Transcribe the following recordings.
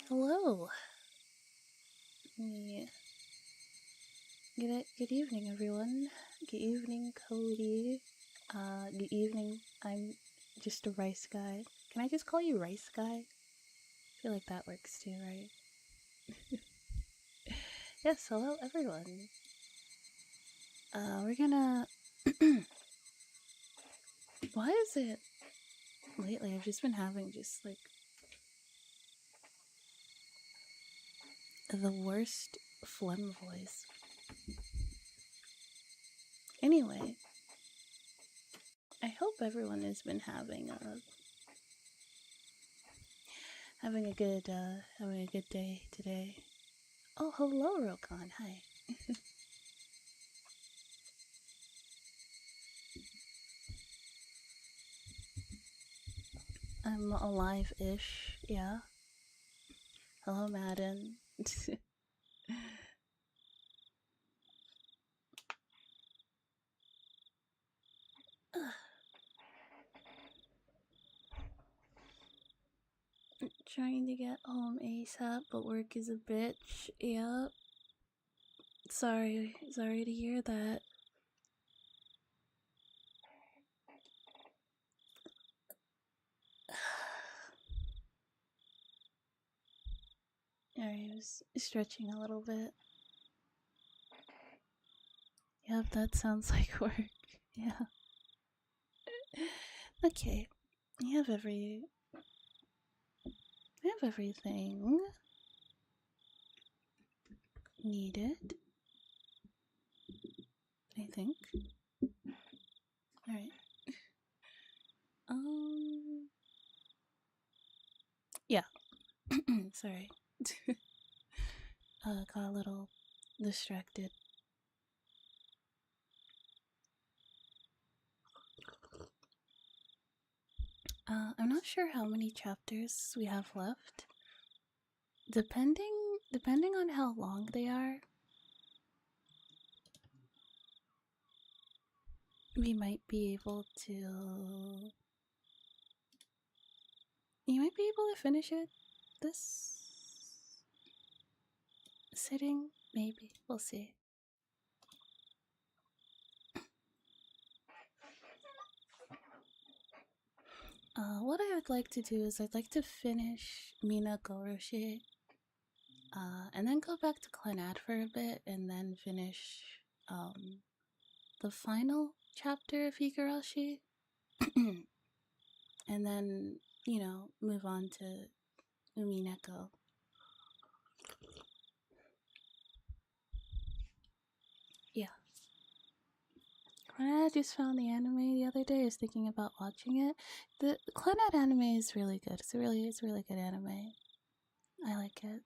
Hello. Yeah. Good evening, everyone. Good evening, Cody. Good evening. I'm just a rice guy. Can I just call you rice guy? I feel like that works too, right? Yes, hello, everyone. We're gonna. Why is it lately? I've just been having just like the worst phlegm voice. Anyway, I hope everyone has been having a good day today. Oh, hello, Rokan. Hi. I'm alive-ish. Yeah. Hello, Madden. Trying to get home ASAP, but work is a bitch. Yep. Sorry to hear that. I was stretching a little bit. Yep, that sounds like work. Yeah. Okay. I have everything needed. I think. Alright. Yeah. Sorry. Got a little distracted. I'm not sure how many chapters we have left. Depending on how long they are, we might be able to. You might be able to finish it this sitting. Maybe we'll see. What I would like to do is I'd like to finish Minagoroshi, and then go back to Clanad for a bit, and then finish the final chapter of Higurashi, and then move on to Umineko. Yeah. Clannad just found the anime the other day. I was thinking about watching it. The Clannad anime is really good. It's a really good anime. I like it.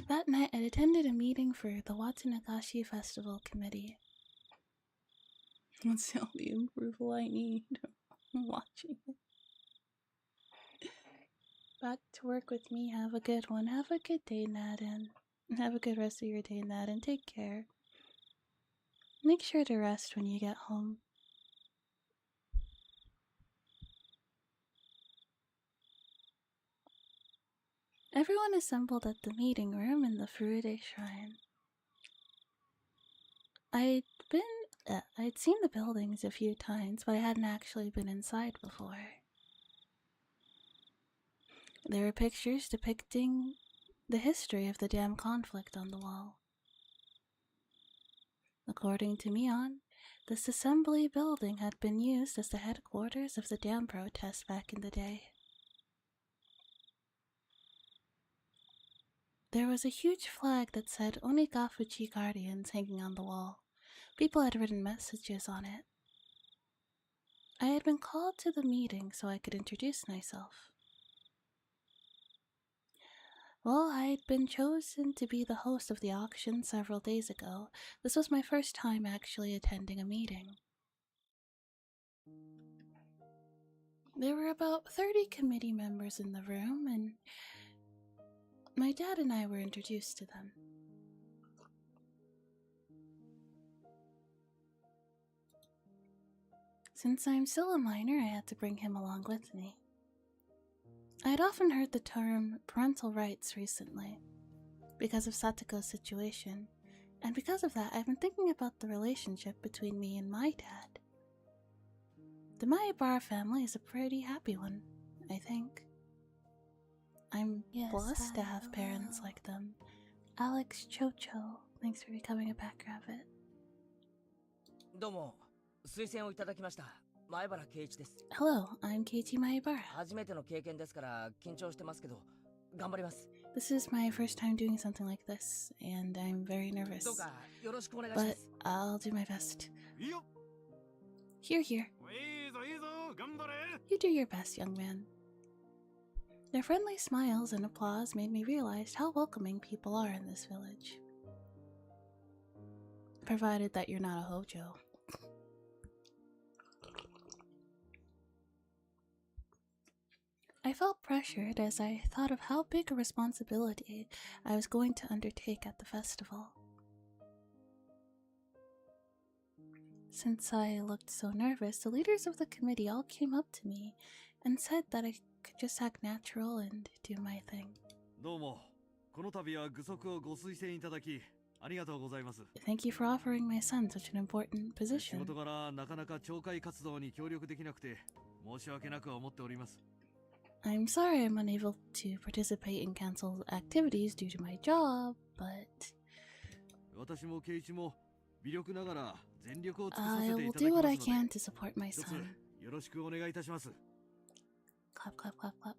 That night, I attended a meeting for the Watanagashi Festival Committee. That's all the approval I need. I'm watching it. Back to work with me. Have a good one. Have a good day, Nadin. Have a good rest of your day, Nadin. Take care. Make sure to rest when you get home. Everyone assembled at the meeting room in the Furude Shrine. I'd seen the buildings a few times, but I hadn't actually been inside before. There were pictures depicting the history of the dam conflict on the wall. According to Mion, this assembly building had been used as the headquarters of the dam protest back in the day. There was a huge flag that said Onigafuchi Guardians hanging on the wall. People had written messages on it. I had been called to the meeting so I could introduce myself. Well, I had been chosen to be the host of the auction several days ago. This was my first time actually attending a meeting. There were about 30 committee members in the room, and my dad and I were introduced to them. Since I'm still a minor, I had to bring him along with me. I had often heard the term parental rights recently, because of Satoko's situation, and because of that, I've been thinking about the relationship between me and my dad. The Maebara family is a pretty happy one, I think. I'm blessed to have parents like them. Alex Chocho, thanks for becoming a back rabbit. Hello, I'm Keiichi Maebara. This is my first time doing something like this, and I'm very nervous. But I'll do my best. Here. You do your best, young man. Their friendly smiles and applause made me realize how welcoming people are in this village. Provided that you're not a hojo. I felt pressured as I thought of how big a responsibility I was going to undertake at the festival. Since I looked so nervous, the leaders of the committee all came up to me and said that I could just act natural and do my thing. Thank you for offering my son such an important position. I'm sorry I'm unable to participate in council activities due to my job, but I will do what I can to support my son. Clap, clap, clap, clap.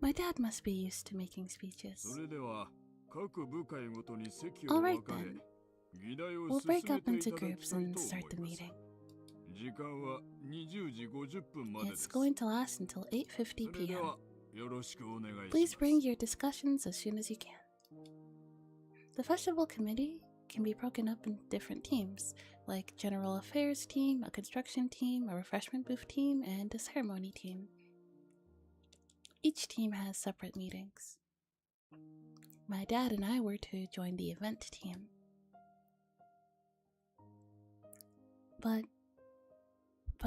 My dad must be used to making speeches. Alright then. We'll break up into groups and start the meeting. It's going to last until 8:50 p.m. Please bring your discussions as soon as you can. The festival committee can be broken up into different teams, like General Affairs team, a construction team, a refreshment booth team, and a ceremony team. Each team has separate meetings. My dad and I were to join the event team. But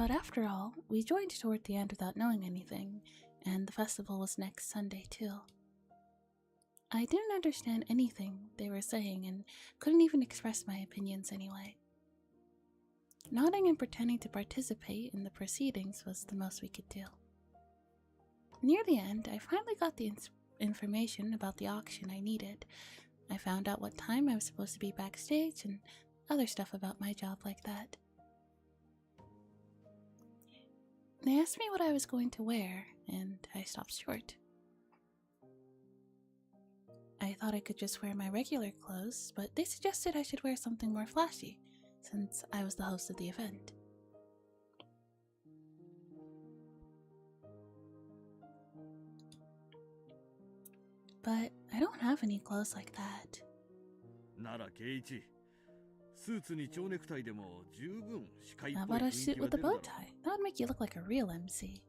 after all, we joined toward the end without knowing anything, and the festival was next Sunday too. I didn't understand anything they were saying and couldn't even express my opinions anyway. Nodding and pretending to participate in the proceedings was the most we could do. Near the end, I finally got the information about the auction I needed. I found out what time I was supposed to be backstage and other stuff about my job like that. They asked me what I was going to wear, and I stopped short. I thought I could just wear my regular clothes, but they suggested I should wear something more flashy, since I was the host of the event. But I don't have any clothes like that. How about a suit with a bow tie? That would make you look like a real MC.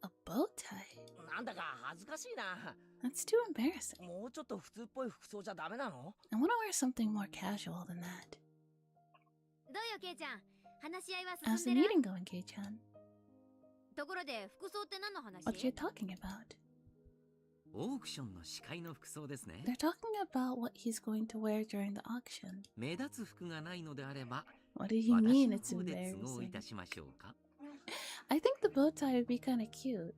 A bow tie? That's too embarrassing. I want to wear something more casual than that. How's the meeting going, Kei-chan? What you talking about? They're talking about what he's going to wear during the auction. What did he mean it's embarrassing? I think the bow tie would be kind of cute.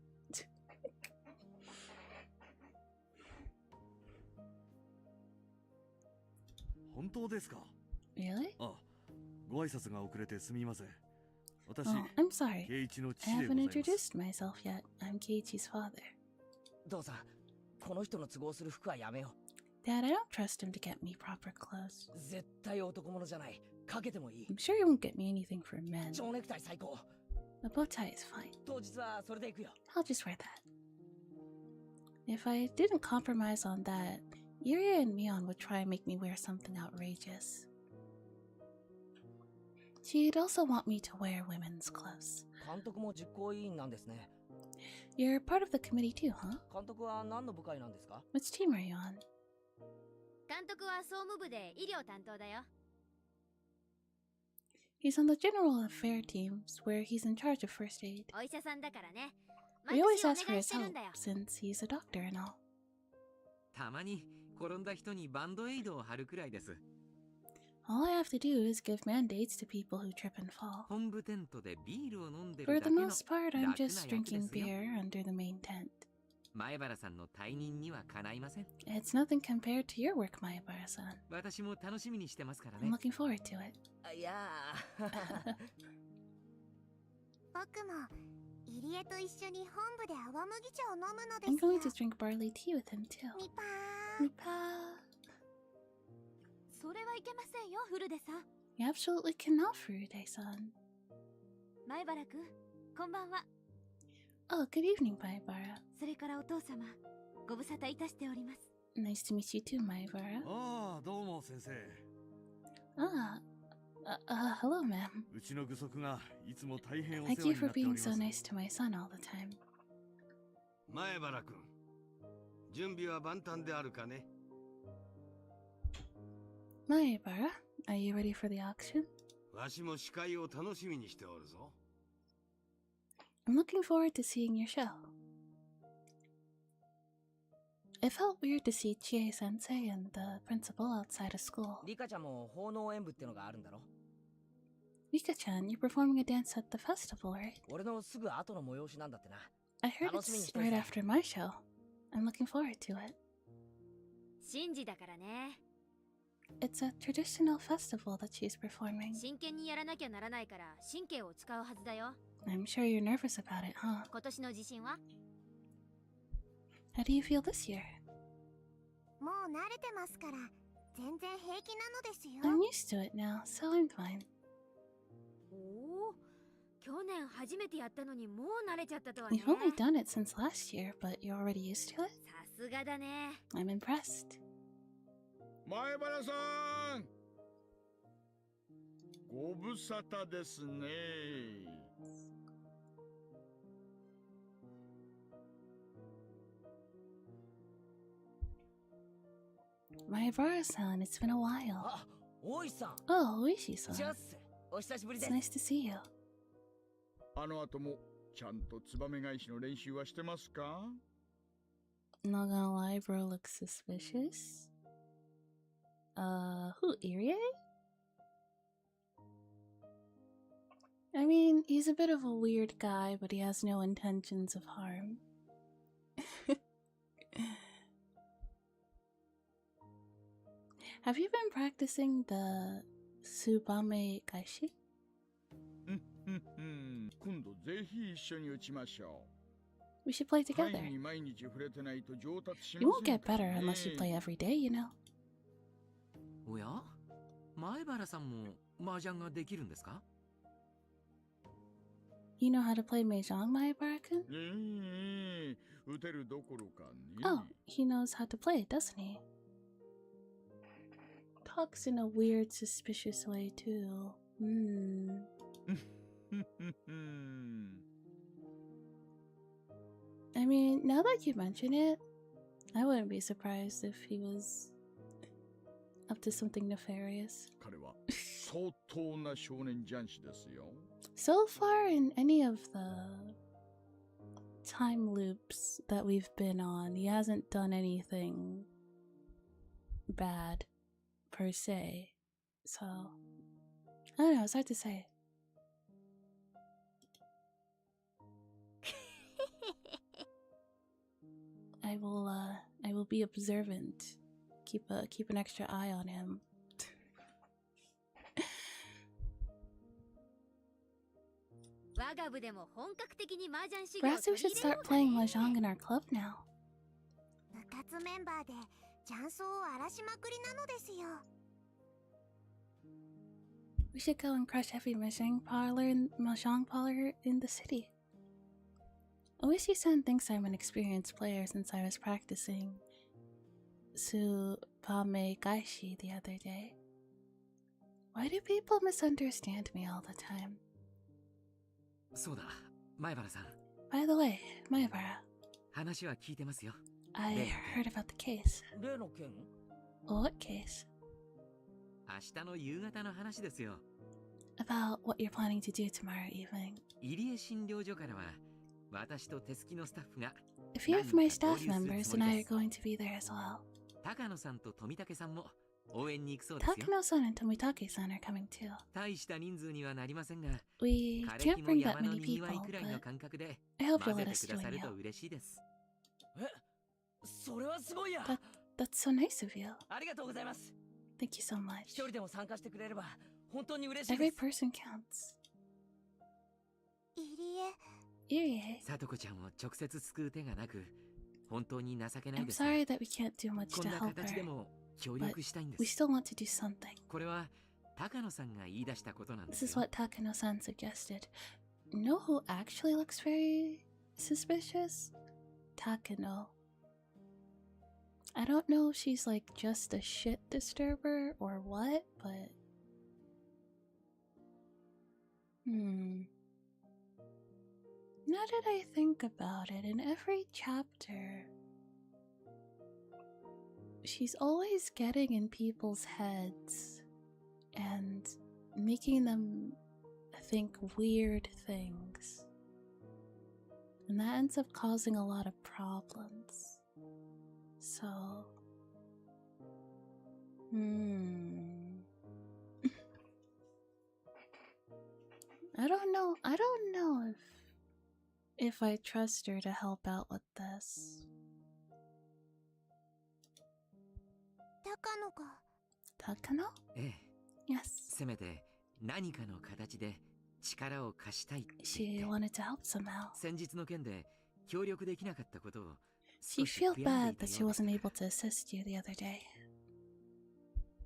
Really? Oh, I'm sorry. I haven't introduced myself yet. I'm Keiichi's father. Dad, I don't trust him to get me proper clothes. I'm sure he won't get me anything for men. A bow tie is fine. I'll just wear that. If I didn't compromise on that, Yuria and Mion would try and make me wear something outrageous. She'd also want me to wear women's clothes. You're part of the committee too, huh? Which team are you on? He's on the general affair teams where he's in charge of first aid. お医者さんだからね。 We always ask for his help since he's a doctor and all. たまに転んだ人にバンドエイドを貼るくらいです。 All I have to do is give mandates to people who trip and fall. 本部テントでビールを飲んで For るだ the けの most part, I'm 楽な just 役で drinking すよ。 beer under the main tent. 前原さんの退任にはかないません。 It's nothing compared to your work, Mayabara-san. 私も楽しみにしてますから I'm ね。 looking forward to it. いや僕も入江と一緒に本部で泡麦茶を飲むので I'm すよ。 going to drink barley tea with him too. みぱー。 Nipa. それはいけませんよ、フルデさん。 You absolutely cannot, Furude-san. 前原くん、こんばんは。 Oh, good evening, Mayabara. それからお父様、ご無沙汰いたしております。 Nice to meet you too, Mayabara. ああ、どうも先生。 Hello, ma'am. うちの具足がいつも大変お世 Thank 話 you に for なっており being ます。 so nice to my son all the time. 前原君、準備は万端であるかね。 Mayabara, are you ready for the auction? わしも司会を楽しみにしておるぞ。 I'm looking forward to seeing your show. It felt weird to see Chie-sensei and the principal outside of school. リカちゃんも奉納演舞ってのがあるんだろ。 Rika-chan, you're performing a dance at the festival, right? 俺のすぐ後の催しなんだってな。 I heard it's right after my show. I'm looking forward to it. 神事だからね。 It's a traditional festival that she's performing. 真剣にやらなきゃならないから神経を使うはずだよ。 I'm sure you're nervous about it, huh? 今年の自信は？ How do you feel this year? もう慣れてますから、全然平気なのですよ。 I'm used to it now, so I'm fine. おお、去年初めてやったのにもう慣れちゃったとはね。 You've only done it since last year, but you're already used to it? さすがだね。 I'm impressed. 前原さん、ご無沙汰ですね。Mayabara-san, it's been a while. あ、大石さん。 Oh, Oishi-san. チャッス。お久しぶり It's です。 nice to see you. あの後もちゃんとツバメ返しの練習はしてますか？ Not gonna lie, bro looks suspicious. Who, Irie? I mean, he's a bit of a weird guy, but he has no intentions of harm. Have you been practicing the Subame Gaishi? 今度ぜひ一緒に打ちましょ We should play う。 together. 牌に毎日触れてないと上達し You ま won't せん get から better ね。 unless you play every day, you know. おや、前原さんも麻雀ができるんですか？ You know how to play Mahjong, Mayabara-kun? 打てるどころかね。 Oh, he knows how to play it, doesn't he? Talks in a weird, suspicious way, too. I mean, now that you mention it, I wouldn't be surprised if he was up to something nefarious. 彼は相当な少年雀士ですよ。 So far in any of the time loops that we've been on, he hasn't done anything bad per se. So, I don't know, it's hard to say. I will be observant. Keep an extra eye on him. Perhaps we should start playing mahjong in our club now. 部活メンバーで雀荘を荒らしまくりなのですよ。 We should go and crush every mahjong parlor in the city. Oishi-san thinks I'm an experienced player since I was practicing Subame Gaishi the other day. Why do people misunderstand me all the time? そうだ、前原さん。 By the way, Mayabara, 話は聞いてますよ。 I heard about the case. 例の件？ What case? 明日の夕方の話ですよ。about what you're planning to do tomorrow evening. 入江診療所からは私と手すきのスタッフが A few of my 何か合 staff 流する members つも and り I で are す。 going to be there as well. 高野さんと富武さんも応援に行くそうですよ。 Takano-san and Tomitake-san are coming too. 大した人数にはなりませんが、 We 枯れ can't 木も bring that 山の many にぎわい people, くらいの but 感覚で I hope 混 you'll ぜ let て us くださ join る you. と嬉しいです。それはすごいや。 That's so nice of you. ありがとうございます。 Thank you so 一 much. 人でも参加してくれれば本当に嬉しい Every です。 person counts. 入江 Irie, さとこちゃんを直接救う手がなく、本当に情けない I'm です。 sorry that we can't do much こん to な help 形で her. も協力したいんで We す。 still want to do something. これは高野さんが言い出したことなんで This す is よ。 what Takano-san suggested. Know who actually looks very suspicious? Takano. I don't know if she's like just a shit disturber or what, but... Now that I think about it, in every chapter, she's always getting in people's heads and making them think weird things. And that ends up causing a lot of problems. So... I don't know if I trust her to help out with this. 高野か Takano? ええ、 Yes. せめて何かの形で力を貸したいって言 She って wanted to help somehow. 先日の件で協力できなかったことを She 少し felt 悔やんで bad いた that she ようです wasn't able to assist you the other day.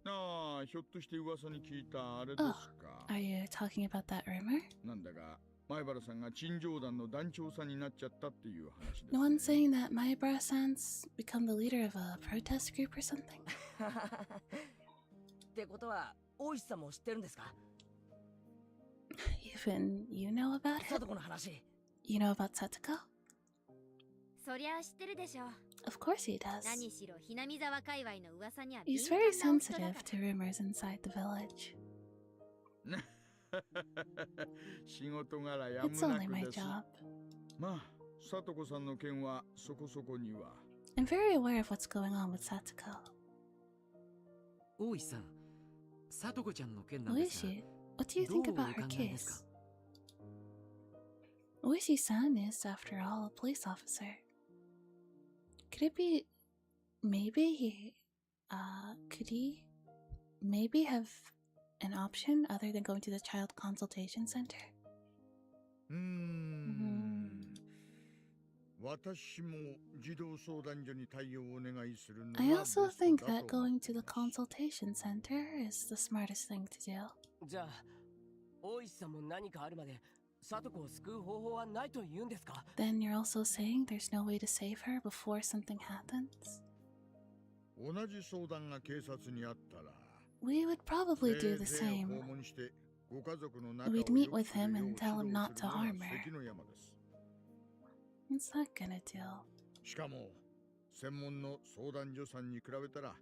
ああ、ひょっとして噂に聞いたあれですか。 Are you talking about that rumor? なんだが、前原さんが陳情団の団長さんになっちゃったっていう話です、ね。 No one's saying that Maibara-san's become the leader of a protest group or something? ってことは大石さんも知ってるんですか？ Even you know about さ it? とこの話。 You know about Satoko? そりゃ知ってるでしょ。 Of course he does. 何しろひなみ沢界隈の噂には He's 敏 very 感なお人だから sensitive to rumors inside the village. 仕事柄や It's むな only く my です。 job. まあ、さとこさんの件はそこそこには。 I'm very aware of what's going on with Satoko. 大石さん、さとこちゃんの件なんですが、 Oishi, what do you think どうお about 考 her えですか？ case? Oishi-san is, after all, a police officer. Could it be... could he maybe have an option other than going to the child consultation center? 私も児童相談所に対応をお願いするの I がベ also スト think だ that と思 going って to the ます。 consultation center is the smartest thing to do. じゃあ大石さんも何かあるまでサトコを救う方法はないと言うんですか？ Then you're also saying there's no way to save her before something happens? 同じ相談が警察にあったら、 We would probably do the ぜいぜい same. 訪問してご家族の仲を We'd meet 良く with する him よう and tell him 指導 not す to るのが harm her. 関の山です。 What's that gonna do? しかも専門の相談所さんに比べたら稚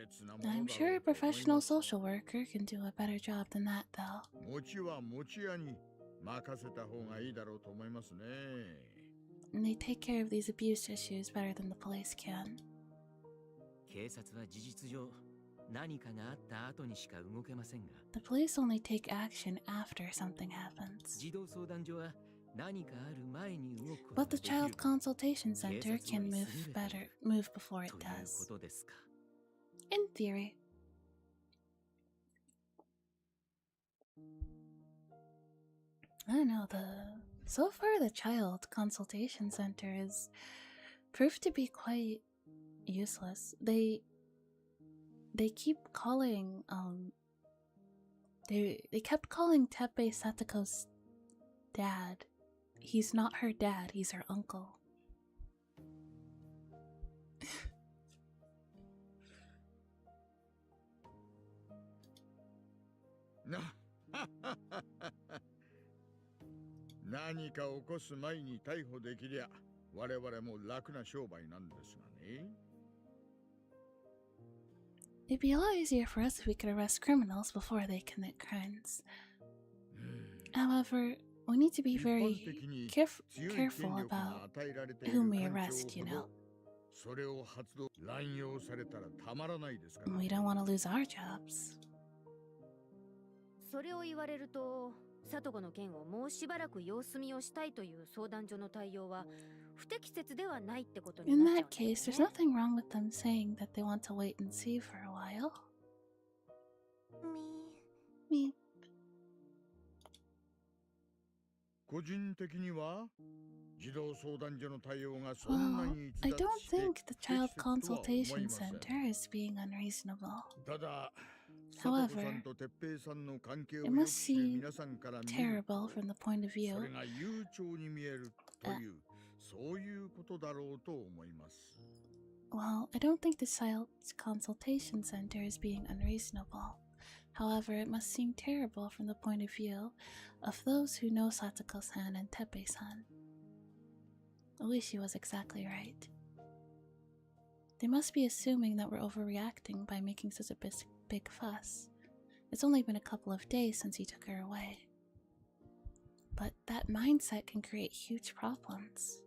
拙なものだろ I'm う sure a と思い professional ます。 social worker can do a better job than that, though. 餅は餅屋に任せた方がいいだろうと思いますね。 And they take care of these abuse issues better than the police can. 警察は事実上何かがあった後にしか動けませんが、 The police only take action after something happens. 児童相談所は何かある前に動くこと But が the できる child consultation center 警察 can より move 優れている move before it というこ does. とですか。 In theory. I don't know, so far the child consultation center is proved to be quite useless. They keep calling they kept calling Teppei Satoko's dad. He's not her dad, he's her uncle.な何か起こす前に逮捕できりゃ我々も楽な商売なんですがね。 It'd be a lot easier for us if we could arrest criminals before they commit crimes. However, we need to be 一般 very 的に careful 強い権 careful 力が about 与えられてい whom る we 艦長 arrest, you ほ know. どそれを発動乱用されたらたまらないですから We don't want to lose our jobs. それを言われると、里子の件をもうしばらく様子見をしたいという相談所の対応は不適切ではないってことに In なっちゃ that うん case, だ there's よね。 nothing wrong with them saying that they want to wait and see for a while. み Me. 個人的には児童相談所の対応がそんな Well, に逸 I 脱 don't して think the 不適 Child 切とは思い Consultation ません Center is being unreasonable. ただ However, 佐藤さんと哲平さんの関係を it よ must く知る seem 皆さんから見る terrible と from the point of そ view れが悠長に見えるというそういうことだろうと思います Well, I don't think the Child Consultation Center is being unreasonable. However, it must seem terrible from the point of view of those who know Satoko-san and Teppei-san. Oishi was exactly right. They must be assuming that we're overreacting by making such a big fuss. It's only been a couple of days since he took her away. But that mindset can create huge problems.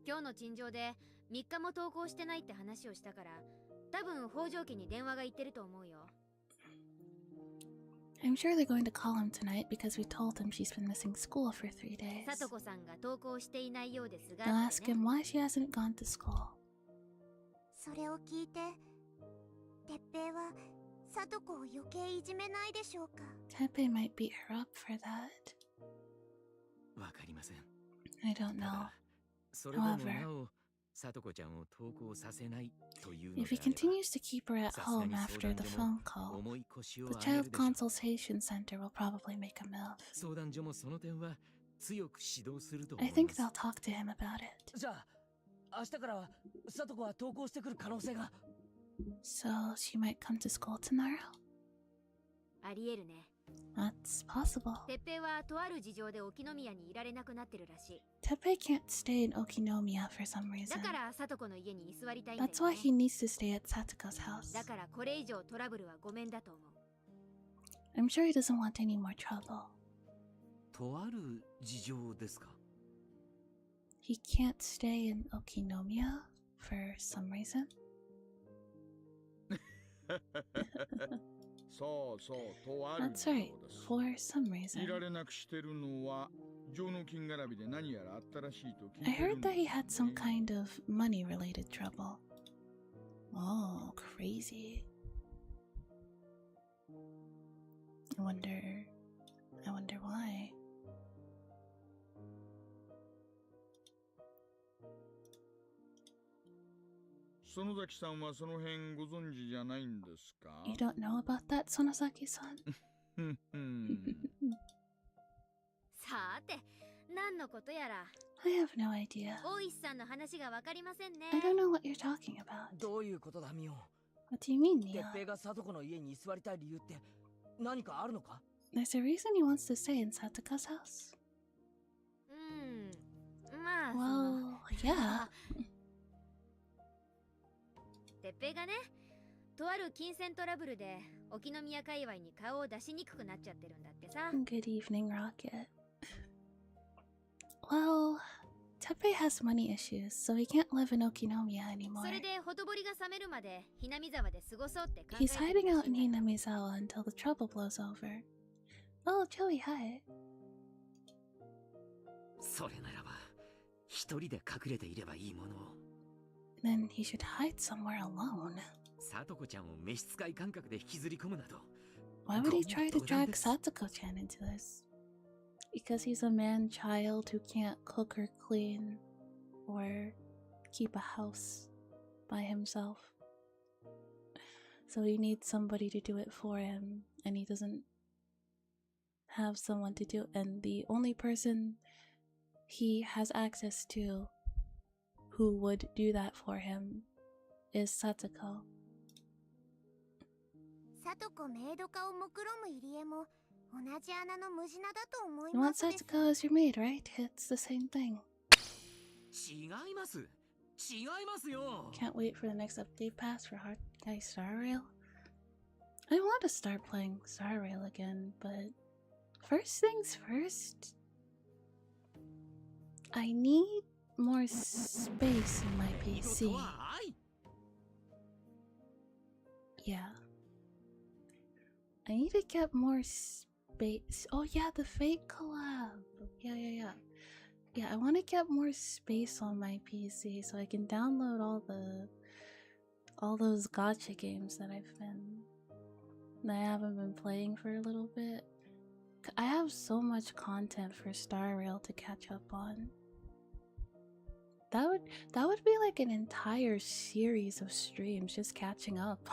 今日の陳情で3日も投稿してないって話をしたから、多分北条家に電話が行ってると思うよ。I'm sure they're going to call him tonight because we told him she's been missing school for 3 days. 里子さんが投稿していないようですが、 They'll ask him why she hasn't gone to school. それを聞いて鉄平は里子を余計いじめないでしょうか Teppei might beat her up for that. わかりません。 I don't た know. だ、それでも However, なお、さとこちゃんを投稿させないというの if で he あれば、 continues to keep her at さすが home に after 相 the 談所 phone も call, 重い腰を the 上げる Child でしょう。 Consultation Center will probably make a move. 相談所もその点は強く指導すると思 I い think ます。 they'll talk to him about it. じゃあ明日からは里子は登校してくる可能性が So she might come to school tomorrow? ありえるね。 That's possible. 鉄平はとある事情で沖宮にいられなくなってるらしい。 Teppei can't stay in Okinomiya for some reason. だから里子の家に居座りたいんだよ That's why ね。 he needs to stay at Satoko's house. だからこれ以上トラブルはごめんだと思う。 I'm sure he doesn't want any more trouble. とある事情ですか？ He can't stay in Okinomiya for some reason. そうそうとある That's 事 right. 情です For some い reason. られなくしてるのは上納金絡みで何やらあったらしいと聞 I いてる heard ん that で he す had よ some ね kind of money related trouble. Oh, crazy. I wonder why. 園崎さんはその辺ご存知じゃないんですか You don't know about that, Sonosaki-san? ふんさて、何のことやら。 I have no idea. 大石さんの話がわかりませんね。 I don't know what you're talking about. どういうことだミオ What do you mean, 鉄 Neon? 平が里子の家に居座りたい理由って何かあるのか There's a reason he wants to stay in Satoko's house. まあ、 Well, yeah. 鉄平がね、とある金銭トラブルで沖宮界隈に顔を出しにくくなっちゃってるんだってさ。 Good evening, Rocket. Well, Teppei has money issues, so he can't live in Okinomiya そ anymore. れでほとぼりが冷めるまでひなみ沢で過ごそうって考え He's てる hiding ら out しい in んだよ。 Hinamizawa until the trouble blows over. Oh, Joey, hi. それならば、一人で隠れていればいいものを。 Then he should hide somewhere alone. さとこちゃんを召使い感覚で引きずり込むなど。 Why would he try to drag です。 Satoko-chan into this? Because he's a man-child who can't cook or clean or keep a house by himself. So he needs somebody to do it for him, and he doesn't have someone to do it. And the only person he has access to who would do that for him is Satoko. 里子メイド化を目論む入江も同じ穴の無地なだと思い You ま want すです Satoko as your maid, right? It's the same thing. 違います。違いますよ。 Can't wait for the next update pass for Hard Guy Star Rail. I want to start playing Star Rail again, but first things first, I need more space in my PC. Yeah. I need to get more space. Oh yeah, the Fate collab. Yeah. Yeah, I want to get more space on my PC so I can download all those gacha games that I haven't been playing for a little bit. I have so much content for Star Rail to catch up on. That would be like an entire series of streams just catching up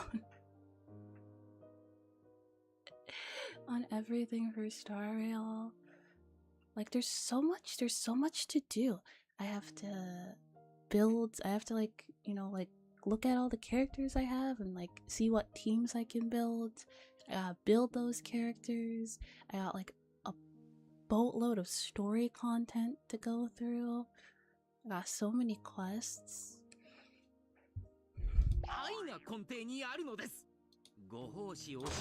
on everything for Star Rail. Like there's so much to do. I have to build, I have to like, you know, like look at all the characters I have and like see what teams I can build. Build those characters. I got like a boatload of story content to go through. I got so many quests. 愛が根底にあるのです。ご奉仕を教え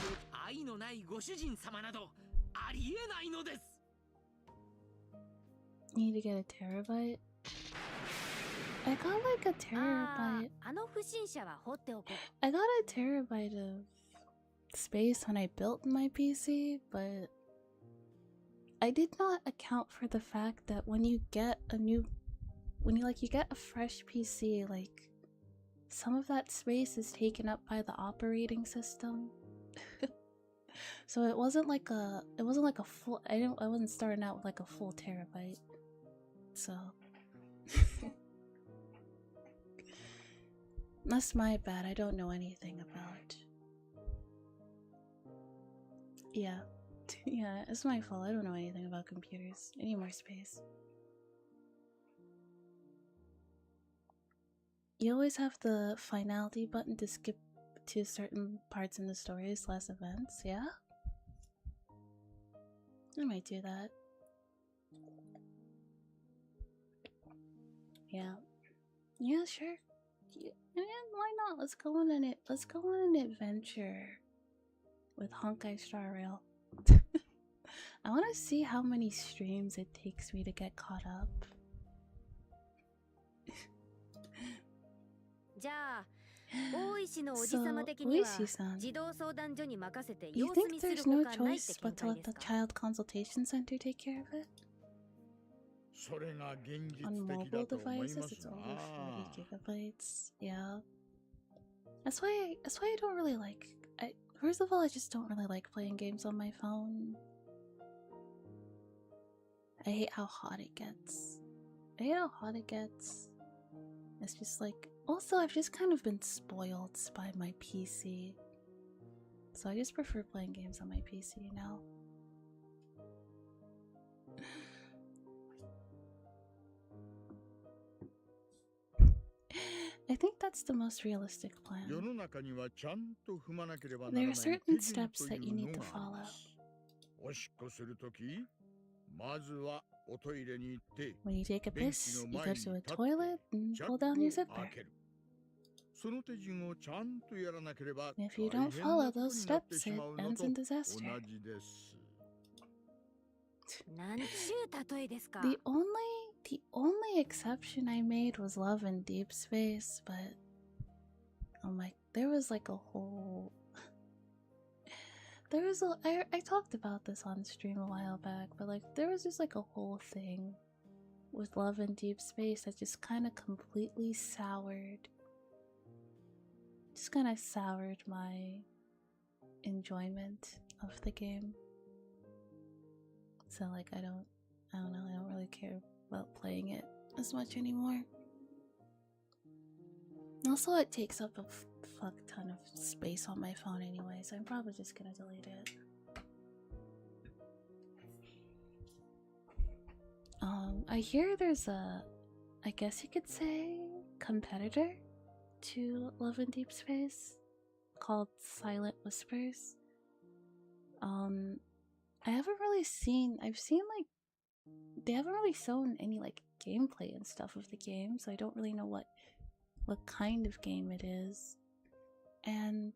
愛のないご主人様などありえないのです。Need to get a terabyte. I got like a terabyte. あの不審者は放っておこう。I got a terabyte of space when I built my PC, but I did not account for the fact that when you get a fresh PC, like some of that space is taken up by the operating system. So it wasn't like a full, I wasn't starting out with like a full terabyte. So that's my bad. I don't know anything about. Yeah. Yeah, it's my fault. I don't know anything about computers. I need more space. You always have the finality button to skip to certain parts in the stories / events, yeah? I might do that. Yeah. Yeah, sure. Yeah, why not? Let's go on an adventure with Honkai Star Rail. I want to see how many streams it takes me to get caught up. じゃあ、大石のおじさま的には児童相談所に任せて You 様子 think 見する there's ほ no かないって choice 見 but to 解 let で the すか child consultation center take care of it? それが現実 On 的 mobile だと思い devices, ます it's な。 over 40 gigabytes. Yeah. That's why I don't really like. First of all, I just don't really like playing games on my phone. I hate how hot it gets. It's just like. Also, I've just kind of been spoiled by my PC. So I just prefer playing games on my PC now. I think that's the most realistic plan. There are certain steps that you need to follow. When you take a piss, you go to a toilet and pull down your zipper. If you don't follow those steps, it ends in disaster. なんちゅう例えですか。 The only exception I made was Love in Deep Space, but oh my, there was like a whole I talked about this on stream a while back, but like there was just like a whole thing with Love in Deep Space that just kind of completely soured my enjoyment of the game. So like I don't know, I don't really care about playing it as much anymore. Also, it takes up a fuck ton of space on my phone anyway, so I'm probably just gonna delete it. I hear there's a, I guess you could say, competitor to Love in Deep Space called Silent Whispers. I haven't really seen, I've seen like, they haven't really shown any like gameplay and stuff of the game, so I don't really know what kind of game it is. And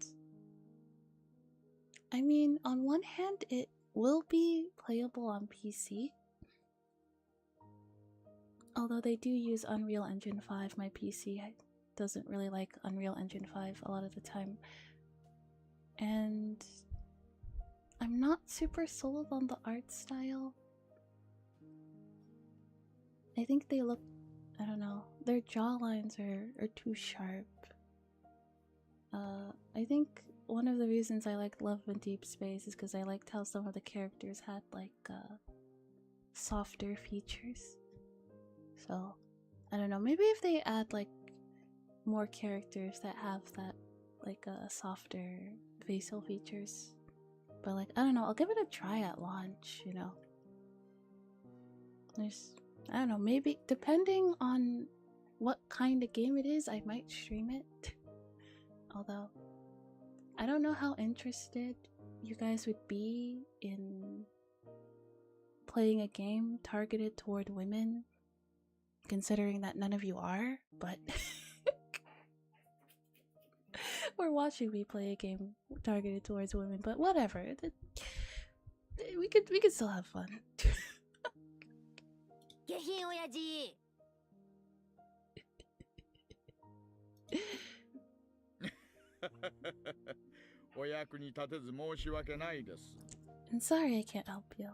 I mean, on one hand, will be playable on PC. Although they do use Unreal Engine 5, my PC doesn't really like Unreal Engine 5 a lot of the time. And I'm not super sold on the art style. I think they look, I don't know, their jawlines are too sharp. I think one of the reasons I liked Love in Deep Space is because I liked how some of the characters had like softer features. So, I don't know, maybe if they add like more characters that have that like softer facial features. But like, I don't know, I'll give it a try at launch, you know. I don't know, maybe depending on what kind of game it is, I might stream it. Although, I don't know how interested you guys would be in playing a game targeted toward women, considering that none of you are, but or watching me play a game targeted towards women, but whatever. We could still have fun. 下品親父。お役に立てず申し訳ないです。 I'm sorry I can't help you.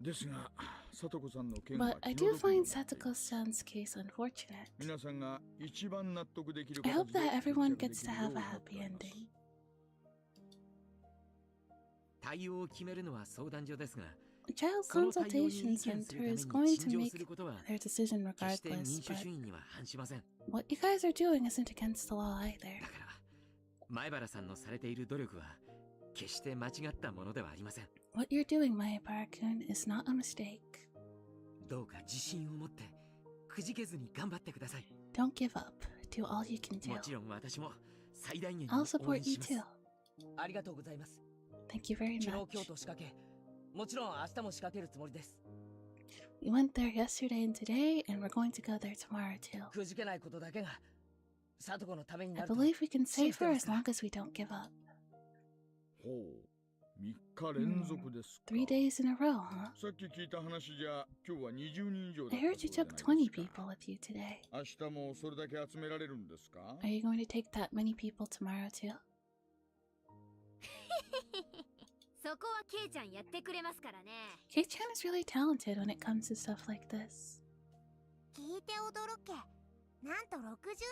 ですが、さとこさんの件は But I do find Satoko-san's case unfortunate. 皆さんが一番納得できる I hope 形で that everyone 決 gets 着 to できる have よう a になって happy おります。 ending. 対応を決めるのは相談所ですが、 Child その対応に consultation 意見するため center に is going 陳 to 情 make することは their decision 決して民 regardless, 主 but 主義には反しません。 what you guys are doing isn't against the law either. だから前原さんのされている努力は決して間違ったものではありません。 What you're doing, Maebara-kun, is not a mistake. どうか自信を持ってくじけずに頑張ってください。 Don't give up. Do all you can も do. ちろん私も最大限に I'll 応 support 援 you します。 too. ありがとうございます。 Thank you very 昨日 much. 今日と仕掛け、もちろん明日も仕掛けるつもりです。 We went there yesterday and today, and we're going to go there tomorrow too. くじけないことだけがサトコのために I なると believe we can save her as 信じてます long as we don't give up. ほう、3日連続ですか。 3 days in a row, huh? さっき聞いた話じゃ、今日は20人以上だ I った heard そう you じゃ took ないで 20すか。 people with you today. 明日もそれだけ集められるんですか。 Are you going to take that many people tomorrow too? そこはケイちゃんやってくれますからね。 Kei-chan is really talented when it comes to stuff like this. 聞いて驚け。なんと60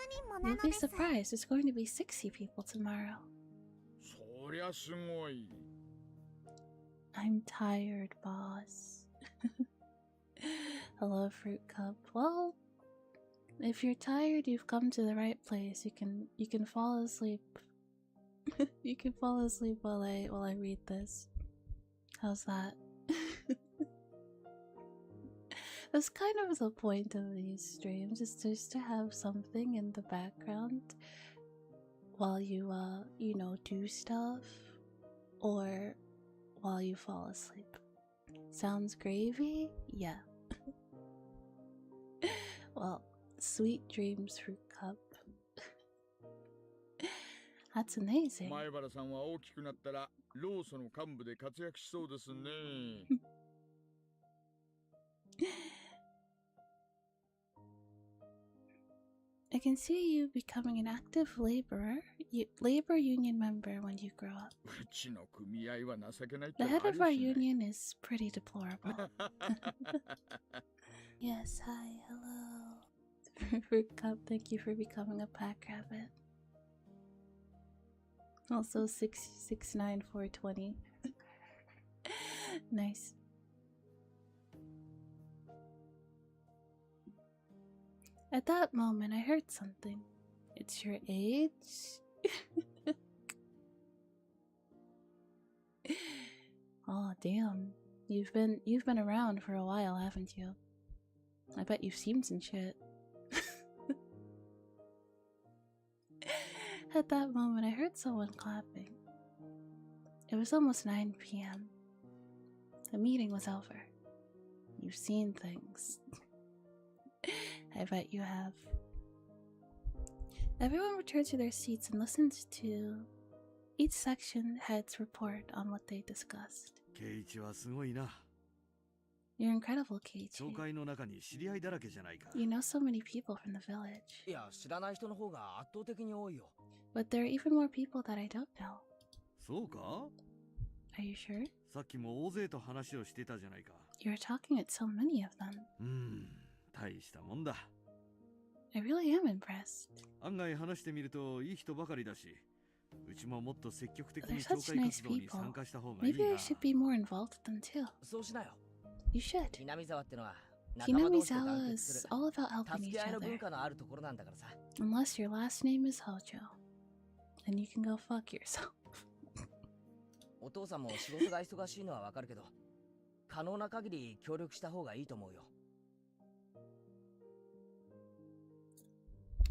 人もな You'll の be です。 surprised, there's going to be 60 people tomorrow. そりゃすごい。 I'm tired, boss. Hello, Fruit Cup. Well, if you're tired, you've come to the right place. You can fall asleep. You can fall asleep while I read this. How's that? That's kind of the point of these streams, is just to have something in the background while you do stuff, or while you fall asleep. Sounds gravy? Yeah. Well, sweet dreams, Fruit Cup. That's amazing. 前原さんは大きくなったら労組の幹部で活躍しそうですね。I can see you becoming an active labor union member when you grow up. うちの組合は情けないって The の head あ of り our しない。 union is pretty deplorable. Yes, hi, hello. Fruit Cup, thank you for becoming a pack rabbit. Also 669420. Nice. At that moment, I heard something. It's your age? Oh, damn. You've been around for a while, haven't you? I bet you've seen some shit. At that moment, I heard someone clapping. It was almost 9 p.m. The meeting was over. You've seen things. I bet you have. Everyone returned to their seats and listened to each section head's report on what they discussed. ケイチはすごいな。 You're incredible, Keiichi. 教会の中に知り合いだらけじゃないか。 You know so many people from the village. いや、知らない人の方が圧倒的に多いよ。But there are even more people that I don't know. そうか？ Are you sure? さっきも大勢と話をしてたじゃないか。 You were talking at so many of them. 大したもんだ。 I really am impressed. 案外話してみるといい人ばかりだし、うちももっと積極的に They're 教 such 会 nice 活動に people. 参加した方がいい Maybe I な。 should be more involved with them too. そうしなよ。 You should. 南沢ってのは仲間同士で団 Hinamizawa 結す is る all about helping 助 each け合いの other. 文化のあるところなんだからさ。 Unless your last name is Hojo. Then you can go fuck yourself. お父さんも仕事が忙しいのはわかるけど、可能な限り協力した方がいいと思うよ。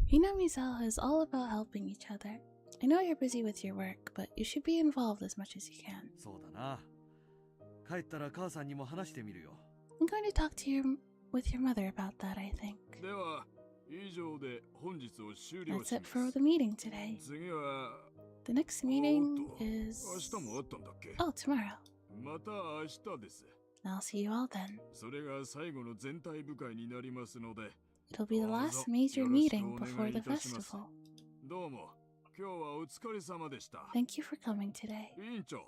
Hinamizawa is all about helping each other. I know you're busy with your work, but you should be involved as much as you can. そうだな。帰ったら母さんにも話してみるよ。 I'm going to talk to with your mother about that, I think. では、以上で本日を終了 That's し it ま for す。 the meeting today. 次は、 The next meeting おっと、 is... 明日もあったんだっけ？ Oh, tomorrow. また明日です。 I'll see you all then. それが最後の全体部会になりますので、 It'll be the どうぞ last major よろしく meeting お願 before い the いたします。 festival. どうも、今日はお疲れ様でした。 Thank you for coming today. 委員長、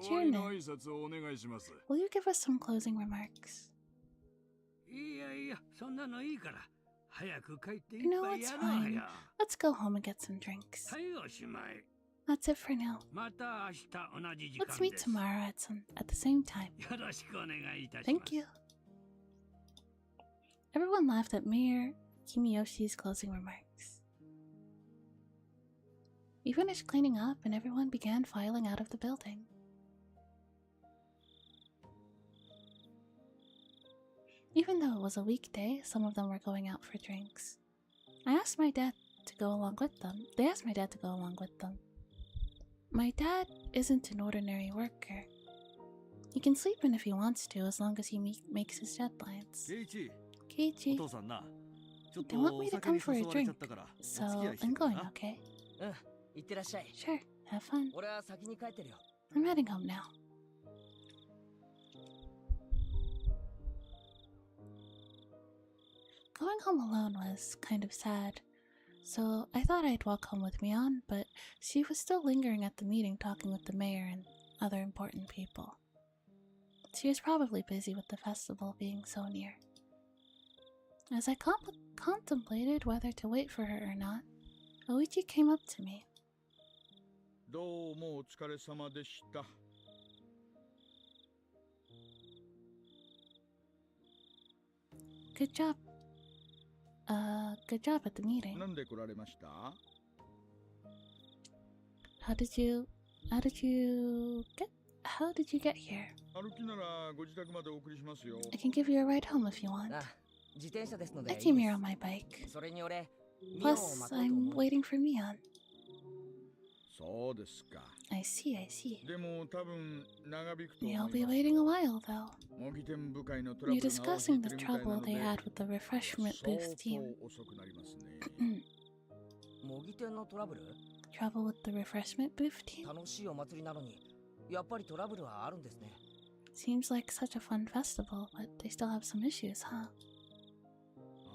終わりの挨拶をお願いします。 Will you give us some closing remarks? いやいや、そんなのいいから。早く帰っていっ You know ぱい what's やろう fine. よ。 Let's go home and get some drinks. はい、おしまい。 That's it for now. また明日同じ時間 Let's で meet す。 tomorrow at the same time. よろしくお願いいたします。 Thank you. Everyone laughed at Mayor Kimiyoshi's closing remarks. We finished cleaning up and everyone began filing out of the building. Even though it was a weekday, some of them were going out for drinks. I asked my dad to go along with them. They asked my dad to go along with them. My dad isn't an ordinary worker. He can sleep in if he wants to, as long as he makes his deadlines. ケイチ、 Keiichi, お父さんな、ちょっ they と want お me to 酒に come for 誘 a われちゃ drink, ったから、お so 付き合いして I'm くれ going, な。 okay? うん、行ってらっしゃい。 Sure, have fun. 俺は先に帰ってるよ。 I'm heading home now. Going home alone was kind of sad, so I thought I'd walk home with Mion, but she was still lingering at the meeting talking with the mayor and other important people. She was probably busy with the festival being so near. As I contemplated whether to wait for her or not, Oichi came up to me. どうもお疲れ様でした。 Good job. Good job at the meeting. なんで来られました？ How did you get here? 歩きならご自宅までお送りしますよ。 I can give you a ride home if you want. あ、自転車ですので I いい came で here す on my bike. それに俺、ミオンを Plus, 待とうと I'm 思う。 waiting for Mion. そうですか。 I see, I see. でも多分長引くと思い You'll ます be waiting a while, though. 模擬店部会のトラブ You're ルが起き discussing て the るみたいな trouble の they で had with the refreshment 相 booth team. 当遅くなりますね。模擬店のトラブル？ Trouble with the refreshment booth team? 楽しいお祭りなのに、やっぱりトラブルはあるんですね。 Seems like such a fun festival, but they still have some issues, huh?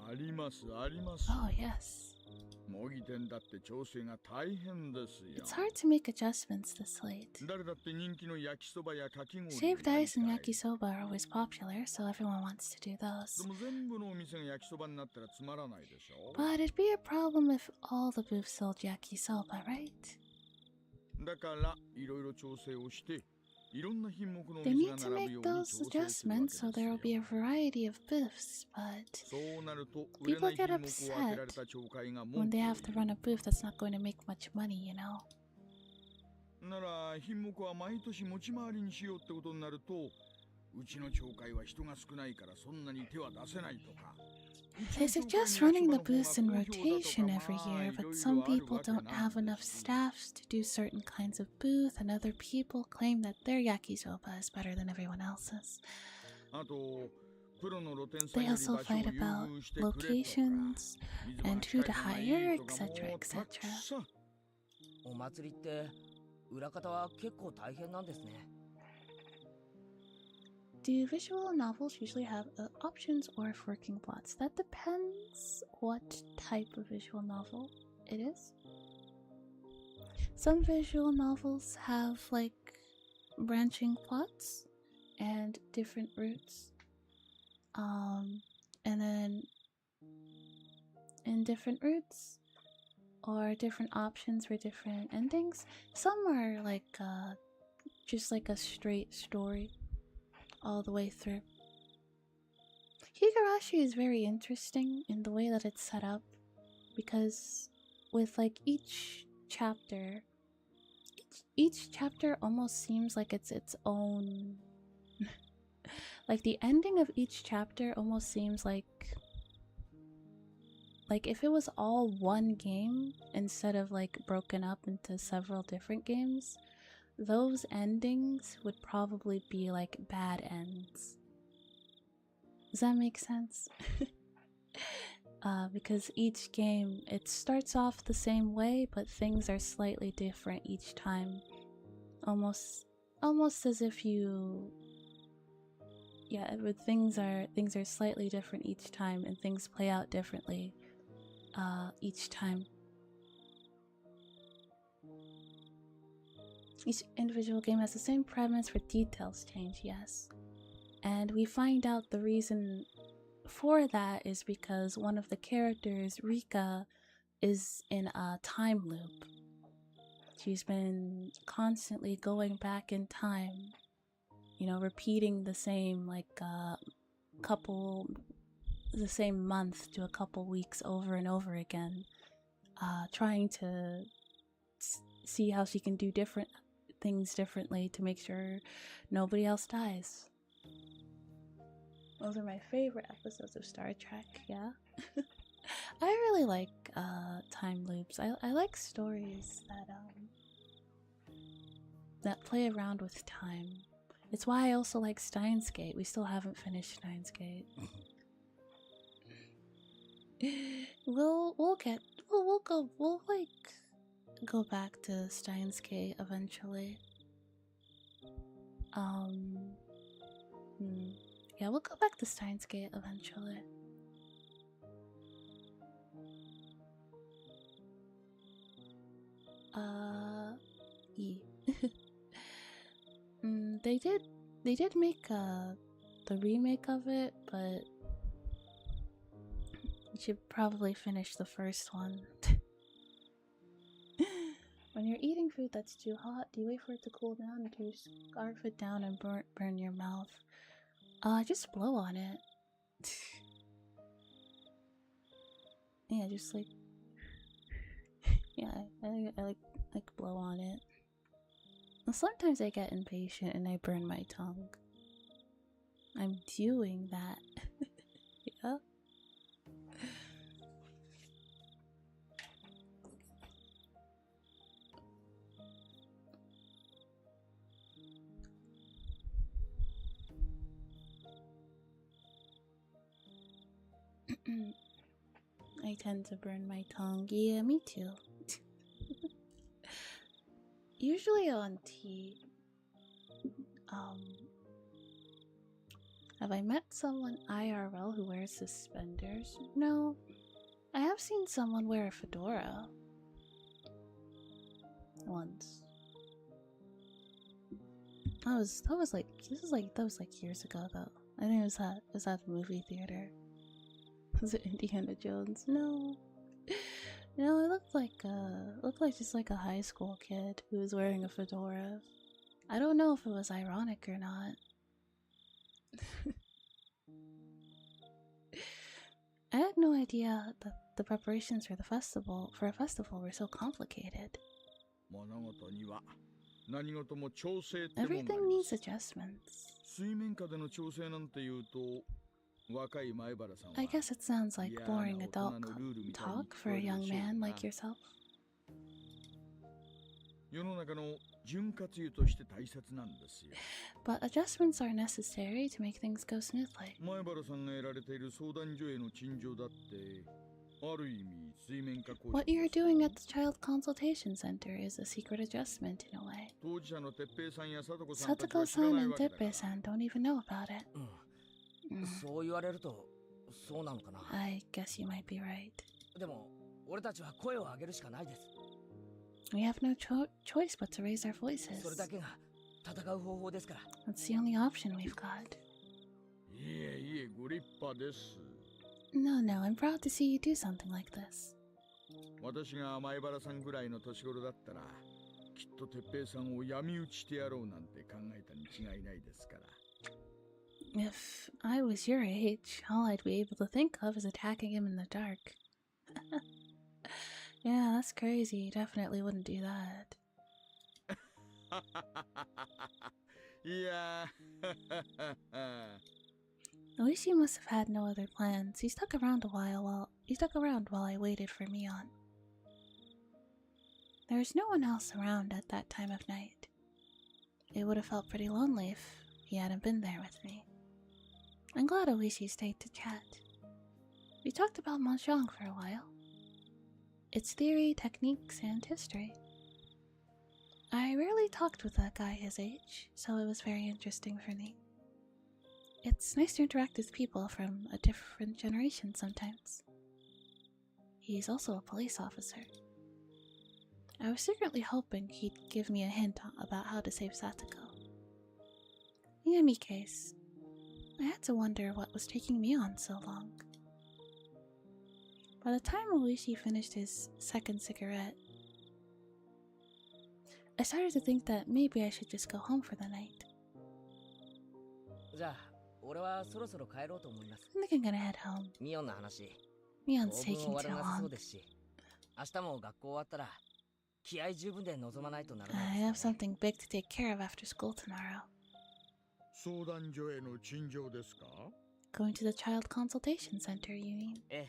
ありますあります。 Oh, yes. 模擬店だって調整が大変ですよ。 It's hard to make adjustments this late. 誰だって人気の焼きそばやかき氷に Shaved なり ice and たい yakisoba are always popular, so everyone wants to do で those. も全部のお店が焼きそばになったらつまらないでしょ。 But it'd be a problem if all the booths sold yakisoba, right? だからいろいろ調整をしていろんな品目のお They 店 need が to 並 make ぶように those 調整するわけ adjustments です so よ。 there will be a variety of booths, but そうなると売れない people 品 get 目を当てられた町会が when 文句 they を have to run a booth that's not going to make much money, you know? なら品目は毎年持ち回りにしようってことになるとうちの町会は人が少ないからそんなに手は出せないとか They suggest running the booths in rotation every year, but some people don't have enough staffs to do certain kinds of booth, and other people claim that their yakisoba is better than everyone else's. あとプロの露店さん They より also 場所を fight 優 about 遇してくれとか locations 水が and 近 who い to 方がい hire, いとかも etc., たくさ etc. んお祭りって裏方は結構大変なんですね。do visual novels usually have options or working plots? That depends what type of visual novel it is. Some visual novels have like branching plots and different routes. And then in different routes or different options for different endings, some are like just like a straight story all the way through. Higurashi is very interesting in the way that it's set up, because with like each chapter almost seems like it's its own like the ending of each chapter almost seems like if it was all one game instead of like broken up into several different games, those endings would probably be like bad ends. Does that make sense? Because each game, it starts off the same way, but things are slightly different each time. Almost as if you... Yeah, but things are slightly different each time, and things play out differently each time. Each individual game has the same premise, but details change, yes. And we find out the reason for that is because one of the characters, Rika, is in a time loop. She's been constantly going back in time, you know, repeating the same the same month to a couple weeks over and over again, trying to see how she can do different things differently to make sure nobody else dies. Those are my favorite episodes of Star Trek, yeah? I really like time loops. I like stories that play around with time. It's why I also like Steins Gate. We still haven't finished Steins Gate. We'll go back to Steins Gate eventually. Yeah, we'll go back to Steins Gate eventually. They did make the remake of it, but you should probably finish the first one. When you're eating food that's too hot, do you wait for it to cool down, or do you scarf it down and burn your mouth? Just blow on it. Yeah, just like... Yeah, I like blow on it. Sometimes I get impatient and I burn my tongue. I'm doing that. Yeah. I tend to burn my tongue. Yeah, me too. Usually on tea. Have I met someone IRL who wears suspenders? No. I have seen someone wear a fedora. Once. That was like years ago though. I think it was at the movie theater. Was it Indiana Jones? No. No, it looked like just like a high school kid who was wearing a fedora. I don't know if it was ironic or not. I had no idea that the preparations for a festival were so complicated. Everything needs adjustments. I guess it sounds like boring adult talk for a young man like yourself. But adjustments are necessary to make things go smoothly. What you're doing at the Child Consultation Center is a secret adjustment in a way. Satoko-san and Teppei-san don't even know about it. そう言われるとそうなのかな。 I guess you might be right. でも俺たちは声を上げるしかないです。 We have no choice but to raise our voices. それだけが戦う方法ですから。 That's the only option we've got. No, I'm proud to see you do something like this. 私が前原さんぐらいの年頃だったら、きっと鉄平さんを闇討ちしてやろうなんて考えたに違いないですから。 If I was your age, all I'd be able to think of is attacking him in the dark. Yeah, that's crazy. You definitely wouldn't do that. Yeah. Oishi must have had no other plans. He stuck around while I waited for Mion. There was no one else around at that time of night. It would have felt pretty lonely if he hadn't been there with me. I'm glad Oishi stayed to chat. We talked about Mahjong for a while. Its theory, techniques, and history. I rarely talked with that guy his age, so it was very interesting for me. It's nice to interact with people from a different generation sometimes. He's also a police officer. I was secretly hoping he'd give me a hint about how to save Satoko. In any case, I had to wonder what was taking me on so long. By the time Oishi finished his second cigarette, I started to think that maybe I should just go home for the night. じゃあ俺はそろそろ帰ろうと思います。 I think I'm gonna head home. ミオンの話、 Mion's 当分 taking 終わ too らなさそ long. うですし、明日も学校終わったら気合十分で臨まないとならな I い have ですよね。 something big to take care of after school tomorrow. 相談所への陳情ですか？ Going to the child consultation center, you mean? え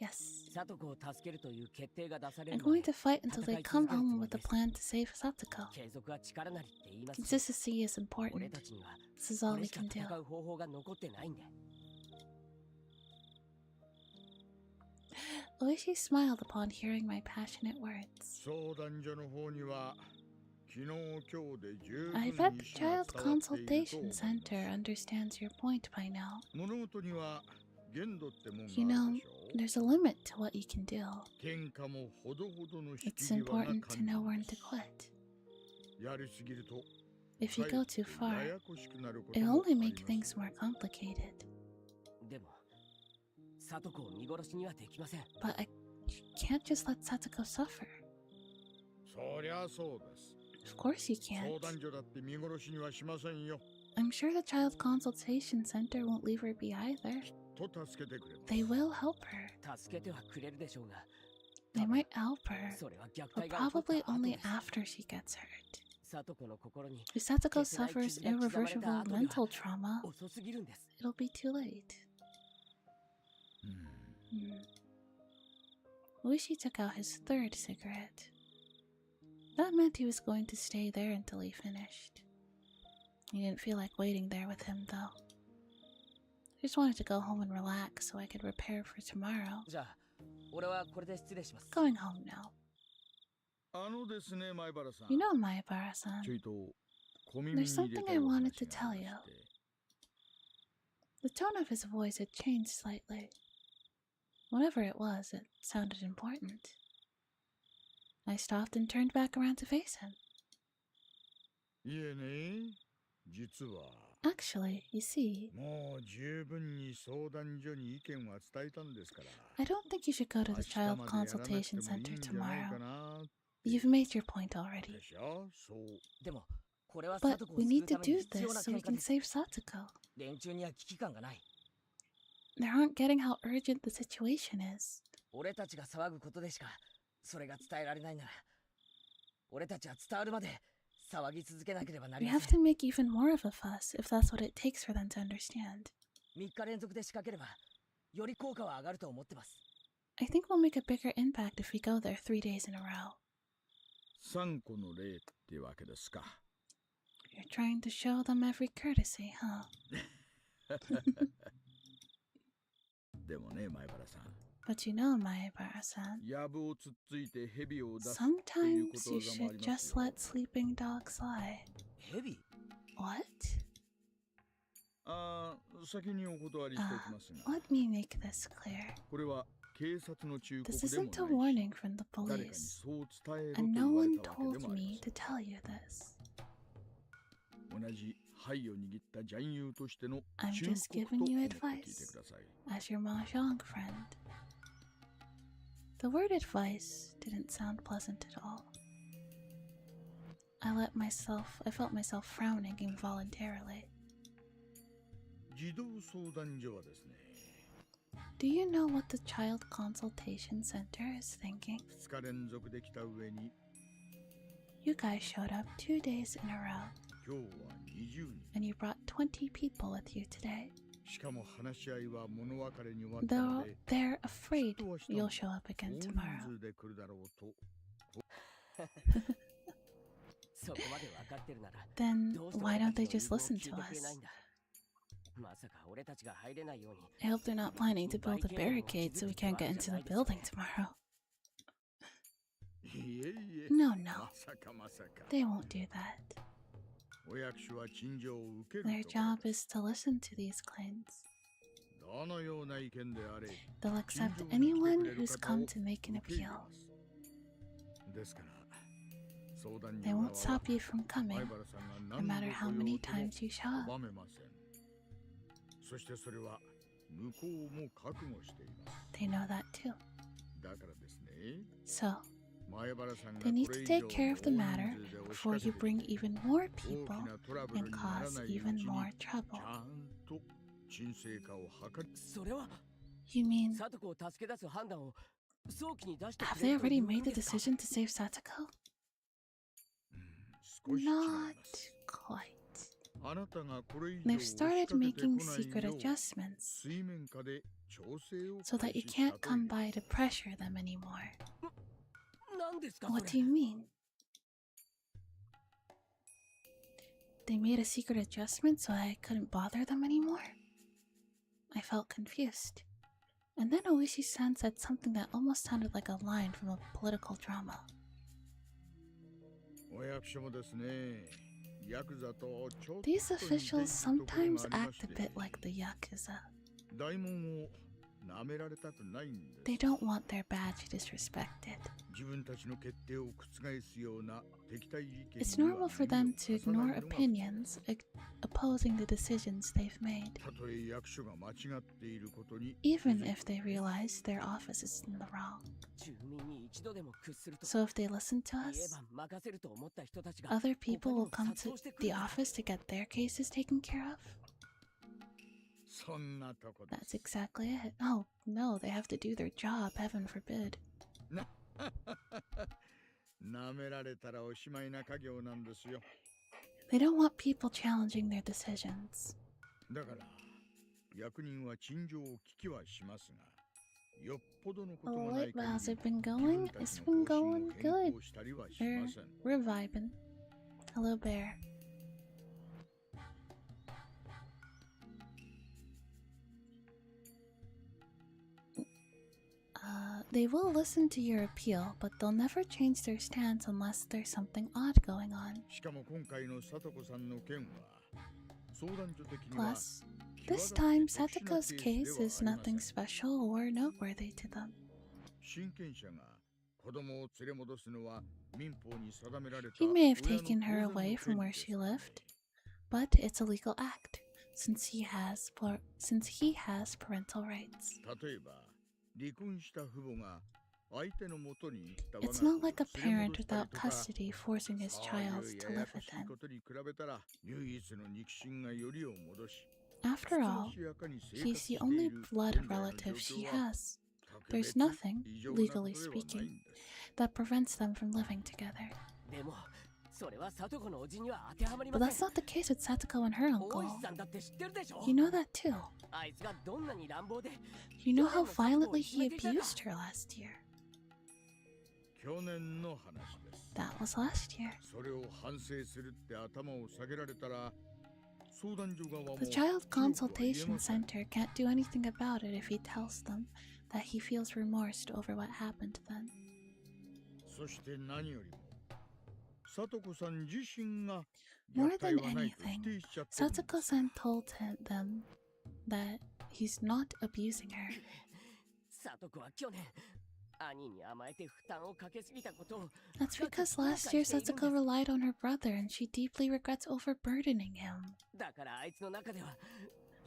え、 Yes. サトコを助けるという決定が出され I'm るまで going to fight until they come home with a plan to save Satoko. 継続は力なりって言います。 Consistency is 俺 important. たちには This is all これ we しか can do. 戦う方法が残ってないんで。 Oishi smiled upon hearing my passionate words. 相談所の方には昨日今日で十 I 分 bet に the 意思が child 伝わっていると consultation 思います center understands your point by now. 物事には限度ってもん You があ know, るでしょ？ there's a limit to what you can do. 喧嘩もほどほどの引 It's き際が important 肝 to know 心 when で to す。 quit. やりすぎると If you かえ go って too far, ややこしくなること it'll も only あり make ます things more complicated. でもサトコを見殺しにはできません。 But I can't just let Satoko suffer. そりゃそうです。 Of course you 相 can't. 談所だって見殺しにはしませんよ。 I'm sure the child consultation center won't leave her be either. と助けてくれます。 They will help her. 助けてはくれるでしょうが、 They might help her, それは虐 but 待が起こった probably 後 only です after she gets hurt. サトコの心に If Satoko suffers irreversible mental trauma, 遅すぎるんです。 it'll be too late. うん Oishi took out his third cigarette. That meant he was going to stay there until he finished. He didn't feel like waiting there with him, though. I just wanted to go home and relax so I could prepare for tomorrow. じゃあ俺はこれで失礼します。 Going home now. あのですね、前原さん。 You know, Maebara-san, ちょいと小耳に there's 入れ something た I いお wanted 話 to があ tell り you. まして。 The tone of his voice had changed slightly. Whatever it was, it sounded important. I stopped and turned back around to face him. いえね、実は Actually, you see, もう十分に相談所に意見は伝えたんですから。 I don't think you should go to 明 the 日 child までやらなくてもいい consultation んじゃ center ないか tomorrow. な。 You've made your point already. でしょ？そう。でもこれはサ But トコを we 救 need う to ために do 必要 this な so we 喧嘩 can です。 save Satoko. 連中には危機感がない。 They aren't getting how urgent the situation is. 俺たちが騒ぐことでしかそれが伝えられないなら、俺たちは伝わるまで騒ぎ続けなければなり We ま have せ to ん。 make even more of a fuss if that's what it takes for them to understand. 3日連続で仕掛ければより効果は上がると思ってます。 I think we'll make a bigger impact if we go there 3 days in a row. 3個の例ってわけですか。You're trying to show them every courtesy, huh? でもね、前原さん。But you know, Maebara-san, やぶをつっついて蛇を出すというこ sometimes と you わざもあ should ります just よ。 let sleeping dogs lie. ヘビ What? ああ、先にお断りしておきますが、 Let me make this clear. これは警察の忠 This 告でも isn't a ないし、 warning from the 誰かに police, そう伝えろと and 言 no わ one れたわけで told もあり me ま to tell you this. せん。同じ牌を握ったジャンユーとしての I'm 忠 just 告と giving 思 you って聞いて advice ください。 as your mahjong friend. The word advice didn't sound pleasant at all. I felt myself frowning involuntarily. 児童相談所はですね、 Do you know what the Child Consultation Center is thinking? 2日連続で来た上に、 You guys showed up 2 days in a row, 今日は20人。 and you brought 20 people with you today. しかも話し合いは物別れに終わったの Though で、 they're afraid 人は人 you'll も show up 大 again 人 tomorrow. 数で来るだろうと。そこまで分かってるなら Then どうして why 俺 don't た they ちの just 要望を listen 聞い to てくれ us? ないんだ。まさか俺たちが入れないように I hope they're not planning to build a barricade so we can't get into the building tomorrow. いえいえ、 No, ま no, さかまさか。 they won't do that. お役所は陳情を受ける Their ところ job is to listen to these claims. どのような意見であれ、 They'll accept anyone who's come to make an 受け入れ appeal. ます。ですから、相談 They 所 won't 側 stop you from は coming, 前原さんが no 何 matter 度 how 来 many ようとも times you show up. 拒めません。そしてそれは向こうも覚悟しています。 They know that too. だからですね、 So, 前原さんが they need これ to 以 take 上 care of the の matter 大人数で押し before かけ you て bring きて even more 大き people なトラブル and になら cause ないうち even に more ち trouble. ゃんと沈静化を図り、それは You mean, サトコを助け出す判断を早期に出して have くれ they るとい already う made の the ですか decision to save Satoko? 少し違い Not ます。 quite. あなたがこれ以上 They've 押しか started けてこ making ない secret よう adjustments 水面下で調整を so that 開 you 始した can't と come いう by to pressure them anymore. 何ですかそ What れ do you mean? They made a secret adjustment so I couldn't bother them anymore? I felt confused. And then Oishi-san said something that almost sounded like a line from a political drama. お役所もですね、ヤクザとちょっと These 似ている officials ところ sometimes がありま act し a て、 bit like the Yakuza. 大門を舐められたくないんです。 They don't want their badge disrespected. 自分たちの決定を覆すような敵対意見 It's には normal for them to 耳を ignore 貸さないのが opinions opposing the decisions they've made, たとえ役所が間違っていることに even if they realize their office is in the wrong. 住民に一度でも屈すると So if they listen to 言え us, ば任せると思った人たちが other people 他に will も come 殺 to 到してく the るんだ office to get their cases taken care of? そんなとこで That's す。 exactly it. Oh, no, they have to do their job, heaven forbid. 舐められたらおしまいな家業なんですよ。 They don't want people challenging their decisions. だから役人は陳情を聞きはしますが、よっぽどのことがない Alright, but 限 how's り it been 自 going? 分た It's ちの been 方針を going 変 good. 更したりはしません。 We're vibing. Hello, bear. They will listen to your appeal, but they'll never change their stance unless there's something odd going on. しかも今回のさとこさんの件は相談所的には Plus, this time Satoko's case is nothing special or noteworthy to them. 親権者が子供を連れ戻すのは民法に定められた He may have 親の taken her 当然の away 権 from 利 where です she からね。 lived, but it's a legal act since he has parental rights. 例えば離婚した父母が相手の元に行った我が It's 子を not like a 連れ parent 戻したり without とか、 custody forcing his そうい child う to やや live こ with しい him. ことに比べたら唯一の肉親がよりを戻し After all, しやかに生活 he's して the い only る blood 現在の relative 状 she 況は has 特 There's 別 nothing, 異常なこと legally ではないん speaking, です。 that prevents them from living together. でもそれはサトコのおじには当てはまりま But せ that's ん not the case with Satoko and her 大 uncle. 石さんだって知ってるでしょ You know that too. あいつがどんなに乱暴で You know how violently he abused her last year. 去年の話です。 That was last year. それを反省するって頭を下げられたら相談所側も The Child 強くは言え Consultation ません。 Center can't do anything about it if he tells them that he feels remorse over what happened then. そして何よりも、聡子さん自身が More 虐 than 待はないと否 anything, 定しちゃってるんです。 Satsuko-san told them that he's not abusing her. サトコは去年兄に甘えて負担をかけすぎたことを That's because last year Satsuko relied on her brother and she deeply regrets overburdening him. だからあいつの中では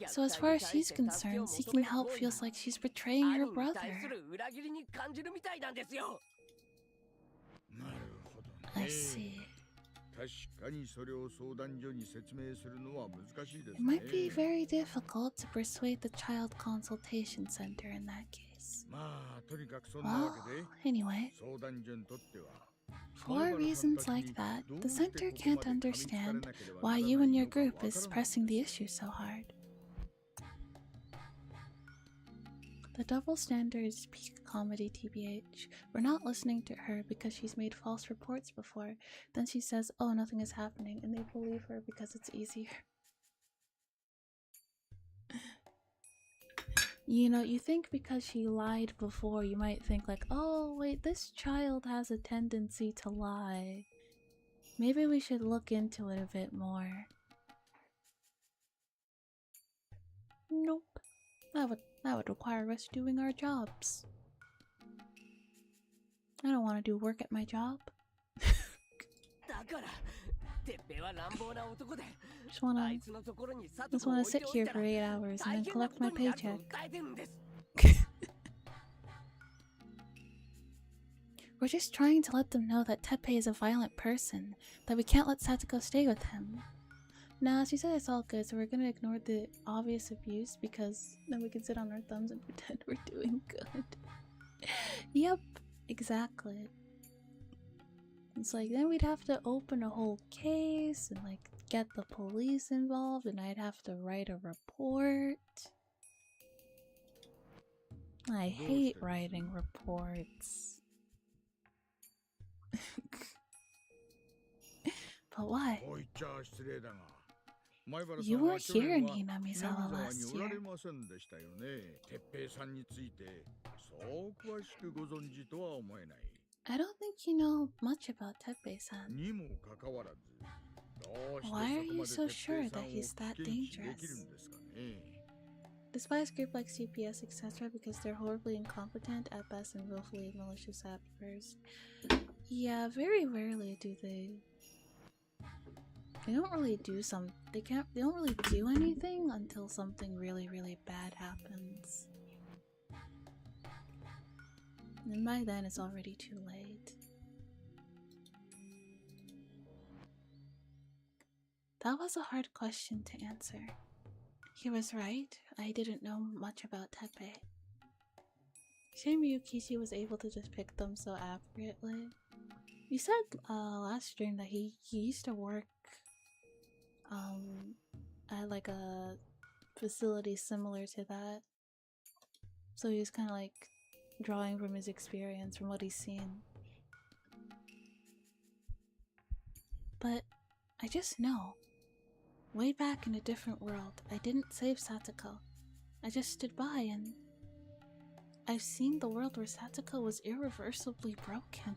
So as far as she's concerned, seeking help feels like she's betraying her 兄に brother. 対する裏切りに感じるみたいなんですよ。なるほど I ね。 see. 確かにそれを相談所に説明するのは難しいです It ね。 might be very difficult to persuade the child consultation center in that case. まあとにかくそんなわ Well, けで anyway, 相談所にとっては for reasons like that, the center can't understand why you and your group is pressing the issue so hard. The double standard is peak comedy, TBH. We're not listening to her because she's made false reports before. Then she says, oh, nothing is happening, and they believe her because it's easier. You know, you think because she lied before, you might think like, oh, wait, this child has a tendency to lie. Maybe we should look into it a bit more. Nope. That would require us doing our jobs. I don't want to do work at my job. Just wanna sit here for 8 hours and then collect my paycheck. We're just trying to let them know that Teppei is a violent person, that we can't let Satsuko stay with him. Nah, she said it's all good, so we're gonna ignore the obvious abuse because then we can sit on our thumbs and pretend we're doing good. Yep, exactly. It's like then we'd have to open a whole case and like get the police involved, and I'd have to write a report. I hate writing reports. But why? You were here in Hinamizawa last year. I don't think you know much about Teppei-san. Why are you so sure that he's that dangerous? Despise group like CPS, etc. because they're horribly incompetent at best and willfully malicious at first. Yeah, very rarely do they. They don't really do they don't really do anything until something really, really bad happens. And by then it's already too late. That was a hard question to answer. He was right. I didn't know much about Teppei. Shame Ryukishi was able to just pick them so accurately. You said last stream that he used to work at like a facility similar to that. So he was kind of like drawing from his experience, from what he's seen. But I just know. Way back in a different world, I didn't save Satsuko. I just stood by and I've seen the world where Satsuko was irreversibly broken.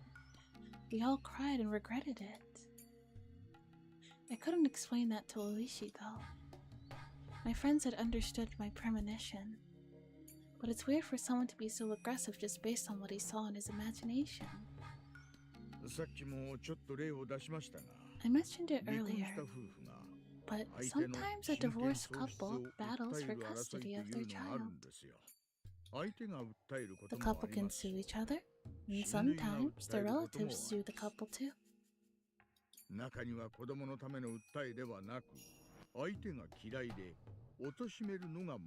We all cried and regretted it. I couldn't explain that to Oishi though. My friends had understood my premonition. But it's weird for someone to be so aggressive just based on what he saw in his imagination. I mentioned it earlier. But sometimes a divorced couple battles for custody of their child. The couple can sue each other, and sometimes the relatives sue the couple too.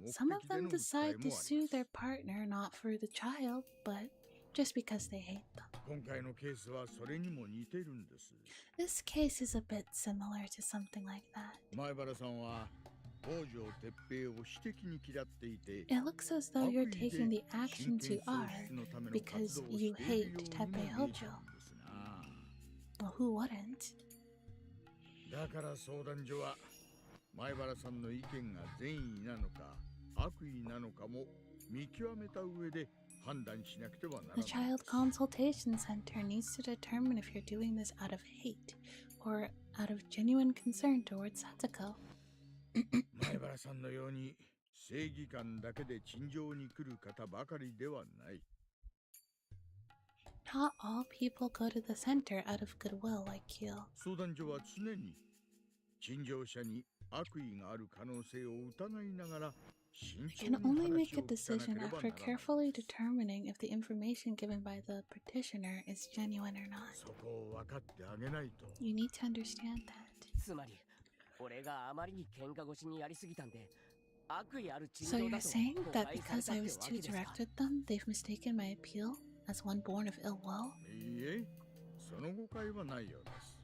Some of them decide to sue their partner not for the child, but just because they hate them. This case is a bit similar to something like that. It looks as though you're taking the actions you are because you hate Teppei Hojo. Well, who wouldn't? The Child Consultation Center needs to determine if you're doing this out of hate or out of genuine concern towards Satsuko. 前原さんのように正義感だけで陳情に来る方ばかりではない。 Not all people go to the center out of goodwill like you. 相談所は常に陳情者に悪意がある可能性を疑いながら You can only make a decision after carefully determining if the information given by the petitioner is genuine or not. You need to understand that. つまり俺があまりに喧嘩腰にやりすぎたんで悪意ある陳 So 情 you're だと saying 誤 that 解され because たっ I て was わ too けですか direct with them, they've mistaken my appeal as one born of ill will? いいえ、その誤解はないようです。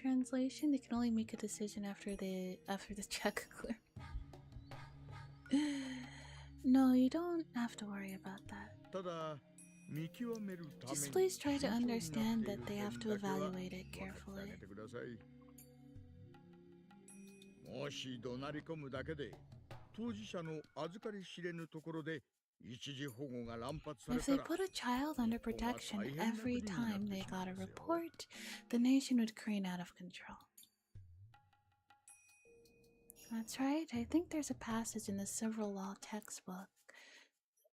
Translation: They can only make a decision after the check clear. No, you don't have to worry about that. ただ、見極めるため Just に please try to 慎重になっている understand that they 点 have to だけは evaluate it 分かってあ carefully. げてください。もし怒鳴り込むだけで当事者の預かり知れぬところで一時保護が乱発され If た they ら put a child under protection every time they got a report, the nation would careen out of control. That's right. I think there's a passage in the civil law textbook.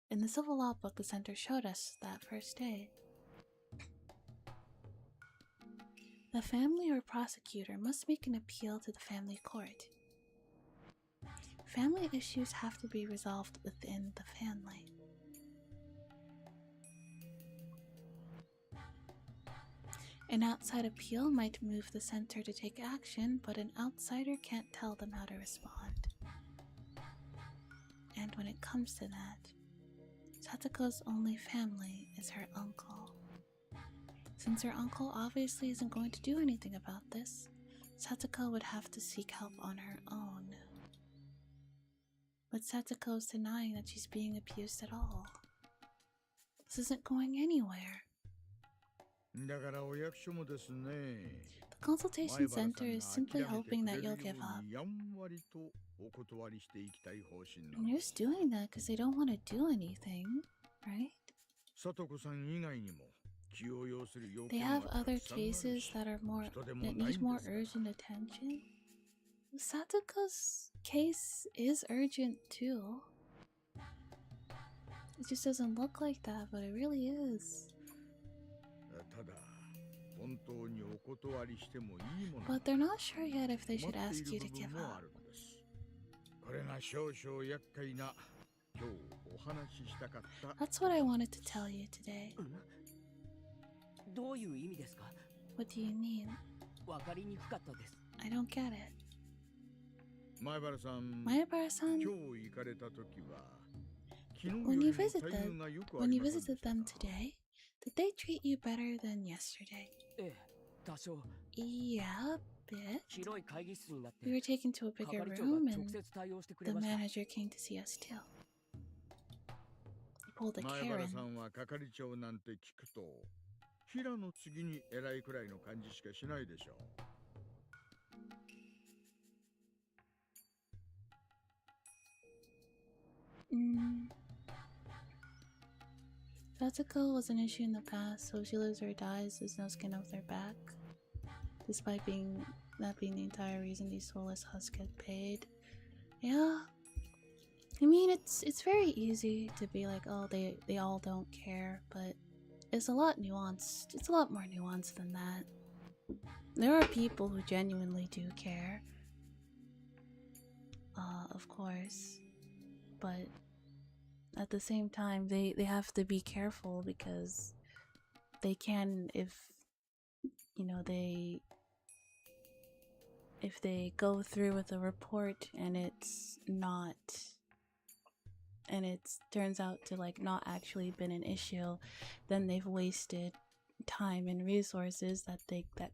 In the civil law book, the center showed us that first day. The family or prosecutor must make an appeal to the family court. Family issues have to be resolved within the family. An outside appeal might move the center to take action, but an outsider can't tell them how to respond. And when it comes to that, Satsuko's only family is her uncle. Since her uncle obviously isn't going to do anything about this, Satsuko would have to seek help on her own. But Satsuko's denying that she's being abused at all. This isn't going anywhere. だからお役所もですね。 The consultation center is simply hoping that you'll give up. やんわりとお断りしていきたい方針なん And で you're す。 just doing that because they don't want to do anything, right? さとこさん以外にも気を要する要 They 件は have たく other さんある cases し that are more 人でも that ない need ん more ですから。 urgent attention. Satoko's case is urgent too. It just doesn't look like that, but it really is. ただ本当にお断りしてもいいもの But they're not sure yet if they 困 should ってい ask you る to 部 give 分もあ up. るのです。これが少々厄介な今日お話ししたかった。 That's what I wanted to tell you today. どういう意味ですか What do you mean? わかりにくかったです I don't get it. 前原さん、 Mayabara-san, 今日行かれた時は昨日よ when り you も visit 待 them, 遇がよくあ when り you ません visited でした them か today, did they treat you better than yesterday? ええ多少 Yeah, a bit. 広い会議室になって We were taken to a bigger 係長 room が直 and 接対応してく the れました manager came to see us too. He pulled a 前原さ Karen. んは係長なんて聞くと平の次に偉いくらいの感じしかしないでしょう。 Satsuko was an issue in the past, so if she lives or dies, there's no skin off their back. Despite that being the entire reason these soulless husks get paid. Yeah. I mean, it's very easy to be like, oh, they all don't care, but it's a lot nuanced. It's a lot more nuanced than that. There are people who genuinely do care. Of course. But at the same time, they have to be careful because they can, if they go through with a report and it's not, and it turns out to like not actually been an issue, then they've wasted time and resources that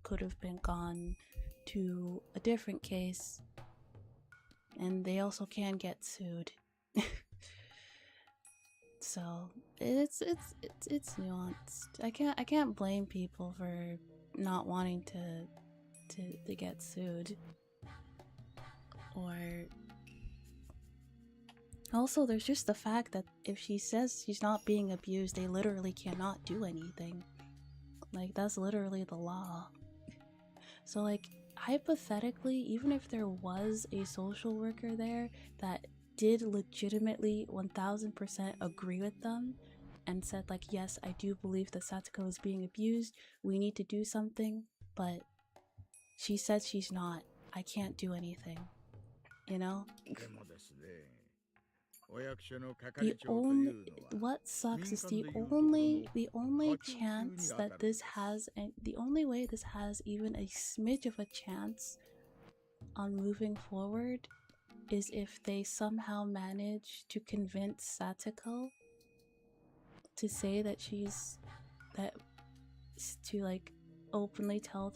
could have been gone to a different case, and they also can get sued. So it's nuanced. I can't blame people for not wanting to get sued, or Also, there's just the fact that if she says she's not being abused, they literally cannot do anything. Like, that's literally the law. So, like, hypothetically, even if there was a social worker there that did legitimately 1000% agree with them and said, like, yes, I do believe that Satoko is being abused, we need to do something, but she said she's not, I can't do anything. You know? What sucks is the only chance that this has, and the only way this has even a smidge of a chance on moving forward is if they somehow manage to convince Satoko to say that to like openly tell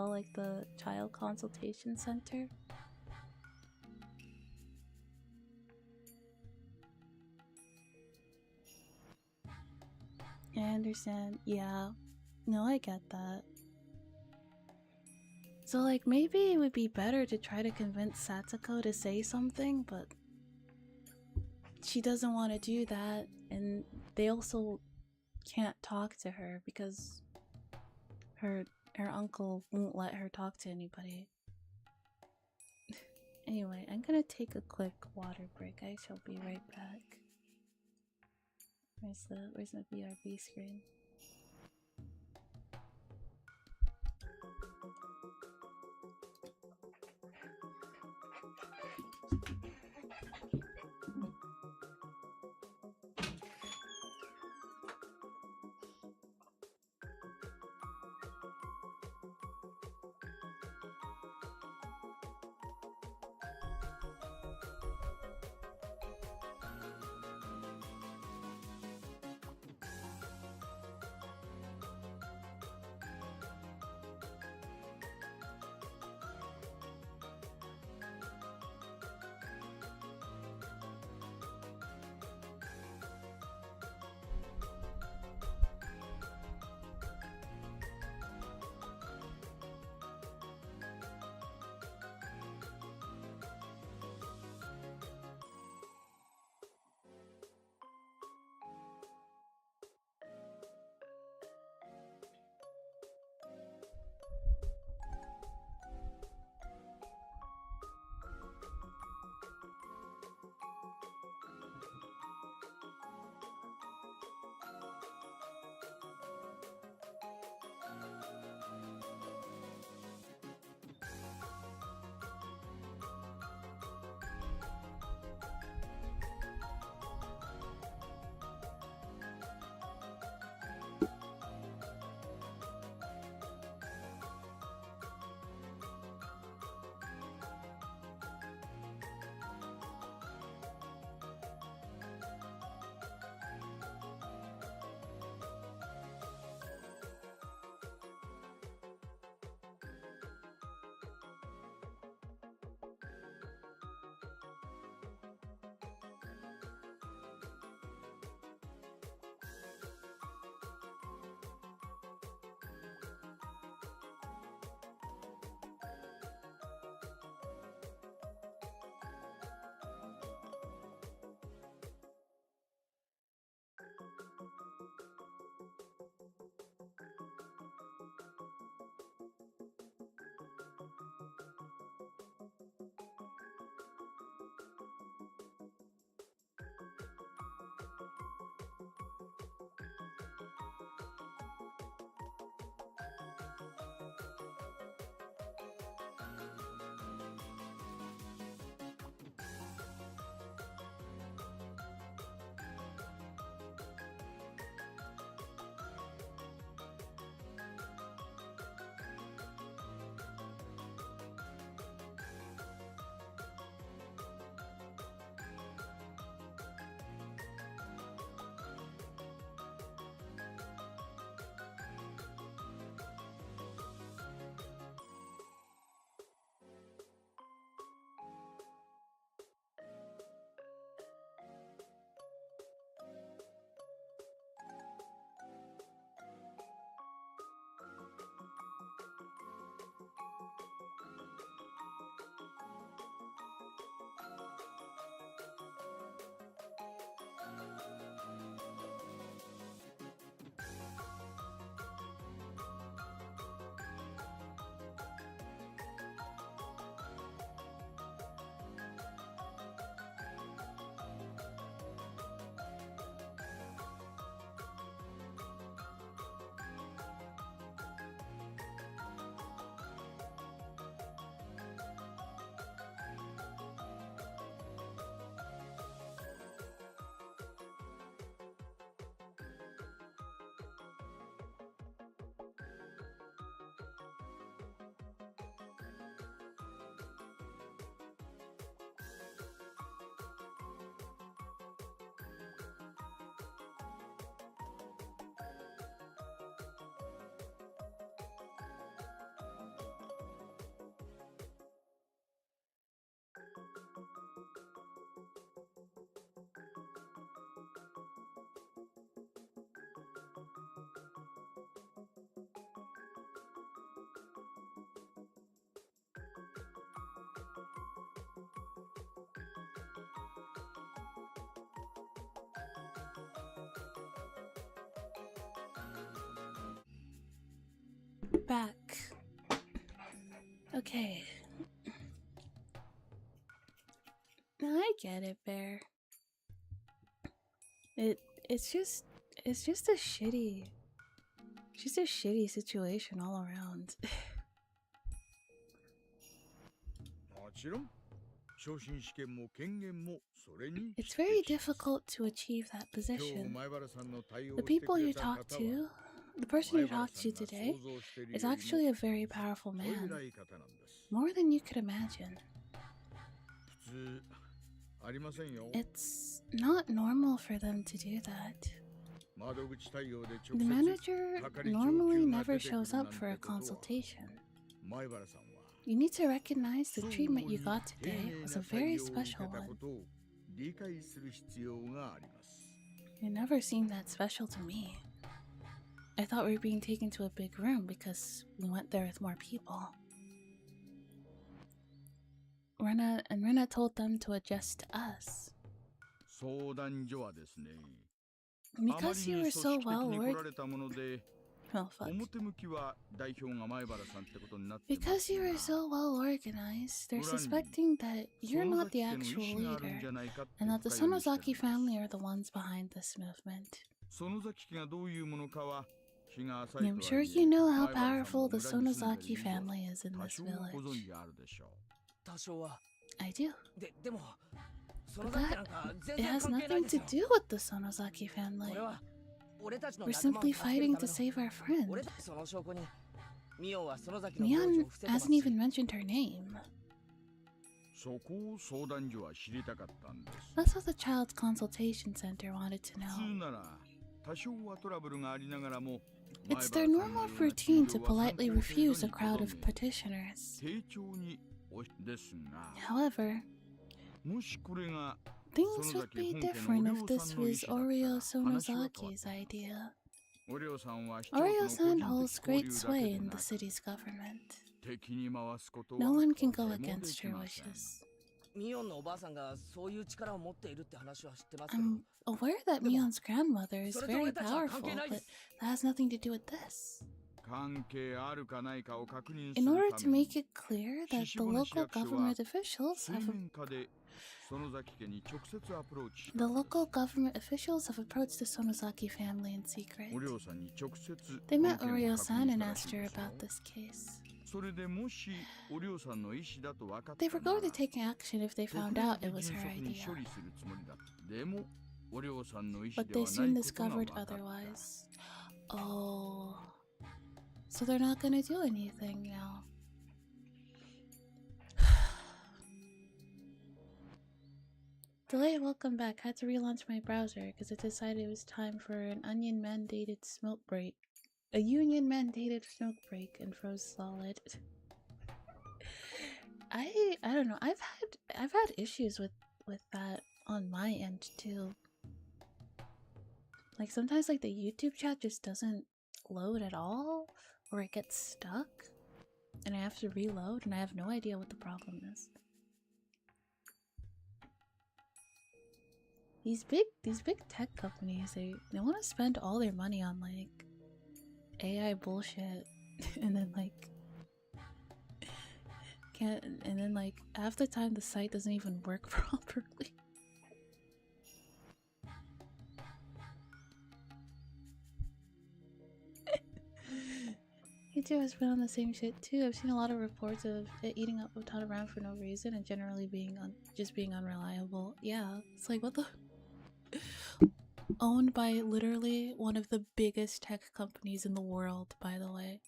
like the child consultation center. I understand. Yeah. No, I get that. So, like, maybe it would be better to try to convince Satoko to say something, but she doesn't want to do that, and they also can't talk to her because her uncle won't let her talk to anybody. Anyway, I'm gonna take a quick water break. I shall be right back. Where's my BRB screen? back. Okay. I get it, Bear. It's just a shitty situation all around. もちろん昇進試験も権限もそれに It's very difficult to achieve that position. The people you talk to, the person you talked to today, is actually a very powerful man. More than you could imagine. It's not normal for them to do that. The manager normally never shows up for a consultation. You need to recognize the treatment you got today was a very special one. It never seemed that special to me. I thought we were being taken to a big room because we went there with more people. Rena told them to adjust to us. Because you were so well organized. Oh, fuck. Because you were so well organized, they're suspecting that you're not the actual leader, and that the Sonozaki family are the ones behind this movement. I'm sure you know how powerful the Sonozaki family is in this village. I do. But it has nothing to do with the Sonozaki family. We're simply fighting to save our friend. Mion hasn't even mentioned her name. That's what the Child Consultation Center wanted to know. It's their normal routine to politely refuse a crowd of petitioners. However, things would be different if this was Oreo Sonozaki's idea. Oreo-san holds great sway in the city's government. No one can go against her wishes. I'm aware that Mion's grandmother is very powerful, but that has nothing to do with this. In order to make it clear that the local government officials have approached the Sonozaki family in secret. They met Oreo-san and asked her about this case. They were going to take action if they found out it was her idea. But they soon discovered otherwise. Oh. So they're not gonna do anything now. Delay, welcome back. Had to relaunch my browser because it decided it was time for an union mandated smoke break and froze solid. I don't know. I've had issues with that on my end too. Like sometimes like the YouTube chat just doesn't load at all, or it gets stuck and I have to reload and I have no idea what the problem is. These big tech companies, they want to spend all their money on like AI bullshit and then like half the time the site doesn't even work properly. YouTube has been on the same shit too. I've seen a lot of reports of it eating up a ton of RAM for no reason and generally being unreliable. Yeah, it's like what the owned by literally one of the biggest tech companies in the world, by the way.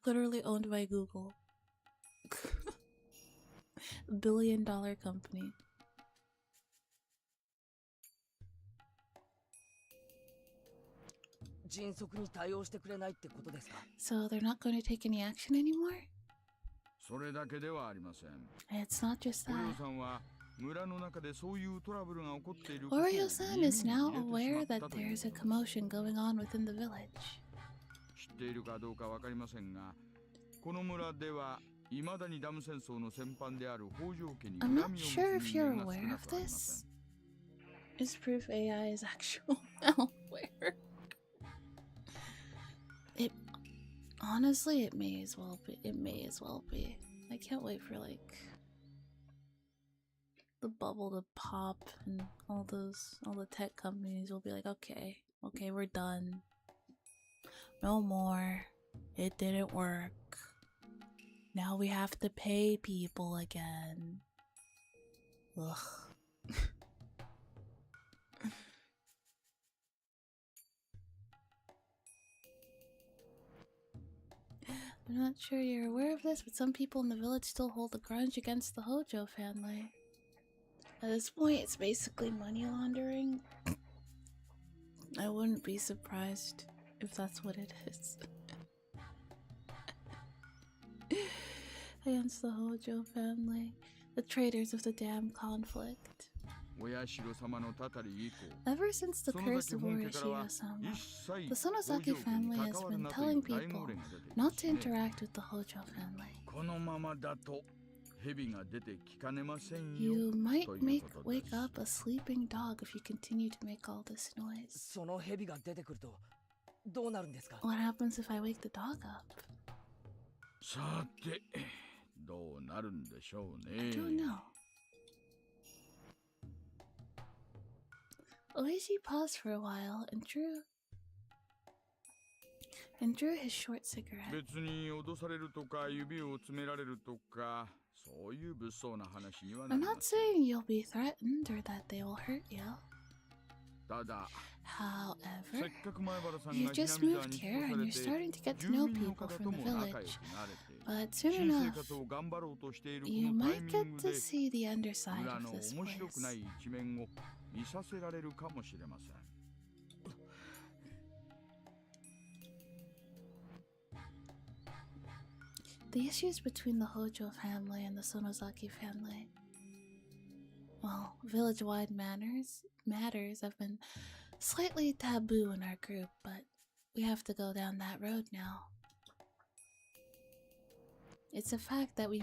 Literally owned by Google. $1 billion company. So they're not going to take any action anymore? It's not just that. Oreo-san is now aware that there's a commotion going on within the village. I'm not sure if you're aware of this. Is proof AI is actual. Oh, swear. It honestly, it may as well be. It may as well be. I can't wait for like the bubble to pop and all the tech companies will be like, okay, we're done. No more. It didn't work. Now we have to pay people again. Ugh. I'm not sure you're aware of this, but some people in the village still hold a grudge against the Hojo family. At this point, it's basically money laundering. I wouldn't be surprised if that's what it is. Against the Hojo family, the traitors of the damn conflict. Ever since the curse of Orishiro-sama, the Sonosaki family has been telling people not to interact with the Hojo family. You might wake up a sleeping dog if you continue to make all this noise. What happens if I wake the dog up? I don't know. Oishi paused for a while and drew his short cigarette. I'm not saying you'll be threatened or that they will hurt you. However, you just moved here and you're starting to get to know people from the village. But soon enough, you might get to see the underside of this place. The issues between the Hojo family and the Sonosaki family, well, village-wide matters have been slightly taboo in our group, but we have to go down that road now. It's a fact that we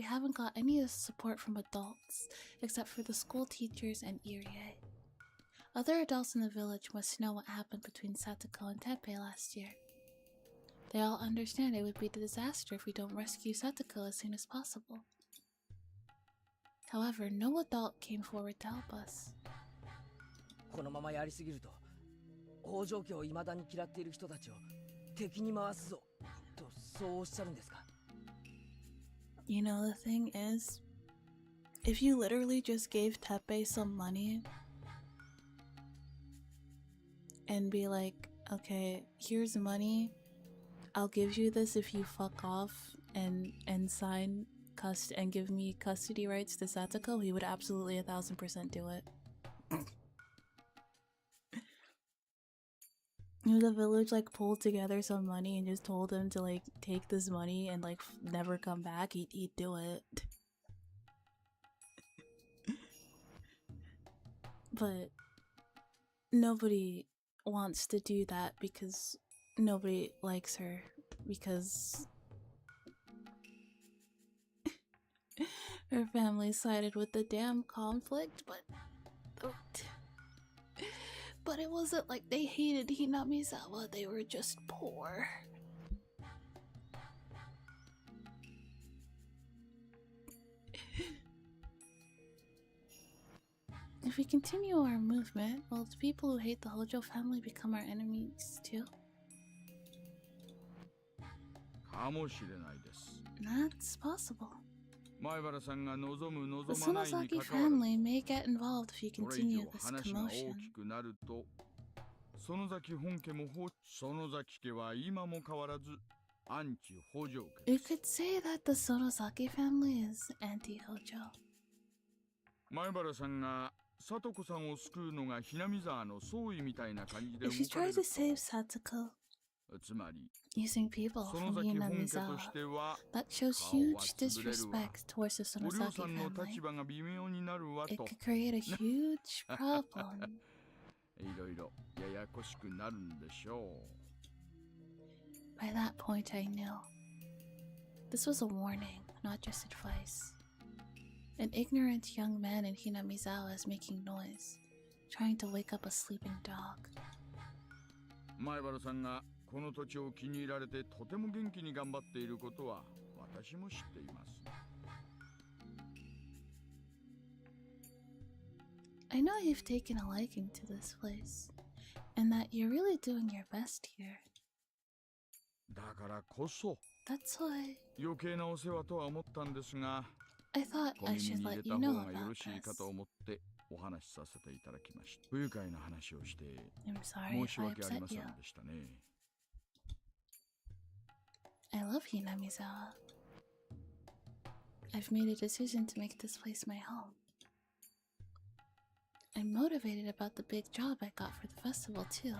haven't got any support from adults, except for the school teachers and Irie. Other adults in the village must know what happened between Satoko and Teppei last year. They all understand it would be a disaster if we don't rescue Satoko as soon as possible. However, no adult came forward to help us. You know, the thing is, if you literally just gave Teppei some money and be like, okay, here's money, I'll give you this if you fuck off and sign and give me custody rights to Satoko, he would absolutely 1000% do it. The village like pulled together some money and just told him to like take this money and like never come back, he'd do it. But nobody wants to do that because nobody likes her, because her family sided with the damn conflict, but it wasn't like they hated Hinamizawa, they were just poor. If we continue our movement, will the people who hate the Hojo family become our enemies too? That's possible. The Sonosaki family may get involved if you continue this commotion. You could say that the Sonosaki family is anti-Hojo. If you try to save Satoko using people from Hinamizawa, that shows huge disrespect towards the Sonosaki family. It could create a huge problem. By that point I knew. This was a warning, not just advice. An ignorant young man in Hinamizawa is making noise, trying to wake up a sleeping dog. 前原さんがこの土地を気に入られてとても元気に頑張っていることは私も知っています。I know you've taken a liking to this place, and that you're really doing your best here. だからこそ That's why 余計なお世話とは思ったんですが、 I thought 小 I 耳 should に入 let れ you た know 方がよ about ろしいか this. と思ってお話しさせていただきました。不愉快な話をして I'm sorry 申 if し I 訳ありま upset せ you. んでしたね。I love you, Namizawa. I've made a decision to make this place my home. I'm motivated about the big job I got for the festival, too.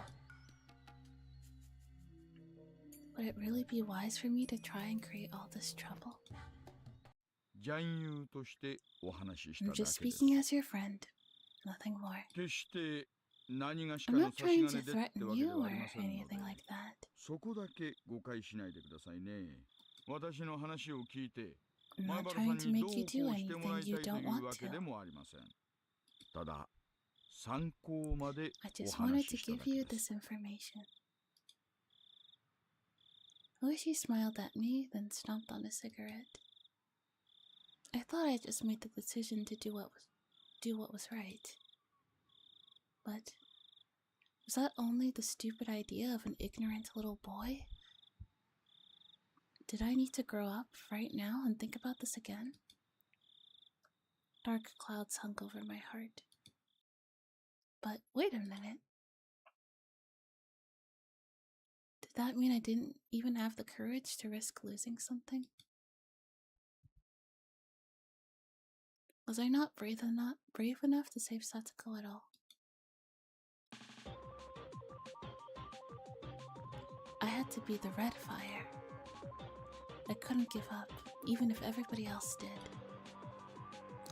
Would it really be wise for me to try and create all this trouble? 男優としてお話しした I'm だけ just です。 speaking as your friend, nothing more. 決して何がしか I'm の not 差し trying 金 to でって threaten わけで you は or ありませんので、 anything like that. そこだけ誤解しないでくださいね。私の話を聞いて I'm 前 not 原さん trying to にどう make こ you う do してもらい anything た you いと don't いう want わけ to. でもありません。ただ参考まで I お just wanted 話 to しした give だけ you です。 this information. Oishi smiled at me, then stomped on a cigarette. I thought I just made the decision to do what was right. But was that only the stupid idea of an ignorant little boy? Did I need to grow up right now and think about this again? Dark clouds hung over my heart. But wait a minute. Did that mean I didn't even have the courage to risk losing something? Was I not brave enough to save Satsuko at all? I had to be the red fire. I couldn't give up, even if everybody else did.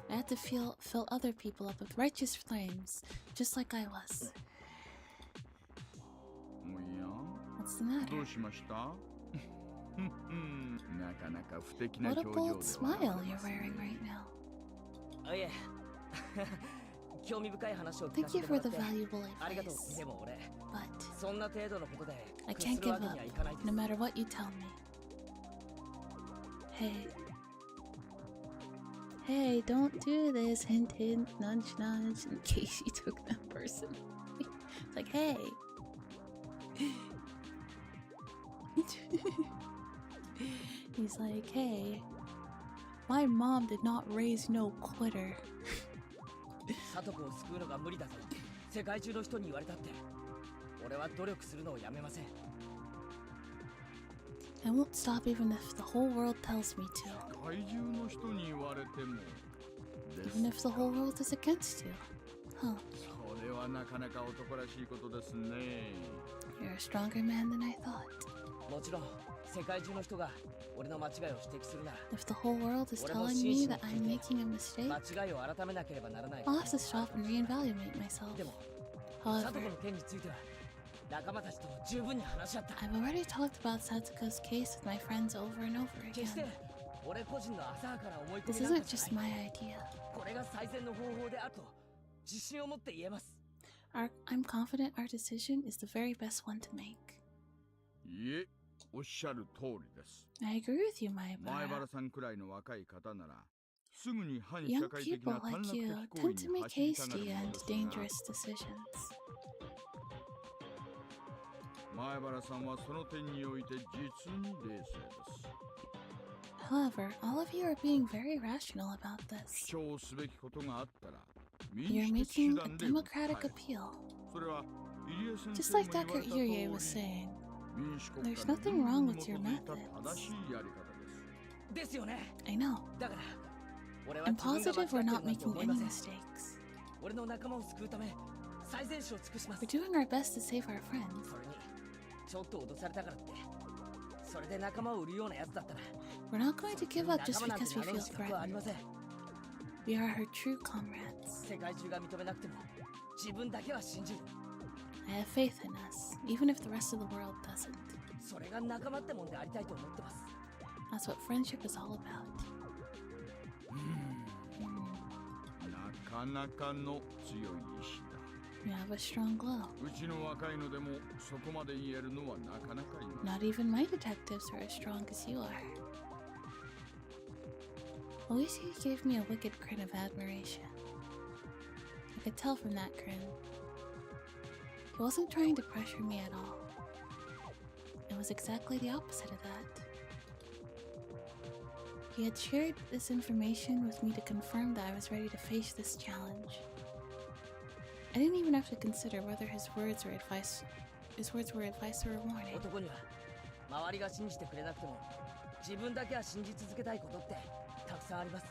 I had to fill other people up with righteous flames, just like I was. おや What's the matter? どうしましたなかなか不敵な What 表 a 情 bold で smile 笑われ you're ますね wearing right now. あ、いえ興味深い話を聞か Thank せ you ても for らって the valuable ありがとう。 advice. でも俺 But そんな程度のことで I 屈 can't する give わけ up, にはいかないです。 no matter what you tell me. Hey, don't do this. Hint, hint, nudge, nudge. In case you took that person. It's like, hey. He's like, hey. My mom did not raise no quitter. サトコを救うのが無理だと世界中の人に言われたって俺は努力するのをやめません。 I won't stop even if the whole world tells me to. 世界中の人に言われてもです Even if the whole world is against you. Huh. それはなかなか男らしいことですね。 You're a stronger man than I thought. もちろん世界中の人が俺の間違いを指摘するなら If the whole world is telling me that I'm making a mistake, 間違いを改めなければならない。 I'll have to stop and reevaluate myself. でもサ However, トコの件については仲間たちと十分に話し合った。 I've already talked about Satsuko's case with my friends over and over 決して again. 俺個人の浅はかな思い込 This みなん isn't かじゃ just ない my idea. これが最善の方法であると自信を持って言えます。 I'm confident our decision is the very best one to make. いえ、おっしゃる通りです。 I agree with you, 前 Maebara. 原さんくらいの若い方ならすぐに反 Young 社会的 people な短 like 絡 you 的行 tend 為 to に make 走りたがる hasty もの and ですが dangerous decisions. 前原さんはその点において実に冷静です。 However, all of you are being very rational about 主 this. 張すべきことがあったら You're 民主的手 making a 段で democratic 訴える appeal. それは入江先 Just 生も like 言われ Dr. た通 Yurie り was saying. 民主国家 There's の nothing ルール wrong に with 基 your づいた methods. 正しいやり方です。ですよね。 I know. だから俺は I'm 自分が positive 間違 we're ってる not なんて making 思いま any せん。 mistakes. 俺の仲間を救うため最善手を尽くします。 We're doing our best to save our friends. それにちょっと脅されたからってそれで仲間を売るようなやつだったら We're not going to give up just 仲間なんて because we 名乗る feel 資格はあり threatened. ません。 We are her true comrades. 世界中が認めなくても自分だけは信じる。 I have faith in us, even if the rest of the world doesn't. それが仲間ってもんでありたいと思ってます。 That's what friendship is all about. なかなかの強い意志だ。You have a strong glow. うちの若いのでもそこまで言えるのはなかなかいま Not even my detectives are as strong as you are. Oishi gave me a wicked grin of admiration. I could tell from that grin. He wasn't trying to pressure me at all. It was exactly the opposite of that. He had shared this information with me to confirm that I was ready to face this challenge. I didn't even have to consider whether his words were advice or a warning. 男には周りが信じてくれなくても自分だけは信じ続けたいことってたくさんあります。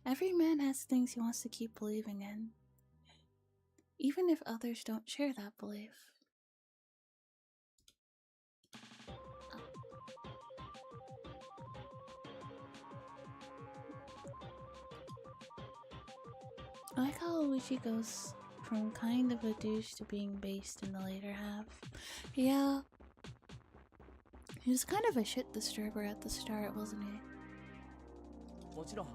Every man has things he wants to keep believing in, even if others don't share that belief. I like how Luigi goes from kind of a douche to being based in the later half. Yeah. He was kind of a shit disturber at the start, wasn't he? もちろん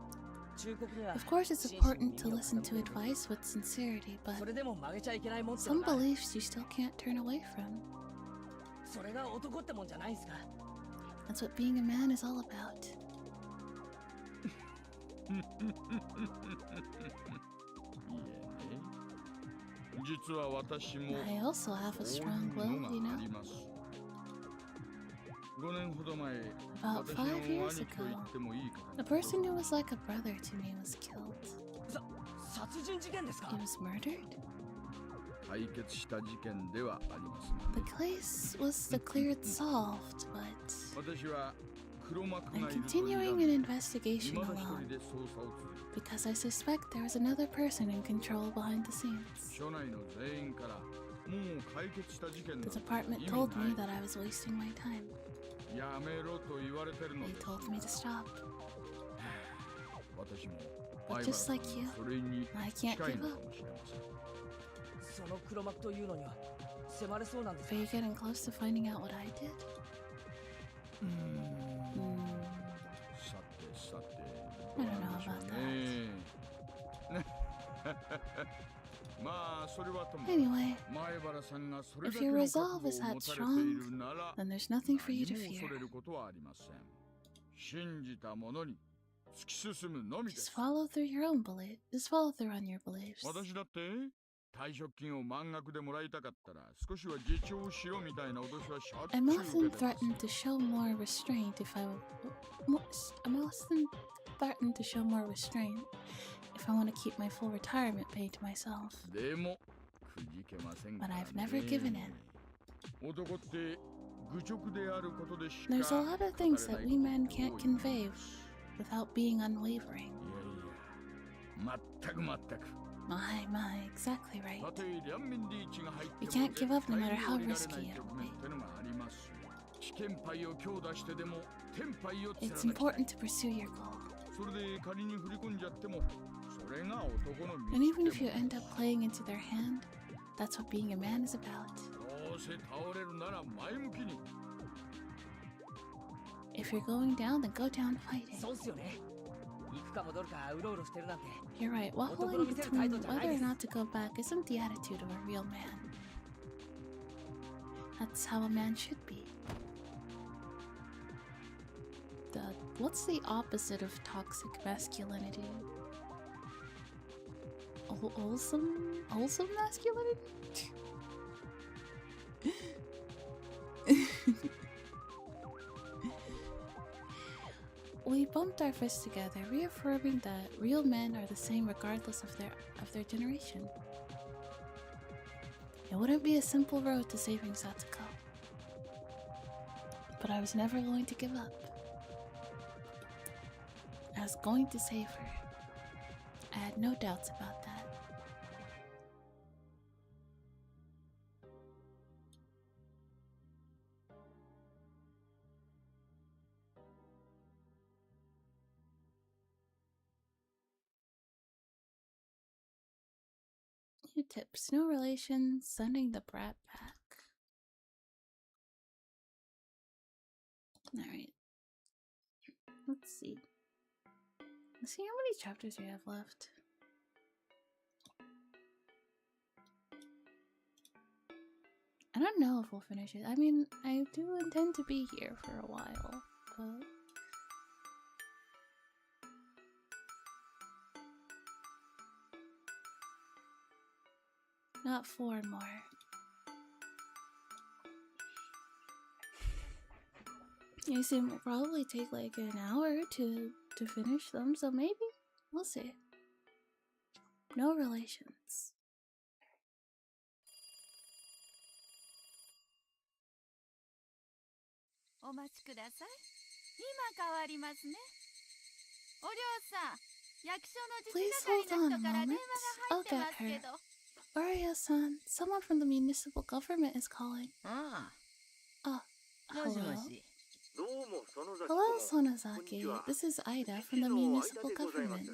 忠告には Of course, it's important to listen to advice with sincerity, but それでも曲げちゃいけないもんっての some がある。 beliefs you still can't turn away from. それが男ってもんじゃないんすか。 That's what being a man is all about. いいえね。実は私も I also have a こうい strong う will, の you があ know? ります。5年ほど前、 About 私 5の years 兄貴と言ってもいい方 A が person who was like a brother to me was killed. 殺人事件ですか。 He was murdered? 解決した事件ではありますが The ね。 case was declared solved, but 私は黒幕 I'm がいると continuing 睨 an んで investigation 未だ一 alone 人で捜査を続け because I suspect there was another person in control behind the scenes. 署内の全員からもう解決した事件 The なんて department 意 told 味 me ない that I was wasting my time. やめろと言われてるの They です told me to stop. 私も But 相原 just さん like の you, それに I 近 can't い give の up. かもしれません。その黒幕というのには迫れそうなんです Are か。 you getting close to finding out what I did? さてさて I どう don't なん know でしょ about う that. ね。まあそれはとも Anyway, 前原さんがそれだ if け your の resolve 覚 is 悟を that 持たれてい strong, るなら then there's nothing for you 何 to も fear. 恐れることはありません。信じたものに突き進むのみで Just す。 follow through your own belief. Just follow through on your beliefs. 私だって退職金を満額でもらいたかったら少しは自重しろみたいな脅しはしょっちゅ I'm う often 受けてます。 threatened to show more restraint if I'm often threatened to show more restraint if I want to keep my full retirement paid to myself. でもくじけませんか But ら I've never given in. 男って愚直であることでしか There's a lot of things that we men can't 語れないことって多い convey without being unwavering. いやいや全く全く My, exactly right. たとえ両面で位置が入って We も can't give up no 絶対 matter に how 降りられない risky it 局 will 面 be. ってのがありますよ。危険牌を強打してでも天牌を It's 貫きたい important to pursue your goal. それで仮に振り込んじゃってもそれが男の道 And even で if you も end up playing into their hand, that's what being a man is about. どうせ倒れるなら前向きに If you're going down, then go down fighting. そうっすよね。行くか戻るかうろうろしてるなんて You're right. Waffling between whether or not to go back isn't the attitude of a real man. That's how a man should be. What's the opposite of toxic masculinity? Wholesome masculinity? We bumped our fists together, reaffirming that real men are the same regardless of their generation. It wouldn't be a simple road to saving Satsuko, but I was never going to give up. I was going to save her. I had no doubts about that. New tips. No relation, sending the brat back. Alright. Let's see. Let's see how many chapters we have left. I don't know if we'll finish it. I mean, I do intend to be here for a while, but... Not 4 more. I assume it'll probably take like an hour to finish them, so maybe? We'll see. No relations. お待ちください。今変わりますね。お嬢さん、役所の自 Please 治 hold 係 on の a 人から電 moment. 話 I'll が入 get ってますけ her. ど。Aria-san, someone from the municipal government is calling. ああ。 Ah, もし hello. もし。 Hello, Sonozaki. This is Ida from the municipal government.